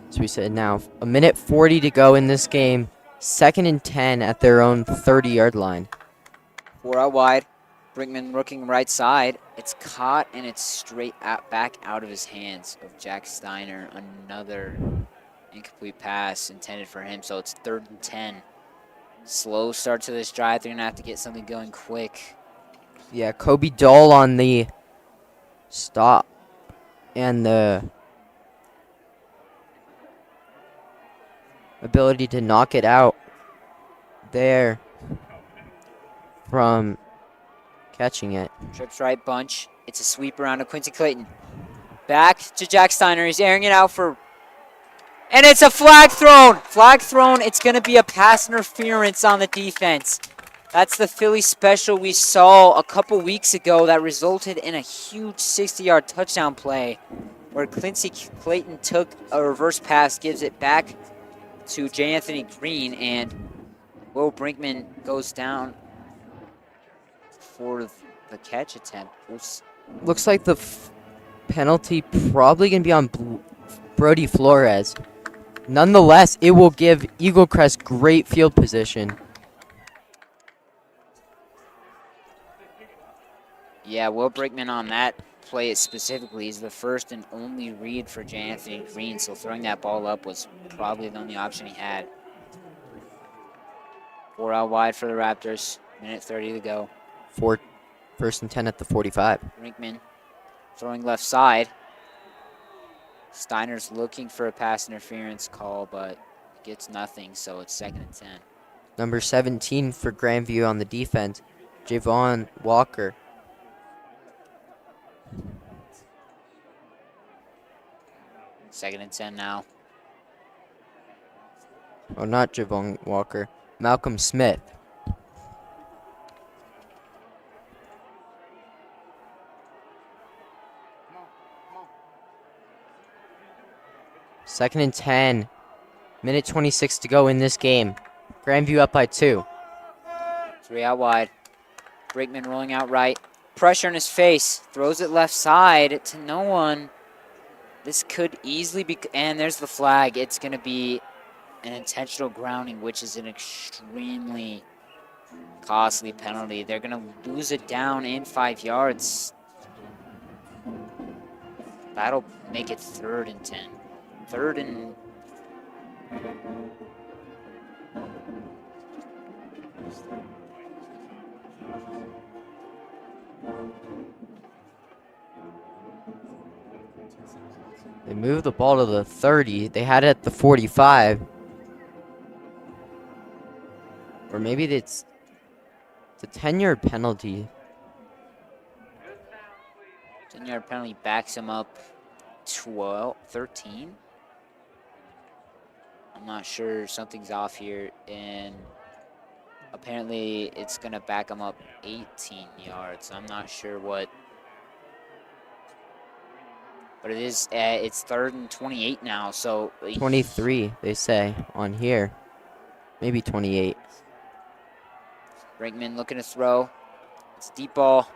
Speaker 9: As we said, now a minute 40 to go in this game, 2nd and 10 at their own 30-yard line.
Speaker 8: 4 out wide. Brinkman looking right side. It's caught and it's straight back out of his hands of Jack Steiner. Another incomplete pass intended for him, so it's 3rd and 10. Slow start to this drive. They're going to have to get something going quick.
Speaker 9: Yeah, Kobe Dahl on the stop and the ability to knock it out there from catching it.
Speaker 8: Trips right bunch. It's a sweep around to Quincy Clayton. Back to Jack Steiner. He's airing it out for... And it's a flag thrown. Flag thrown. It's going to be a pass interference on the defense. That's the Philly special we saw a couple weeks ago that resulted in a huge 60-yard touchdown play where Quincy Clayton took a reverse pass, gives it back to J. Anthony Green, and Will Brinkman goes down for the catch attempt.
Speaker 9: Looks like the penalty probably going to be on Brody Flores. Nonetheless, it will give Eaglecrest great field position.
Speaker 8: Yeah, Will Brinkman on that play specifically is the first and only read for J. Anthony Green, so throwing that ball up was probably the only option he had. 4 out wide for the Raptors. Minute 30 to go.
Speaker 9: 1st and 10 at the 45.
Speaker 8: Brinkman throwing left side. Steiner's looking for a pass interference call, but gets nothing, so it's 2nd and 10.
Speaker 9: Number 17 for Grandview on the defense, Javon Walker.
Speaker 8: Second and 10 now.
Speaker 9: Oh, not Javon Walker. Malcolm Smith. Second and 10. Minute 26 to go in this game. Grandview up by 2.
Speaker 8: 3 out wide. Brinkman rolling out right. Pressure in his face. Throws it left side to no one. This could easily be, and there's the flag. It's going to be an intentional grounding, which is an extremely costly penalty. They're going to lose it down in 5 yards. That'll make it 3rd and 10. 3rd and...
Speaker 9: They moved the ball to the 30. They had it at the 45. Or maybe it's... It's a 10-yard penalty.
Speaker 8: 10-yard penalty backs him up 13. I'm not sure, something's off here, and apparently it's gonna back him up 18 yards. I'm not sure what, but it is. It's 3rd and 28 now. So
Speaker 9: 23, they say on here. Maybe 28.
Speaker 8: Brinkman looking to throw. It's a deep ball.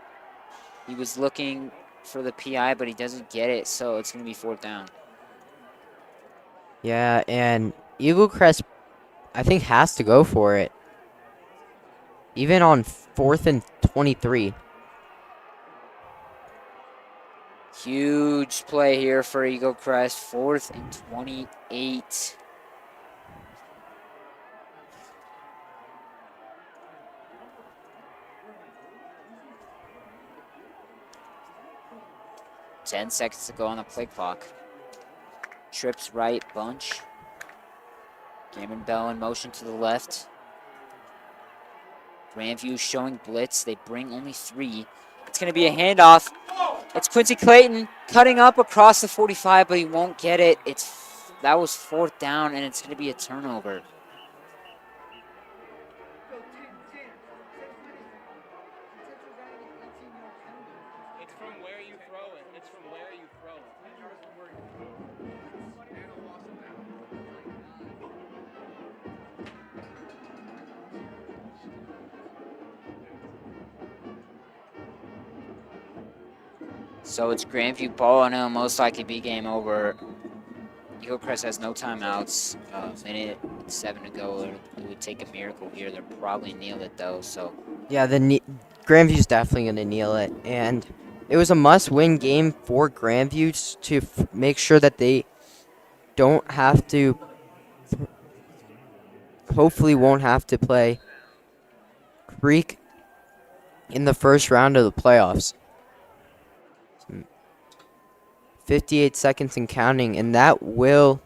Speaker 8: He was looking for the PI, but he doesn't get it, so it's gonna be 4th down.
Speaker 9: Yeah, and Eaglecrest, I think, has to go for it. Even on 4th and 23.
Speaker 8: Huge play here for Eaglecrest. 4th and 28. Ten seconds to go on the play clock. Trips right, bunch. Cameron Bell in motion to the left. Grandview showing blitz. They bring only 3. It's going to be a handoff. It's Quincy Clayton cutting up across the 45, but he won't get it. That was 4th down, and it's going to be a turnover.
Speaker 6: It's from where you throw it. It's from where you throw it.
Speaker 8: So it's Grandview ball, and it'll most likely be game over. Eaglecrest has no timeouts. Minute 7 to go. It would take a miracle here. They'll probably kneel it, though. So
Speaker 9: Yeah, Grandview's definitely going to kneel it. And it was a must-win game for Grandview to make sure that they don't have to, hopefully won't have to play Creek in the first round of the playoffs. 58 seconds and counting, and that will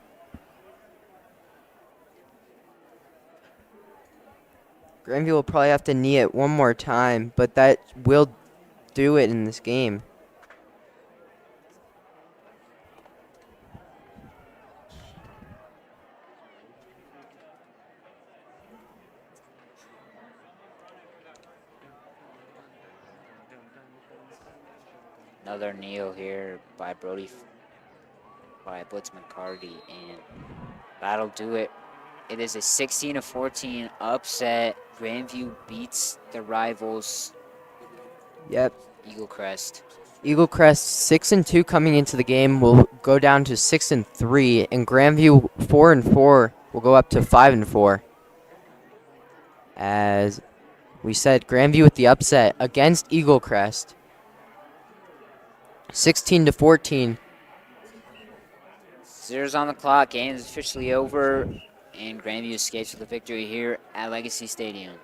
Speaker 9: Grandview will probably have to knee it one more time, but that will do it in this game.
Speaker 8: another kneel here by Blitz McCarty, and that'll do it. It is a 16-14 upset. Grandview beats the rivals.
Speaker 9: Yep.
Speaker 8: Eaglecrest.
Speaker 9: Eaglecrest 6-2 coming into the game will go down to 6-3, and Grandview 4-4 will go up to 5-4. As we said, Grandview with the upset against Eaglecrest, 16-14.
Speaker 8: Zero's on the clock. Game is officially over, and Grandview escapes with a victory here at Legacy Stadium.